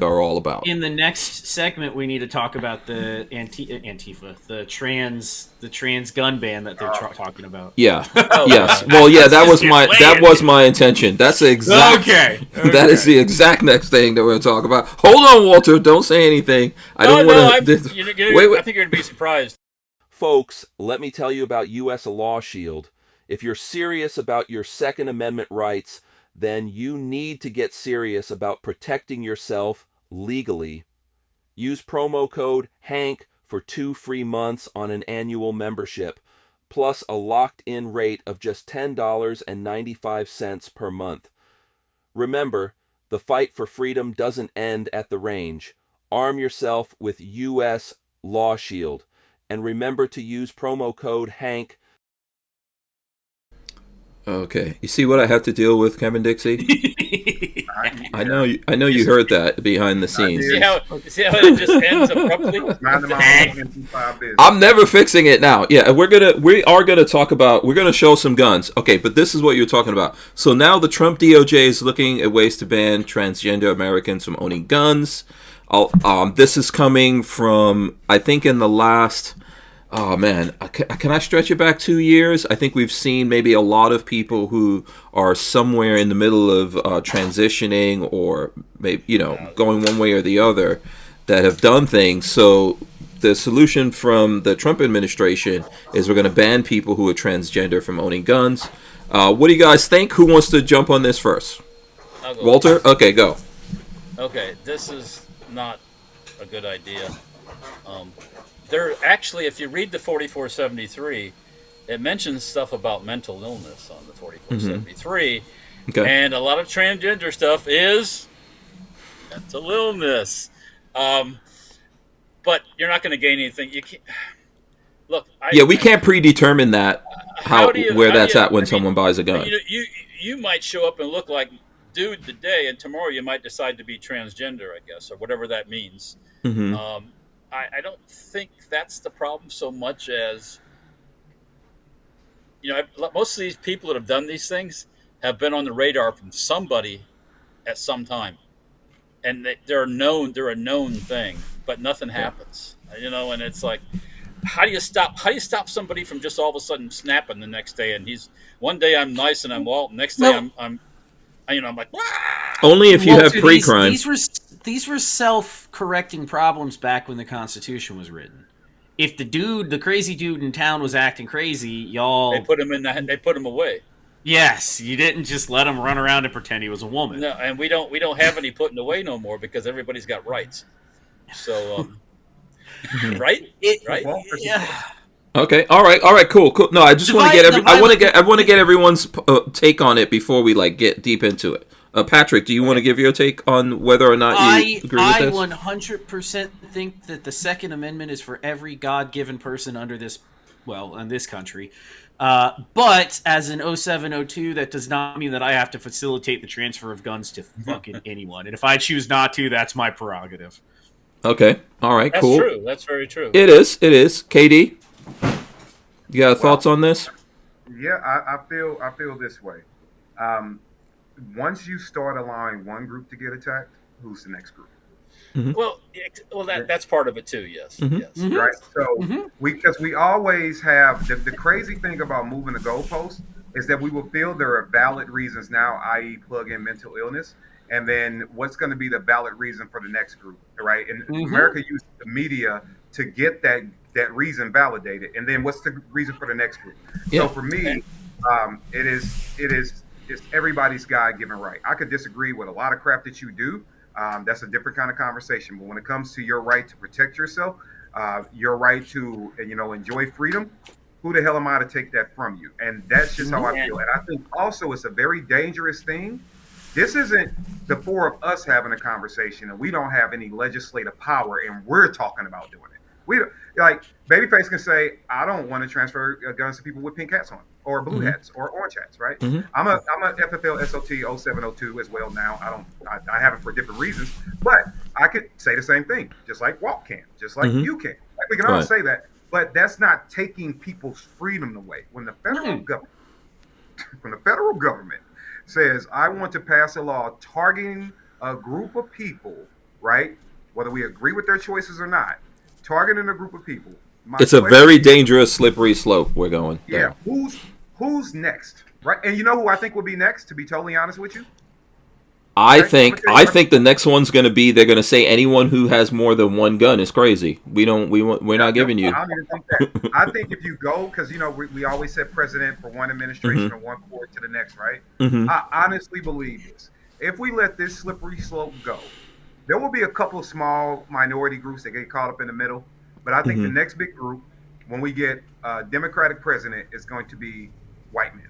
are all about. In the next segment, we need to talk about the Antifa, the trans gun ban that they're talking about. Yeah. Yes. Well, yeah, that was my intention. That's the exact. Okay. That is the exact next thing that we're going to talk about. Hold on, Walter. Don't say anything. I don't want to. I think you're going to be surprised. Folks, let me tell you about U.S. Law Shield. If you're serious about your Second Amendment rights, then you need to get serious about protecting yourself legally. Use promo code HANK for 2 free months on an annual membership, plus a locked-in rate of just $10.95 per month. Remember, the fight for freedom doesn't end at the range. Arm yourself with U.S. Law Shield. And remember to use promo code HANK. Okay, you see what I have to deal with, Kevin Dixie? I know you heard that behind the scenes. See how it just ends abruptly? I'm never fixing it now. Yeah, we're gonna show some guns. Okay, but this is what you're talking about. So now the Trump DOJ is looking at ways to ban transgender Americans from owning guns. This is coming from, I think, in the last. Oh man, can I stretch it back 2 years? I think we've seen maybe a lot of people who are somewhere in the middle of transitioning or maybe going one way or the other that have done things. So the solution from the Trump administration is we're going to ban people who are transgender from owning guns. What do you guys think? Who wants to jump on this first? Walter? Okay, go. Okay, this is not a good idea. There actually, if you read the 4473, it mentions stuff about mental illness on the 4473, Okay. and a lot of transgender stuff is mental illness. But you're not going to gain anything. You can't look. We can't predetermine that where that's at when someone buys a gun. You might show up and look like dude today, and tomorrow you might decide to be transgender, I guess, or whatever that means. Mm-hmm. I don't think that's the problem so much as, most of these people that have done these things have been on the radar from somebody at some time, and they're a known thing, but nothing happens, and it's like, how do you stop somebody from just all of a sudden snapping the next day? And one day I'm nice and I'm Walt, next day I'm like, Wah! Only if you have pre-crime. These were self-correcting problems back when the Constitution was written. If the crazy dude in town was acting crazy, y'all they put him away. Yes, you didn't just let him run around and pretend he was a woman. No, and we don't have any putting away no more because everybody's got rights. So, right? Yeah. Okay. All right. Cool. No, I just want to get everyone's take on it before we get deep into it. Patrick, do you want to give your take on whether or not you agree with this? I 100% think that the Second Amendment is for every God-given person under this, in this country. But as an 0702, that does not mean that I have to facilitate the transfer of guns to fucking anyone. And if I choose not to, that's my prerogative. Okay. All right. Cool. That's true. That's very true. It is. KD, you got thoughts on this? Yeah, I feel this way. Once you start allowing one group to get attacked, who's the next group? Mm-hmm. Well, that's part of it too. Yes, mm-hmm. Yes, mm-hmm. Right. So we always have the crazy thing about moving the goalpost is that we will feel there are valid reasons now, i.e., plug in mental illness, and then what's going to be the valid reason for the next group, right? And America uses the media to get that reason validated, and then what's the reason for the next group? Yeah. So for me, it's everybody's God-given right. I could disagree with a lot of crap that you do. That's a different kind of conversation. But when it comes to your right to protect yourself, your right to enjoy freedom, who the hell am I to take that from you? And that's just how I feel. And I think also it's a very dangerous thing. This isn't the four of us having a conversation, and we don't have any legislative power, and we're talking about doing it. We don't, BabyFace can say, I don't want to transfer guns to people with pink hats on, or blue hats, or orange hats, right? Mm-hmm. I'm a FFL SOT 0702 as well now. I have it for different reasons, but I could say the same thing, just like Walt can, just like you can. We can all say that, but that's not taking people's freedom away. When the federal government says, I want to pass a law targeting a group of people, right? Whether we agree with their choices or not, targeting a group of people. It's a very dangerous, slippery slope we're going. Yeah. Who's next? Right? And you know who I think will be next, to be totally honest with you? I think the next one's going to be, they're going to say anyone who has more than one gun is crazy. We're not giving you. I don't even think that. I think if you go, because we always said president for one administration or one court to the next, right? Mm-hmm. I honestly believe this. If we let this slippery slope go, there will be a couple of small minority groups that get caught up in the middle. But I think the next big group, when we get a Democratic president, is going to be white men.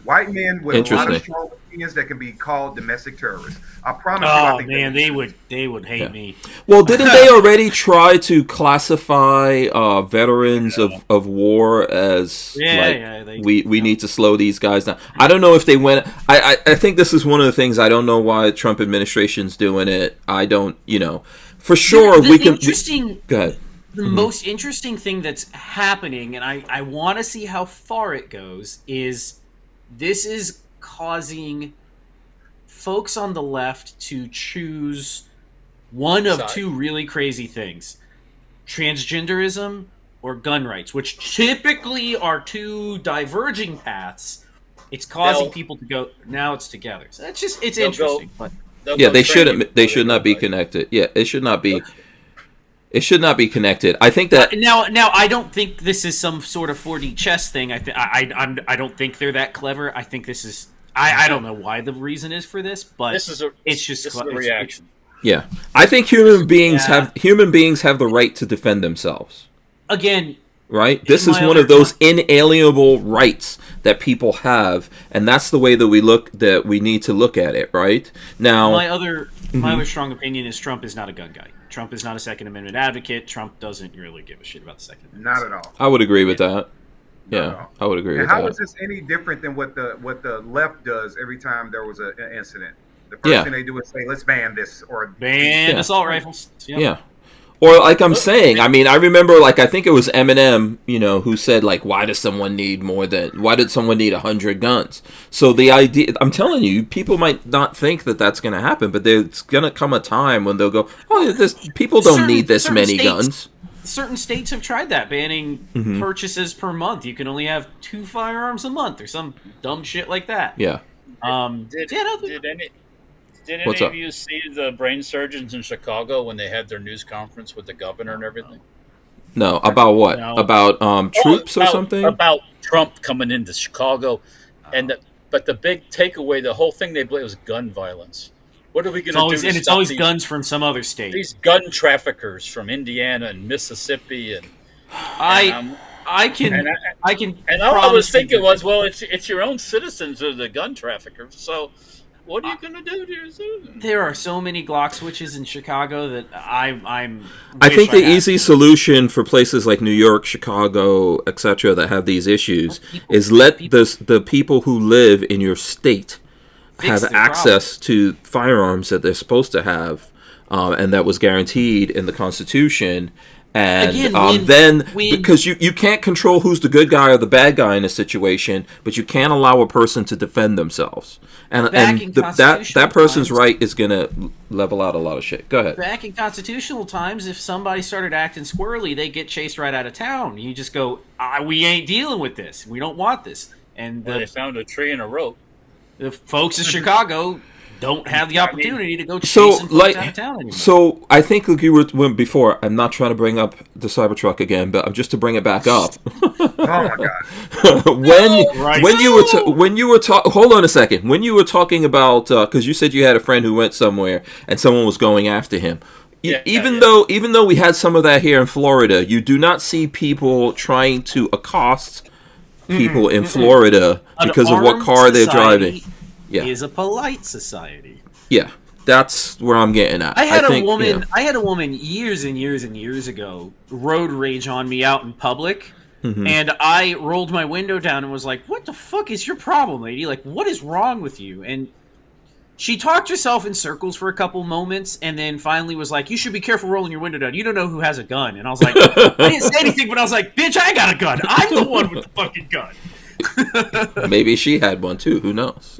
White men with a lot of strong opinions that can be called domestic terrorists. I promise you. I think they would hate me. Well, didn't they already try to classify veterans of war as we need to slow these guys down? I don't know if they went. I think this is one of the things. I don't know why the Trump administration's doing it. I don't. For sure we can. Go ahead. The most interesting thing that's happening, and I want to see how far it goes, is this is causing folks on the left to choose one of two really crazy things: transgenderism or gun rights, which typically are two diverging paths. It's causing people to go, now it's together. So it's interesting. They should not be connected. Yeah, it should not be. It should not be connected. I think that now I don't think this is some sort of 4D chess thing. I don't think they're that clever. I think this is I don't know why the reason is for this, but this is a reaction. Yeah, I think human beings have the right to defend themselves. Again, right? This is one of those inalienable rights that people have, and that's the way that we need to look at it, right? Now, my other strong opinion is Trump is not a gun guy. Trump is not a Second Amendment advocate. Trump doesn't really give a shit about the Second Amendment. Not at all. I would agree with that. Yeah, I would agree with that. How is this any different than what the left does every time there was an incident? The first thing they do is say, "Let's ban this," or ban assault rifles. Yeah. Or like I'm saying, I mean, I remember I think it was Eminem, who said why did someone need 100 guns? So the idea, I'm telling you, people might not think that that's going to happen, but there's going to come a time when they'll go, oh, people don't need this many guns. Certain states have tried that, banning purchases per month. You can only have 2 firearms a month or some dumb shit like that. Yeah. Did any of you see the brain surgeons in Chicago when they had their news conference with the governor and everything? No, about what? No. About troops or something? About Trump coming into Chicago, but the big takeaway, the whole thing they blame was gun violence. What are we going to do? And it's always guns from some other state. These gun traffickers from Indiana and Mississippi I was thinking it's your own citizens are the gun traffickers, so. What are you going to do to your citizens? There are so many Glock switches in Chicago that I think the easy solution for places like New York, Chicago, etc. that have these issues is let the people who live in your state have access to firearms that they're supposed to have, and that was guaranteed in the Constitution. And because you can't control who's the good guy or the bad guy in a situation, but you can allow a person to defend themselves, and that person's right is going to level out a lot of shit. Go ahead. Back in constitutional times, if somebody started acting squirrely, they get chased right out of town. You just go, we ain't dealing with this. We don't want this. And they found a tree and a rope. The folks in Chicago don't have the opportunity to go chasing folks out of town anymore. So I think you were before. I'm not trying to bring up the Cybertruck again, but just to bring it back up. Oh my God! when you were talking, hold on a second. When you were talking about, because you said you had a friend who went somewhere and someone was going after him. Even though we had some of that here in Florida, you do not see people trying to accost people in Florida because of what car they're driving. Is a polite society. Yeah, that's where I'm getting at. I had a woman years and years and years ago road rage on me out in public, and I rolled my window down and was like, "What the fuck is your problem, lady? Like, what is wrong with you?" And she talked herself in circles for a couple moments, and then finally was like, "You should be careful rolling your window down. You don't know who has a gun." And I was like, I didn't say anything, but I was like, "Bitch, I got a gun. I'm the one with the fucking gun." Maybe she had one too. Who knows?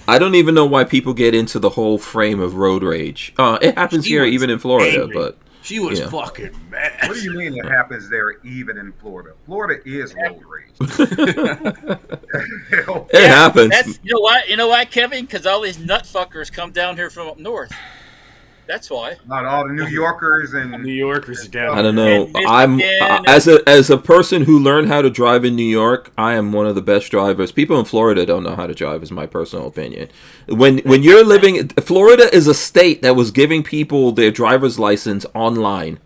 I don't even know why people get into the whole frame of road rage. It happens here, even in Florida. Angry. But she was fucking mad. What do you mean it happens there, even in Florida? Florida is road rage. It happens. You know why, Kevin? Because all these nut fuckers come down here from up north. That's why. Not all the New Yorkers and New Yorkers are down. I don't know. As a person who learned how to drive in New York, I am one of the best drivers. People in Florida don't know how to drive, is my personal opinion. When you're living, Florida is a state that was giving people their driver's license online.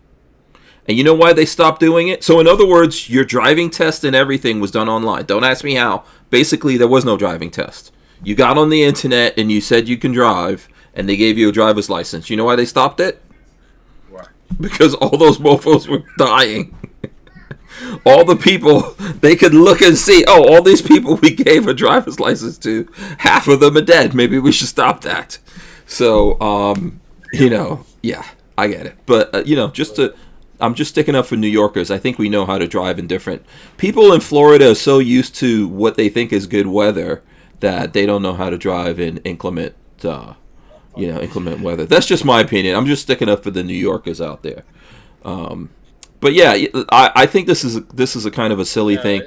And you know why they stopped doing it? So in other words, your driving test and everything was done online. Don't ask me how. Basically, there was no driving test. You got on the internet and you said you can drive, and they gave you a driver's license. You know why they stopped it? Why? Because all those mofos were dying. All the people, they could look and see, all these people we gave a driver's license to, half of them are dead. Maybe we should stop that. So, yeah, I get it. But, I'm just sticking up for New Yorkers. I think we know how to drive in different... People in Florida are so used to what they think is good weather that they don't know how to drive in inclement weather. That's just my opinion. I'm just sticking up for the New Yorkers out there. But yeah, I think this is a kind of a silly thing.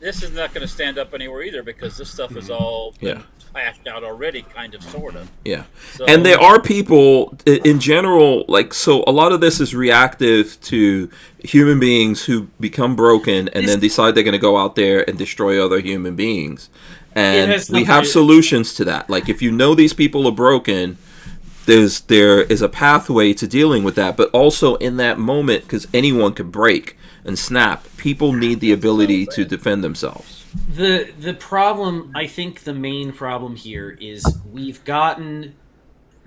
This is not going to stand up anywhere either, because this stuff is all been hashed out already, kind of, sort of. Yeah. So, and there are people in general, so a lot of this is reactive to human beings who become broken and then decide they're going to go out there and destroy other human beings. And we have solutions to that. Like, if you know these people are broken, there is a pathway to dealing with that, but also in that moment, because anyone could break and snap, people need the ability to defend themselves. The problem, I think the main problem here is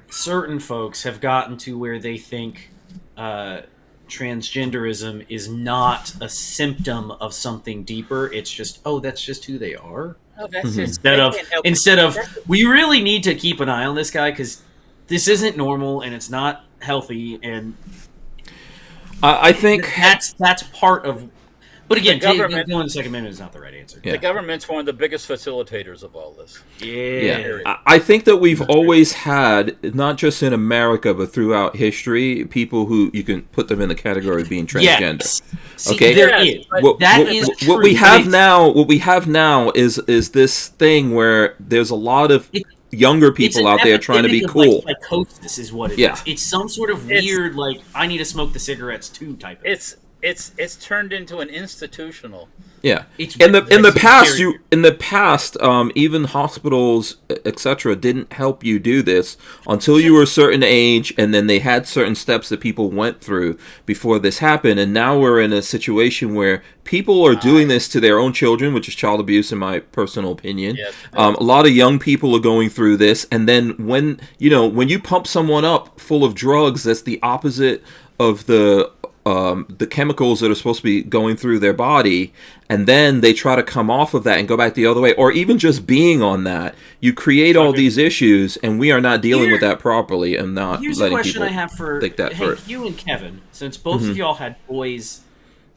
certain folks have gotten to where they think transgenderism is not a symptom of something deeper. It's just, that's just who they are. Oh, that's just, instead of we really need to keep an eye on this guy because this isn't normal and it's not healthy, and I think that's part of. But again, going the Second Amendment is not the right answer. Yeah. The government's one of the biggest facilitators of all this. Yeah. I think that we've always had, not just in America, but throughout history, people who you can put them in the category of being transgender. Yes. Okay, there is. What we have now is this thing where there's a lot of younger people out there trying to be cool. Like psychosis is what it is. It's some sort of weird, I need to smoke the cigarettes too type of thing. It's turned into an institutional. Yeah. In the past, even hospitals, etc., didn't help you do this until you were a certain age, and then they had certain steps that people went through before this happened. And now we're in a situation where people are doing this to their own children, which is child abuse, in my personal opinion. Yes. A lot of young people are going through this, and then when you pump someone up full of drugs, that's the opposite of the chemicals that are supposed to be going through their body, and then they try to come off of that and go back the other way, or even just being on that, you create all these issues, and we are not dealing with that properly and not letting people think that first. Here's a question I have for you and Kevin, since both of y'all had boys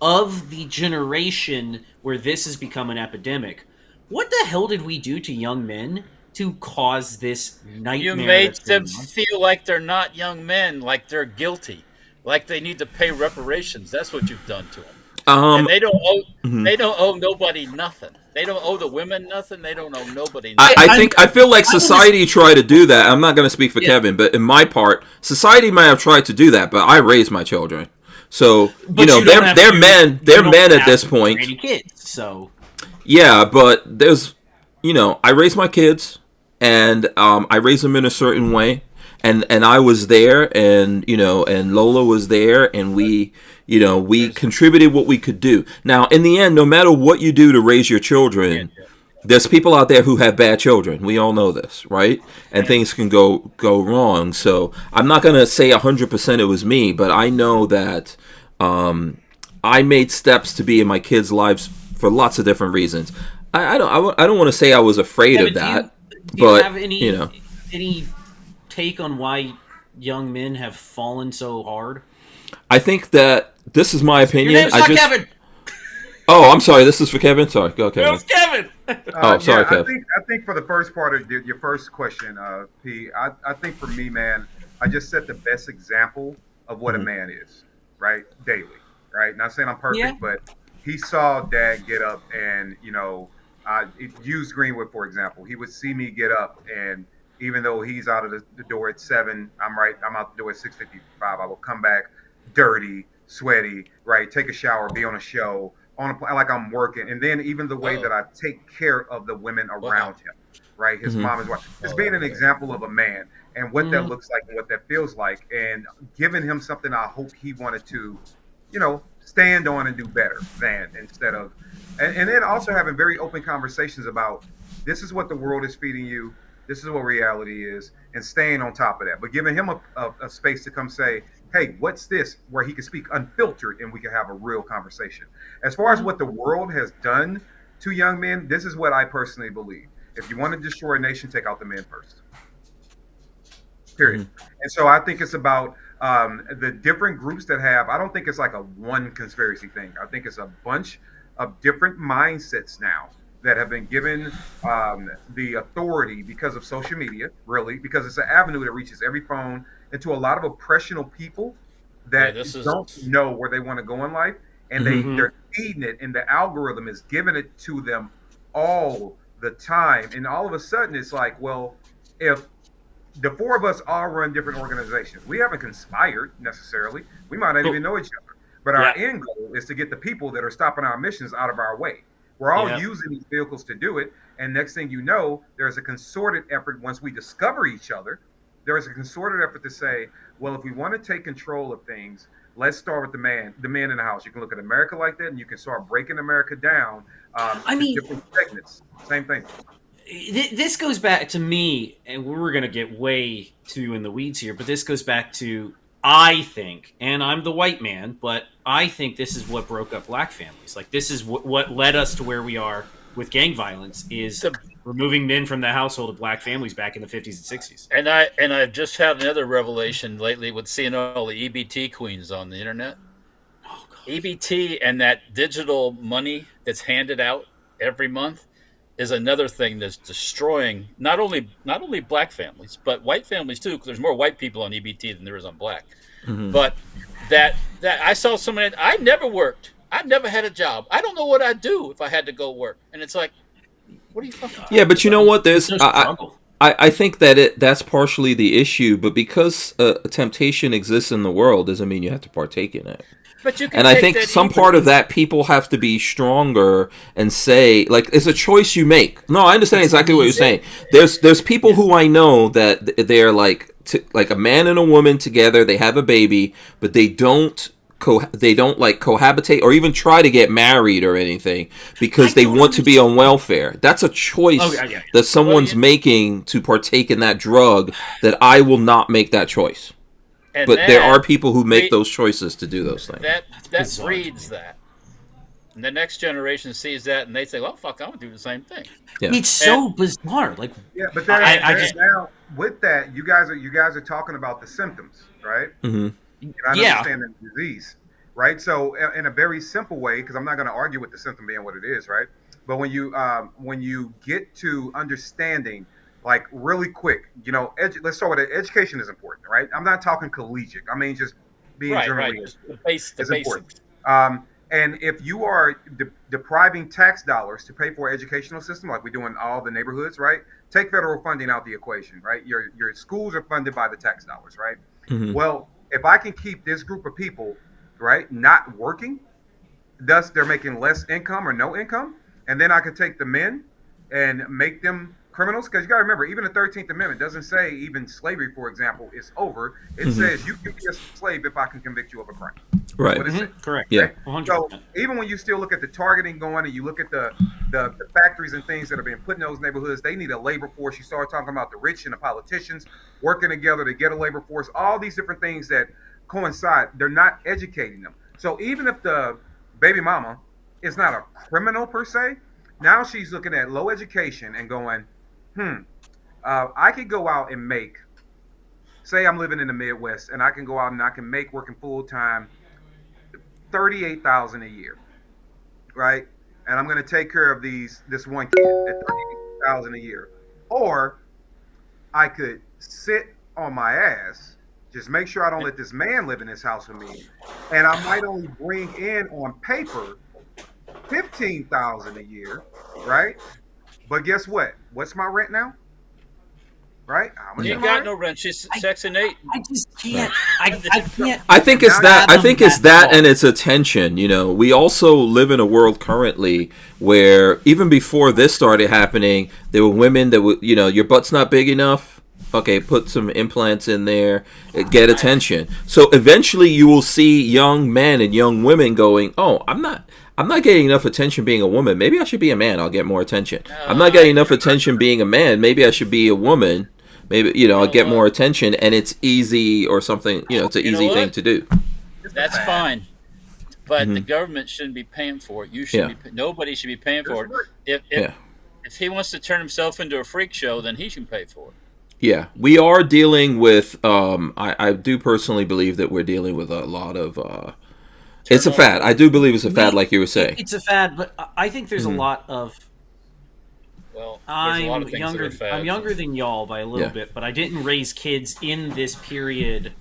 of the generation where this has become an epidemic. What the hell did we do to young men to cause this nightmare? You made them feel like they're not young men, like they're guilty. Like they need to pay reparations. That's what you've done to them. And they don't owe nobody nothing. They don't owe the women nothing. They don't owe nobody nothing. I feel like society tried to do that. I'm not going to speak for Kevin, but in my part, society might have tried to do that, but I raised my children. So, they're men at this point. Kids, so. Yeah, but there's, I raised my kids, and I raised them in a certain way. And I was there, and and Lola was there, and we contributed what we could do. Now, in the end, no matter what you do to raise your children, there's people out there who have bad children. We all know this, right? And things can go wrong. So I'm not gonna say 100% it was me, but I know that I made steps to be in my kids' lives for lots of different reasons. I don't want to say I was afraid of that, do you have any take on why young men have fallen so hard? I think that this is my opinion. Your name's not Kevin. Oh, I'm sorry. This is for Kevin. Sorry, go Kevin. It's Kevin. Sorry, Kevin. I think for the first part of your first question, P, I think for me, man, I just set the best example of what a man is, right? Daily, right? Not saying I'm perfect, but he saw Dad get up, and use Greenwood for example. He would see me get up, and even though he's out of the door at 7, I'm out the door at 6:55. I will come back dirty, sweaty, right? Take a shower, be on a show, like I'm working. And then even the way that I take care of the women around him, right? His mom is wife. Just being an example of a man and what that looks like and what that feels like, and giving him something I hope he wanted to, stand on and do better than, instead of, and then also having very open conversations about, this is what the world is feeding you. This is what reality is, and staying on top of that. But giving him a space to come say, hey, what's this? Where he can speak unfiltered and we can have a real conversation. As far as what the world has done to young men, this is what I personally believe. If you want to destroy a nation, take out the men first. Period. And so I think it's about the different groups that have, I don't think it's like a one conspiracy thing. I think it's a bunch of different mindsets now that have been given the authority because of social media, really, because it's an avenue that reaches every phone, and to a lot of oppressional people that don't know where they want to go in life, and they're feeding it, and the algorithm is giving it to them all the time. And all of a sudden, it's like, well, if the four of us all run different organizations, we haven't conspired necessarily. We might not even know each other. But our end goal is to get the people that are stopping our missions out of our way. We're all using these vehicles to do it. And next thing you know, there's a concerted effort once we discover each other there is a concerted effort to say, well, if we want to take control of things, let's start with the men in the house. You can look at America like that, and you can start breaking America down to different segments. Same thing. This goes back to me, and we're going to get way too in the weeds here, but this goes back to, I think, and I'm the white man, but I think this is what broke up black families. Like, this is what led us to where we are with gang violence, is removing men from the household of black families back in the 50s and 60s. And I've just had another revelation lately with seeing all the EBT queens on the internet. Oh, God. EBT and that digital money that's handed out every month is another thing that's destroying not only black families, but white families too, because there's more white people on EBT than there is on black. Mm-hmm. But that I saw someone, I never worked. I've never had a job. I don't know what I'd do if I had to go work. And it's like, what are you fucking talking Yeah, but you know what? There's struggle. I think that that's partially the issue, but because temptation exists in the world doesn't mean you have to partake in it. But you can and I think some part of that, people have to be stronger and say, like, it's a choice you make. No, I understand exactly what you're saying. There's people who I know that they're like a man and a woman together. They have a baby, but they don't like cohabitate or even try to get married or anything because they want to be on welfare. That's a choice that someone's making to partake in that drug. That I will not make that choice. But there are people who make those choices to do those things. That breeds that. And the next generation sees that and they say, well, fuck, I'm going to do the same thing. Yeah. It's so bizarre. Like, yeah, but now with that, you guys are talking about the symptoms, right? Mm-hmm. And I understand the disease, right? So in a very simple way, because I'm not going to argue with the symptom being what it is, right? But when you get to understanding, like, really quick, let's start with it. Education is important, right? I'm not talking collegiate. I mean, just being generally is important. And if you are depriving tax dollars to pay for an educational system, like we do in all the neighborhoods, right? Take federal funding out the equation, right? Your schools are funded by the tax dollars, right? Mm-hmm. Well, if I can keep this group of people, right, not working, thus they're making less income or no income, and then I could take the men and make them criminals, because you got to remember, even the 13th Amendment doesn't say even slavery, for example, is over. It says you can be a slave if I can convict you of a crime. Right. Correct. Yeah. 100%. So even when you still look at the targeting going and you look at the factories and things that are being put in those neighborhoods, they need a labor force. You start talking about the rich and the politicians working together to get a labor force, all these different things that coincide. They're not educating them. So even if the baby mama is not a criminal per se, now she's looking at low education and going, I could go out and make, say I'm living in the Midwest, and I can go out and I can make working full time $38,000 a year, right? And I'm going to take care of this one kid at $38,000 a year, or I could sit on my ass, just make sure I don't let this man live in this house with me, and I might only bring in on paper $15,000 a year, right? But guess what? What's my rent now? Right? You ain't got no rent. She's Section 8. I just can't. I can't. I think it's that. I think it's that, and it's attention. We also live in a world currently where even before this started happening, there were women that would, your butt's not big enough. Okay, put some implants in there, get attention. So eventually, you will see young men and young women going, "Oh, I'm not getting enough attention being a woman. Maybe I should be a man. I'll get more attention. I'm not getting enough attention being a man. Maybe I should be a woman. Maybe, I'll get more attention, and it's easy or something, it's an easy thing to do." That's fine. But the government shouldn't be paying for it. You should be. Nobody should be paying for it. If he wants to turn himself into a freak show, then he should pay for it. Yeah, we are dealing with, I do personally believe that we're dealing with a lot of, it's a fad. I do believe it's a fad, like you were saying. It's a fad, but I think there's a lot of, well, there's a lot of things that are fads. I'm younger than y'all by a little bit, but I didn't raise kids in this period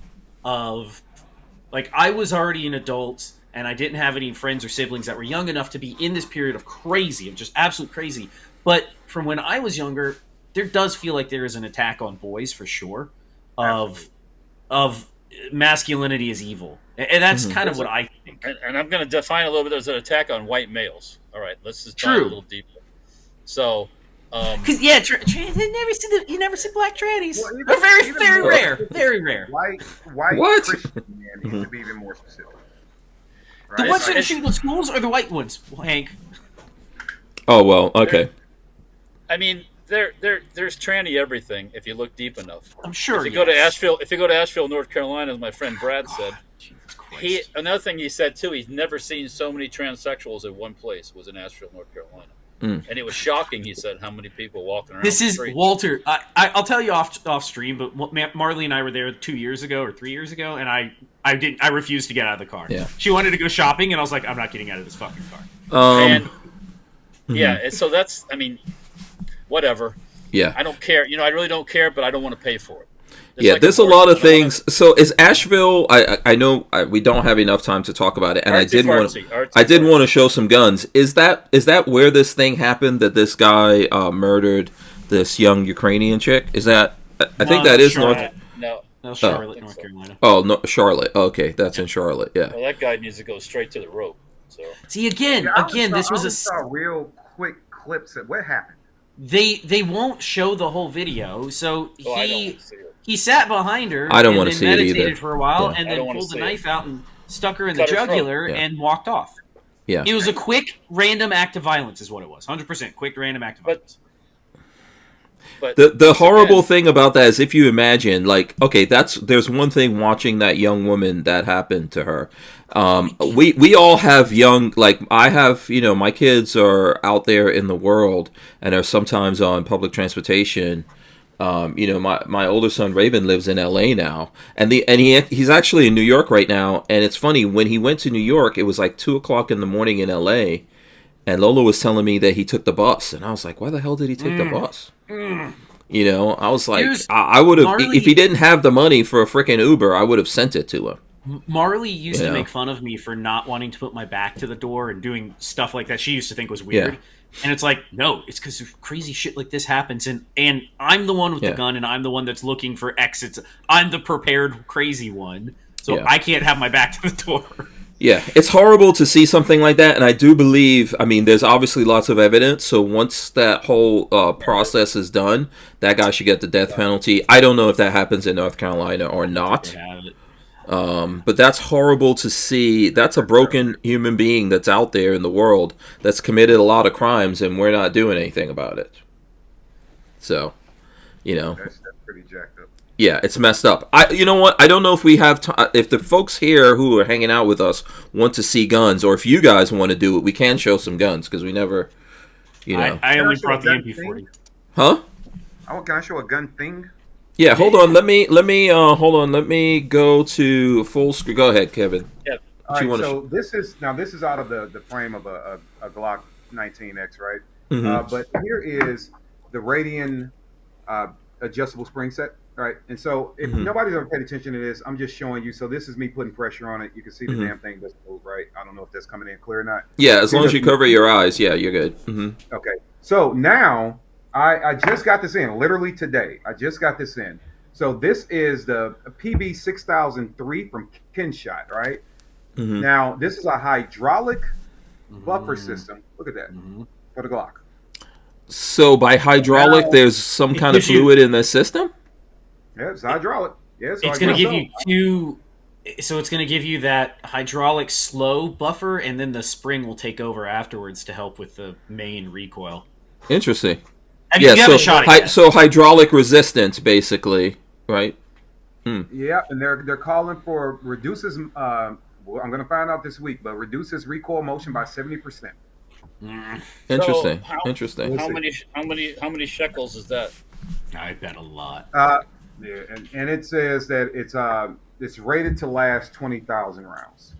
of, like, I was already an adult, and I didn't have any friends or siblings that were young enough to be in this period of crazy, of just absolute crazy. But from when I was younger, there does feel like there is an attack on boys, for sure, of masculinity as evil. And that's kind of what I think. And I'm going to define a little bit. There's an attack on white males. All right, let's just dive a little deeper. So Because you never see black trannies. Well, They're very even very more rare, specific, very rare. White What? Christian man needs to be even more specific. The Right? ones finishing the schools or the white ones, Hank? Oh well, okay. I mean, there's tranny everything if you look deep enough. I'm sure. If you go to Asheville, North Carolina, as my friend Brad said, another thing he said too, he's never seen so many transsexuals in one place. Was in Asheville, North Carolina. And it was shocking, he said, how many people walking around. This the is street. Walter. I'll tell you off stream, but Marley and I were there 2 years ago or 3 years ago, and I refused to get out of the car. Yeah. She wanted to go shopping, and I was like, I'm not getting out of this fucking car. Yeah, so that's, I mean, whatever. Yeah. I don't care. I really don't care, but I don't want to pay for it. There's a lot of things. So is Asheville? I know we don't have enough time to talk about it, and I did want to show some guns. Is that where this thing happened? That this guy murdered this young Ukrainian chick? Is that? I think that is Charlotte. No, Charlotte, North Carolina. Oh no, Charlotte. Okay, that's in Charlotte. Yeah. Well, that guy needs to go straight to the rope. So see again, this was saw real quick clips of what happened. They won't show the whole video, so he sat behind her. I don't want to see it meditated either. for a while, Yeah. and then pulled the knife out and stuck her in Cut the her jugular and walked off. Yeah, it was a quick, random act of violence, is what it was. 100% quick, random act of violence. But the horrible thing about that is if you imagine, like, okay, there's one thing watching that young woman that happened to her. We all have young, like I have, my kids are out there in the world and are sometimes on public transportation. My older son Raven lives in LA now, and he's actually in New York right now. And it's funny, when he went to New York, it was like 2:00 in the morning in LA, and Lola was telling me that he took the bus, and I was like, why the hell did he take the bus? I was like, I would have, if he didn't have the money for a freaking Uber, I would have sent it to him. Marley used to make fun of me for not wanting to put my back to the door and doing stuff like that. She used to think was weird. Yeah. And it's like, no, it's because crazy shit like this happens. And I'm the one with the gun, and I'm the one that's looking for exits. I'm the prepared crazy one. So I can't have my back to the door. Yeah, it's horrible to see something like that. And I do believe, there's obviously lots of evidence. So once that whole process is done, that guy should get the death penalty. I don't know if that happens in North Carolina or not. But that's horrible to see. That's a broken human being that's out there in the world that's committed a lot of crimes, and we're not doing anything about it. So, That's pretty jacked up. Yeah, it's messed up. You know what? I don't know if we have if the folks here who are hanging out with us want to see guns, or if you guys want to do it, we can show some guns because we never, I only brought the MP40. Huh? Can I show a gun thing? Yeah, hold on. Let me hold on. Let me go to full screen. Go ahead, Kevin. Yeah. All right. So this is out of the frame of a Glock 19X, right? Mm-hmm. But here is the Radian adjustable spring set, right? And so if nobody's ever paid attention to this, I'm just showing you. So this is me putting pressure on it. You can see the damn thing doesn't move, right? I don't know if that's coming in clear or not. Yeah, as long as you cover your eyes, yeah, you're good. Mm-hmm. Okay. So now. I just got this in, literally today. I just got this in. So this is the PB 6003 from Kinshot, right? Mm-hmm. Now, this is a hydraulic buffer system. Look at that for the Glock. So by hydraulic, there's some kind of fluid in the system? Yeah, it's hydraulic. Yeah, so it's going to give you two... So it's going to give you that hydraulic slow buffer, and then the spring will take over afterwards to help with the main recoil. Interesting. You haven't shot it yet. So hydraulic resistance, basically, right? Yeah, and they're calling for reduces. I'm going to find out this week, but reduces recoil motion by 70%. Interesting. So Interesting. How many shekels is that? I bet a lot. Yeah, and it says that it's rated to last 20,000 rounds.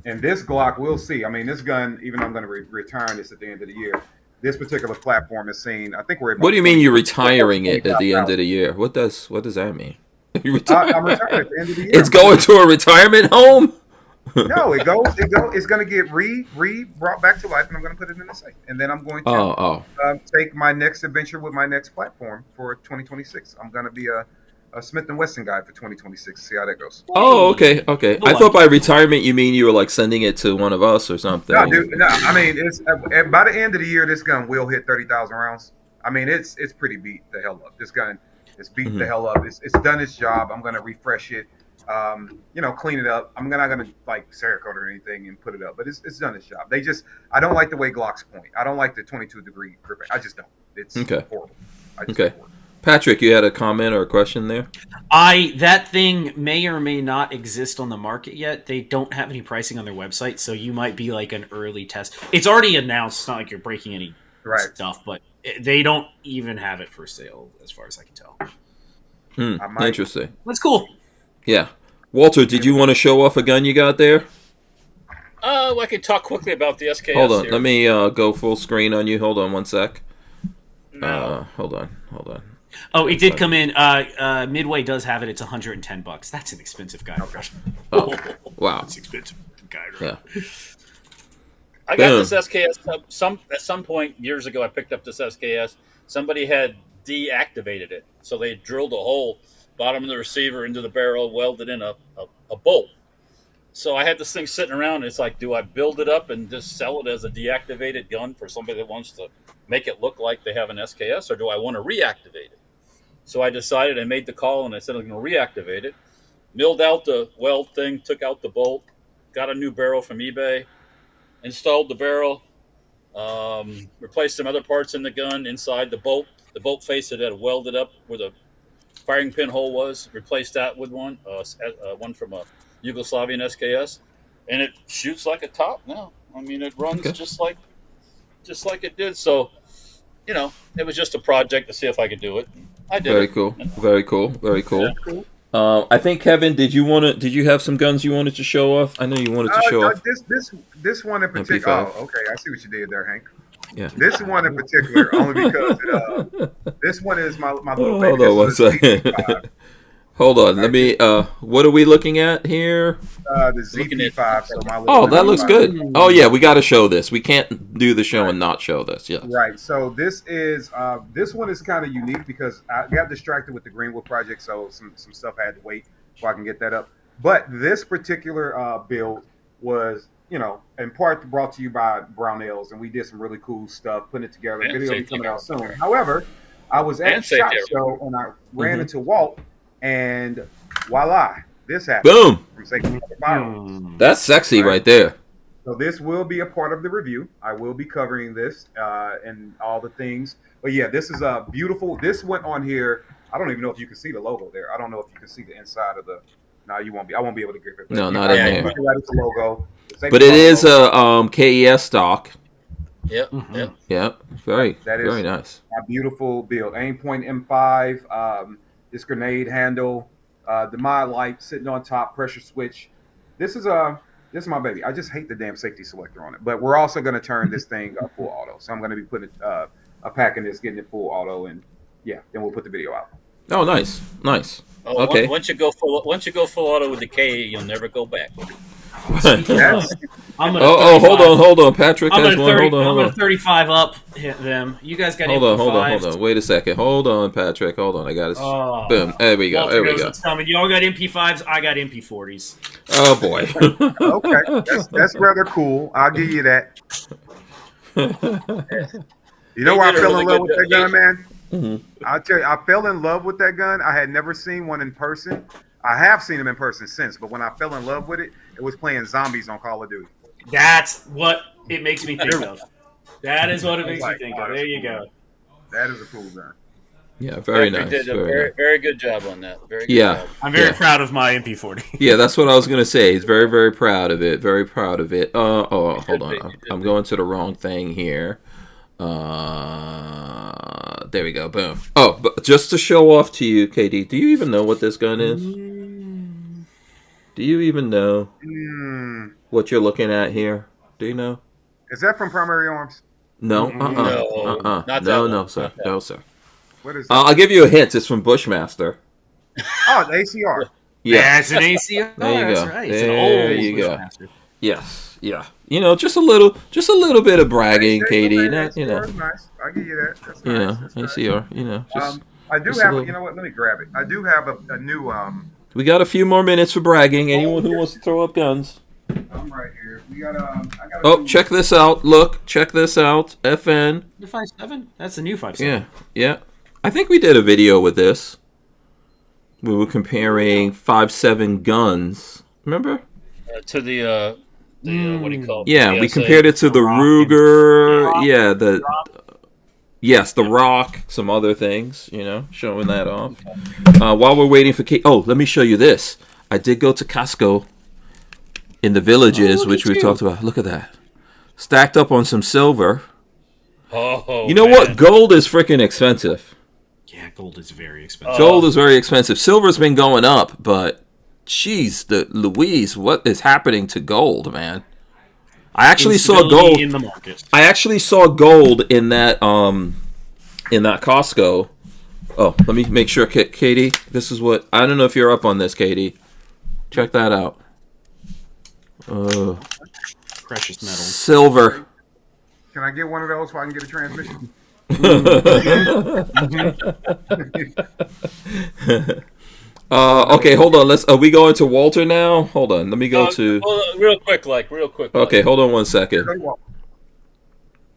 And this Glock, we'll see. This gun, even though I'm going to return this at the end of the year. This particular platform is seen. I think we're. What do you mean you're retiring it at the end of the year? What does that mean? I'm retiring at the end of the year. It's going to a retirement home. No, it goes. It's going to get brought back to life, and I'm going to put it in the safe. And then I'm going to take my next adventure with my next platform for 2026. I'm going to be a Smith & Wesson guy for 2026. See how that goes. Oh, okay. I thought by retirement you mean you were like sending it to one of us or something. No, dude. No, I mean it's by the end of the year, this gun will hit 30,000 rounds. I mean it's pretty beat the hell up. This gun is beat the hell up. It's done its job. I'm gonna refresh it. Clean it up. I'm not gonna like Cerakote or anything and put it up, but it's done its job. I don't like the way Glocks point. I don't like the 22-degree grip. I just don't. It's horrible. Okay. Patrick, you had a comment or a question there? That thing may or may not exist on the market yet. They don't have any pricing on their website, so you might be like an early test. It's already announced. It's not like you're breaking any stuff, but they don't even have it for sale, as far as I can tell. Interesting. That's cool. Yeah. Walter, did you want to show off a gun you got there? I can talk quickly about the SKS. Hold on. Here. Let me go full screen on you. Hold on one sec. No. Hold on. Oh, it did come in. Midway does have it. It's $110. That's an expensive guide. Oh, wow. It's expensive guide. Yeah. I got this SKS. At some point years ago, I picked up this SKS. Somebody had deactivated it, so they drilled a hole bottom of the receiver into the barrel, welded in a bolt. So I had this thing sitting around. And it's like, do I build it up and just sell it as a deactivated gun for somebody that wants to make it look like they have an SKS, or do I want to reactivate it? So I decided, I made the call, and I said I'm going to reactivate it. Milled out the weld thing, took out the bolt, got a new barrel from eBay, installed the barrel, replaced some other parts in the gun inside the bolt. The bolt face that had welded up where the firing pin hole was, replaced that with one from a Yugoslavian SKS, and it shoots like a top now. I mean, it runs just like it did. So, it was just a project to see if I could do it. I did. Very cool. Yeah. I think Kevin, did you have some guns you wanted to show off? I know you wanted to show off. This one in particular. Oh, okay, I see what you did there, Hank. Yeah. This one in particular, only because this one is my little baby. Hold on one second. Hold on. Let me. What are we looking at here? The ZP5. So my little that looks good. Oh yeah, we got to show this. We can't do the show and not show this. Yeah. Right. So this one is kind of unique because I got distracted with the Greenwood Project, so some stuff I had to wait before I can get that up. But this particular build was, in part brought to you by Brownells, and we did some really cool stuff, putting it together. Video will be coming out soon. However, I was at SHOT Show and I ran into Walt. And voila, this happened. Boom! That's sexy right there. So this will be a part of the review. I will be covering this and all the things. But yeah, this is a beautiful. This went on here. I don't even know if you can see the logo there. I don't know if you can see the inside of the. No, you won't be. I won't be able to grip it. No, not in there. It's a logo. But it is a KES stock. Yep. Yep. Very nice. A beautiful build. Aimpoint M5. This grenade handle, the mod light sitting on top, pressure switch. This is my baby. I just hate the damn safety selector on it. But we're also going to turn this thing full auto. So I'm going to be putting a pack in this, getting it full auto, and then we'll put the video out. Oh, nice. Oh, okay. Once you go full auto with the K, you'll never go back. Hold on. Patrick has one. Hold on. I'm going to 35 up hit them. You guys got hold on. Wait a second. Hold on, Patrick. Hold on. I got it. Boom. There we go. Y'all got MP5s. I got MP40s. Oh boy. Okay, that's rather cool. I'll give you that. You know why I fell in love with that gun, man? Mm-hmm. I'll tell you, I fell in love with that gun. I had never seen one in person. I have seen them in person since, but when I fell in love with it, it was playing zombies on Call of Duty. That's what it makes me think of. That is what it makes me think of. There you go. That is a cool gun. Yeah, very nice. You did a very good job on that. Very good job. I'm very proud of my MP40. Yeah, that's what I was going to say. He's very, very proud of it. Very proud of it. Hold on. I'm going to the wrong thing here. There we go. Boom. Oh, but just to show off to you, KD, do you even know what this gun is? Do you even know what you're looking at here? Do you know? Is that from Primary Arms? No. No, sir. No, sir. What is that? I'll give you a hint. It's from Bushmaster. Oh, the ACR. Yeah. That's an ACR. There you go. That's right. It's an old Bushmaster. Yes. Yeah. Just a little bit of bragging, KD. Nice. I'll give you that. That's nice. ACR. I do have. You know what? Let me grab it. I do have a new. We got a few more minutes for bragging. Anyone who wants to throw up guns. I'm right here. We got. I got. Oh, check this out. Look, check this out. FN. The 5.7. That's the new 5.7. Yeah, yeah. I think we did a video with this. We were comparing 5.7 guns. Remember? To the what do you call it? Yeah, we compared it to the Ruger. Yeah, the Rock, some other things, showing that off. While we're waiting for Kate, let me show you this. I did go to Costco in the Villages, which we talked about. Look at that. Stacked up on some silver. Oh, you know what? Gold is freaking expensive. Yeah, gold is very expensive. Gold is very expensive. Silver's been going up, but jeez, Louise, what is happening to gold, man? I actually saw gold in the market. I actually saw gold in that Costco. Oh, let me make sure, Katie. This is what I don't know if you're up on this, Katie. Check that out. Precious metal. Silver. Can I get one of those so I can get a transmission? Okay, hold on. Are we going to Walter now? Hold on. Let me go to. Real quick. Okay, hold on 1 second.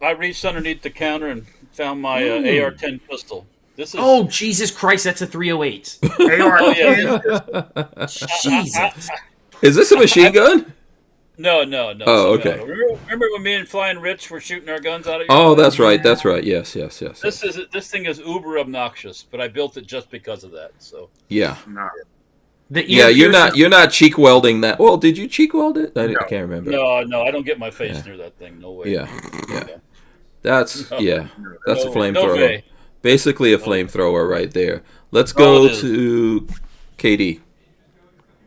I reached underneath the counter and found my AR-10 pistol. This is. Oh Jesus Christ! That's a 308. AR-10. Jesus. Is this a machine gun? No. Oh, okay. Remember when me and Flying Rich were shooting our guns out of your Oh, that's right. Yes. This thing is uber obnoxious, but I built it just because of that. So yeah. Nah. You're not cheek welding that. Well, did you cheek weld it? I can't remember. No, I don't get my face near that thing. No way. Yeah. That's a flamethrower. No Basically a flamethrower right there. Let's go to KD.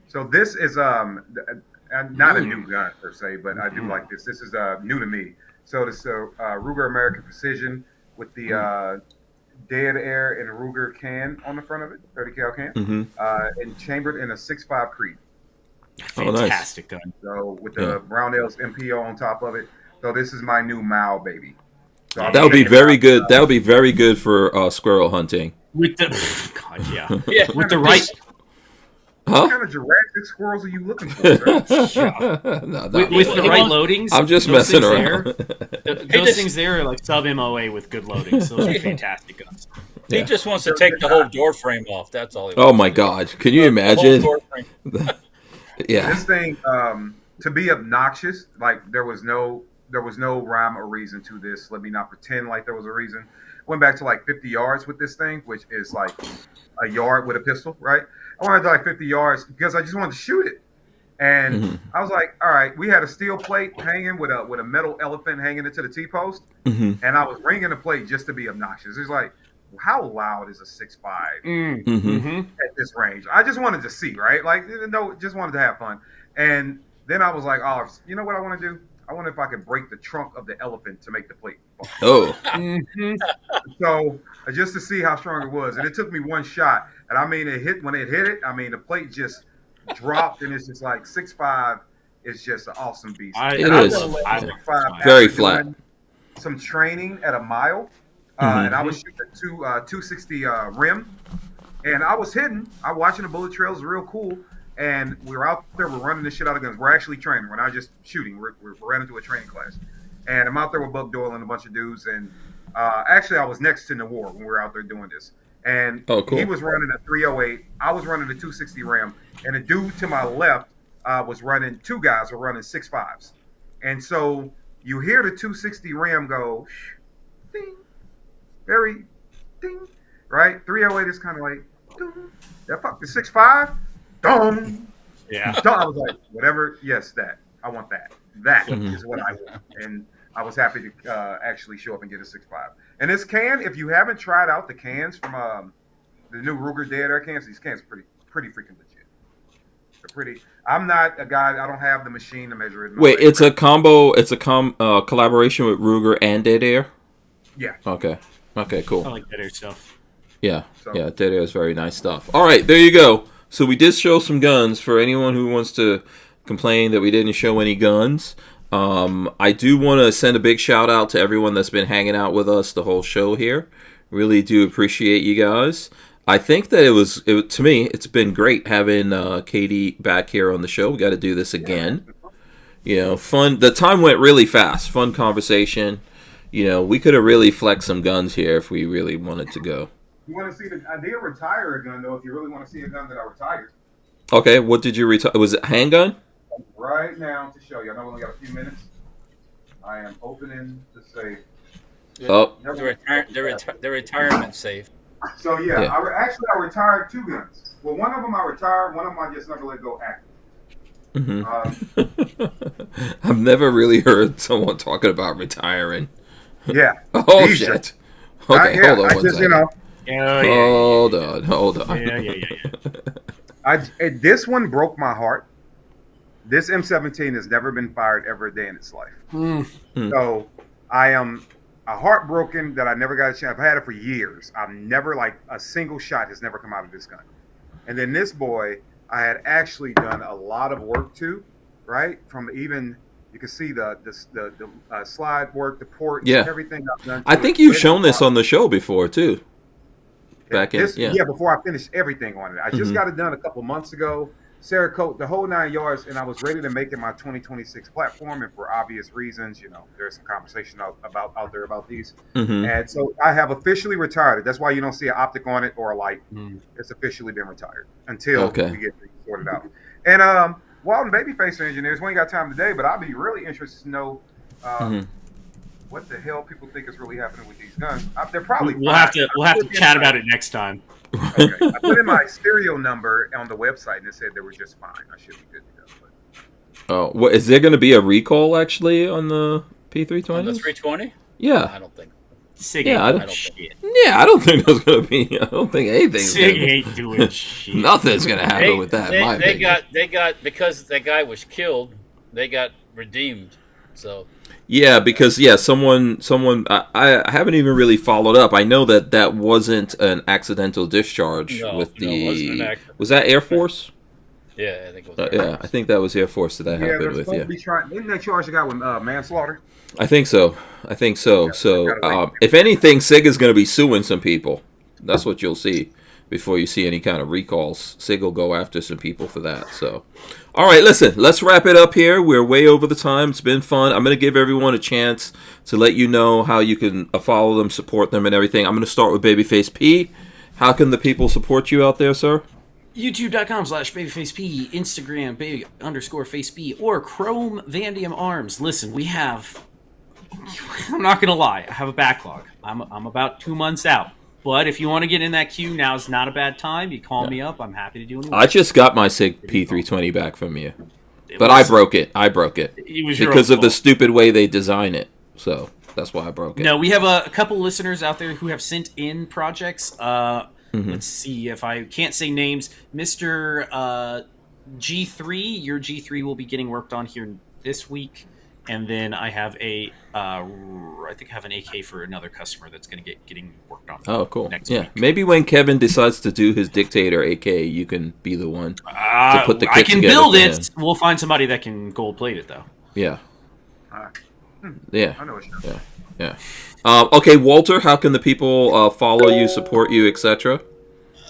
So this is not a new gun per se, but I do like this. This is new to me. So this Ruger American Precision with the dead air and a Ruger can on the front of it, 30 cal can, and chambered in a 6.5 Creed. Fantastic gun. So with the Brownells MPO on top of it. So this is my new Mao baby. So that would be very good. That would be very good for squirrel hunting. With the with the right. What kind of Jurassic squirrels are you looking for, sir? With the right loadings, I'm just messing around. Those things there are like sub MOA with good loadings. Those are fantastic guns. He just wants to take the whole door frame off. That's all. Oh my God! Can you imagine? Yeah. This thing to be obnoxious, like there was no rhyme or reason to this. Let me not pretend like there was a reason. Went back to like 50 yards with this thing, which is like a yard with a pistol, right? I wanted to like 50 yards because I just wanted to shoot it. And I was like, all right, we had a steel plate hanging with a metal elephant hanging into the T-post. And I was ringing the plate just to be obnoxious. It's like, how loud is a 6.5 at this range? I just wanted to see, right? Like, just wanted to have fun. And then I was like, oh, you know what I want to do? I wonder if I could break the trunk of the elephant to make the plate fall. Oh. So just to see how strong it was. And it took me one shot. And I mean, when it hit it, I mean, the plate just dropped, and it's just like 6.5 is just an awesome beast. It is. Very flat. Some training at a mile, and I was shooting a 260 rim, and I was hitting. I'm watching the bullet trails, real cool. And we were out there, we're running this shit out of guns. We're actually training. We're not just shooting. We're ran into a training class. And I'm out there with Buck Doyle and a bunch of dudes. And actually, I was next to Nawar when we were out there doing this. And he was running a 308. I was running a 260 ram. And the dude to my left was running, two guys were running 6.5s. And so you hear the 260 ram go, ding, very ding, right? 308 is kind of like, ding. That fuck the 6.5. Dong. Yeah. So I was like, whatever. Yes, that. I want that. That is what I want. And I was happy to actually show up and get a 6.5. And this can, if you haven't tried out the cans from the new Ruger Dead Air cans, these cans are pretty freaking legit. They're pretty. I'm not a guy. I don't have the machine to measure it. Wait, it's a combo. It's a collaboration with Ruger and Dead Air. Yeah. Okay, cool. I like Dead Air stuff. Yeah, Dead Air is very nice stuff. All right, there you go. So we did show some guns for anyone who wants to complain that we didn't show any guns. I do want to send a big shout out to everyone that's been hanging out with us the whole show here. Really do appreciate you guys. I think that to me, it's been great having Katie back here on the show. We got to do this again. Fun. The time went really fast. Fun conversation. We could have really flexed some guns here if we really wanted to go. You want to see I did retire a gun, though, if you really want to see a gun that I retired. Okay, what did you retire? Was it handgun? Right now to show you. I know we only got a few minutes. I am opening the safe. The retirement safe. So, yeah. I retired 2 guns. Well, one of them I retired. One of them I just never let go active. I've never really heard someone talking about retiring. Yeah. Oh, shit. Okay, hold on one second. Hold on. Yeah. This one broke my heart. This M17 has never been fired ever a day in its life. So I am heartbroken that I never got a chance. I've had it for years. I've never, a single shot has never come out of this gun. And then this boy, I had actually done a lot of work to, right? From even, you can see the slide work, the ports, everything I've done. I think you've shown this on the show before, too. Before I finished everything on it. I just got it done a couple months ago. Cerakote, the whole 9 yards, and I was ready to make it my 2026 platform. And for obvious reasons, there's some conversation out there about these. And so I have officially retired it. That's why you don't see an optic on it or a light. It's officially been retired until we get things sorted out. And Walton BabyFace engineers, we ain't got time today, but I'll be really interested to know what the hell people think is really happening with these guns. They're probably we'll have to chat about it next time. Okay. I put in my serial number on the website and it said they were just fine. I should be good to go. But... is there going to be a recall actually on the P320? On the 320? Yeah. I don't think. Sig I don't think there's going to be. I don't think anything's Sig ain't doing shit. Nothing's going to happen with that. They got because that guy was killed. They got redeemed. So. Yeah, because someone I haven't even really followed up. I know that wasn't an accidental discharge was that Air Force? Yeah, I think it was. I think that was Air Force that happened with. Didn't they charge the guy with manslaughter? I think so. So if anything, SIG is going to be suing some people. That's what you'll see before you see any kind of recalls. SIG will go after some people for that. So. All right, listen, let's wrap it up here. We're way over the time. It's been fun. I'm going to give everyone a chance to let you know how you can follow them, support them, and everything. I'm going to start with Babyface P. How can the people support you out there, sir? YouTube.com/BabyfaceP, Instagram, baby_faceP, or Chrome Vandium Arms. Listen, I'm not going to lie, I have a backlog. I'm about 2 months out. But if you want to get in that queue, now's not a bad time. You call me up. I'm happy to do it. I just got my SIG P320 back from you. I broke it. It was because of the stupid way they design it. So that's why I broke it. No, we have a couple listeners out there who have sent in projects. Let's see if I can't say names. Mr. G3, your G3 will be getting worked on here this week. And then I have I have an AK for another customer that's going to getting worked on. Oh, cool. Next week. Maybe when Kevin decides to do his Dictator AK, you can be the one to put the kit I can together build it. We'll find somebody that can gold plate it, though. Yeah. Yeah. I know what you're saying. Yeah. Okay, Walter, how can the people follow you, support you, etc.?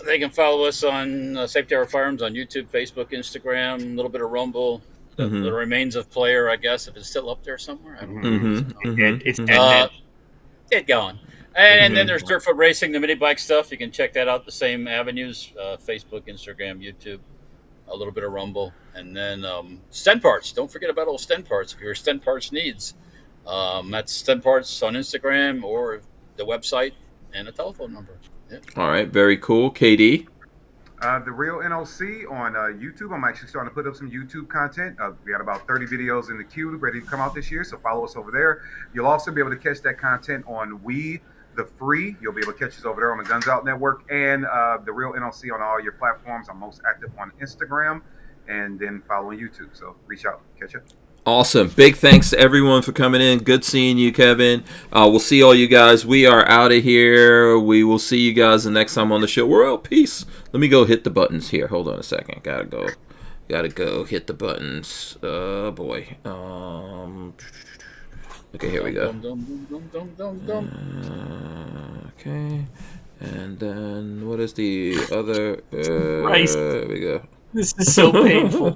They can follow us on Safety Hour Firearms on YouTube, Facebook, Instagram, a little bit of Rumble. The remains of Player, I guess, if it's still up there somewhere. I don't know. It's dead. It gone. And then there's Dirtfoot Racing, the mini bike stuff. You can check that out. The same avenues: Facebook, Instagram, YouTube, a little bit of Rumble, and then Sten Parts. Don't forget about old Sten Parts. If your Sten Parts needs, that's Sten Parts on Instagram or the website and a telephone number. Yeah. All right, very cool. KD. The Real NOC on YouTube. I'm actually starting to put up some YouTube content. We got about 30 videos in the queue ready to come out this year, so follow us over there. You'll also be able to catch that content on We The Free. You'll be able to catch us over there on the Guns Out Network and The Real NOC on all your platforms. I'm most active on Instagram and then following YouTube. So reach out, catch up. Awesome. Big thanks to everyone for coming in. Good seeing you, Kevin. We'll see all you guys. We are out of here. We will see you guys the next time on the show. We're out. Peace. Let me go hit the buttons here. Hold on a second. Gotta go hit the buttons. Oh, boy. Okay, here we go. Okay. And then what is the other? Christ. There we go. This is so painful.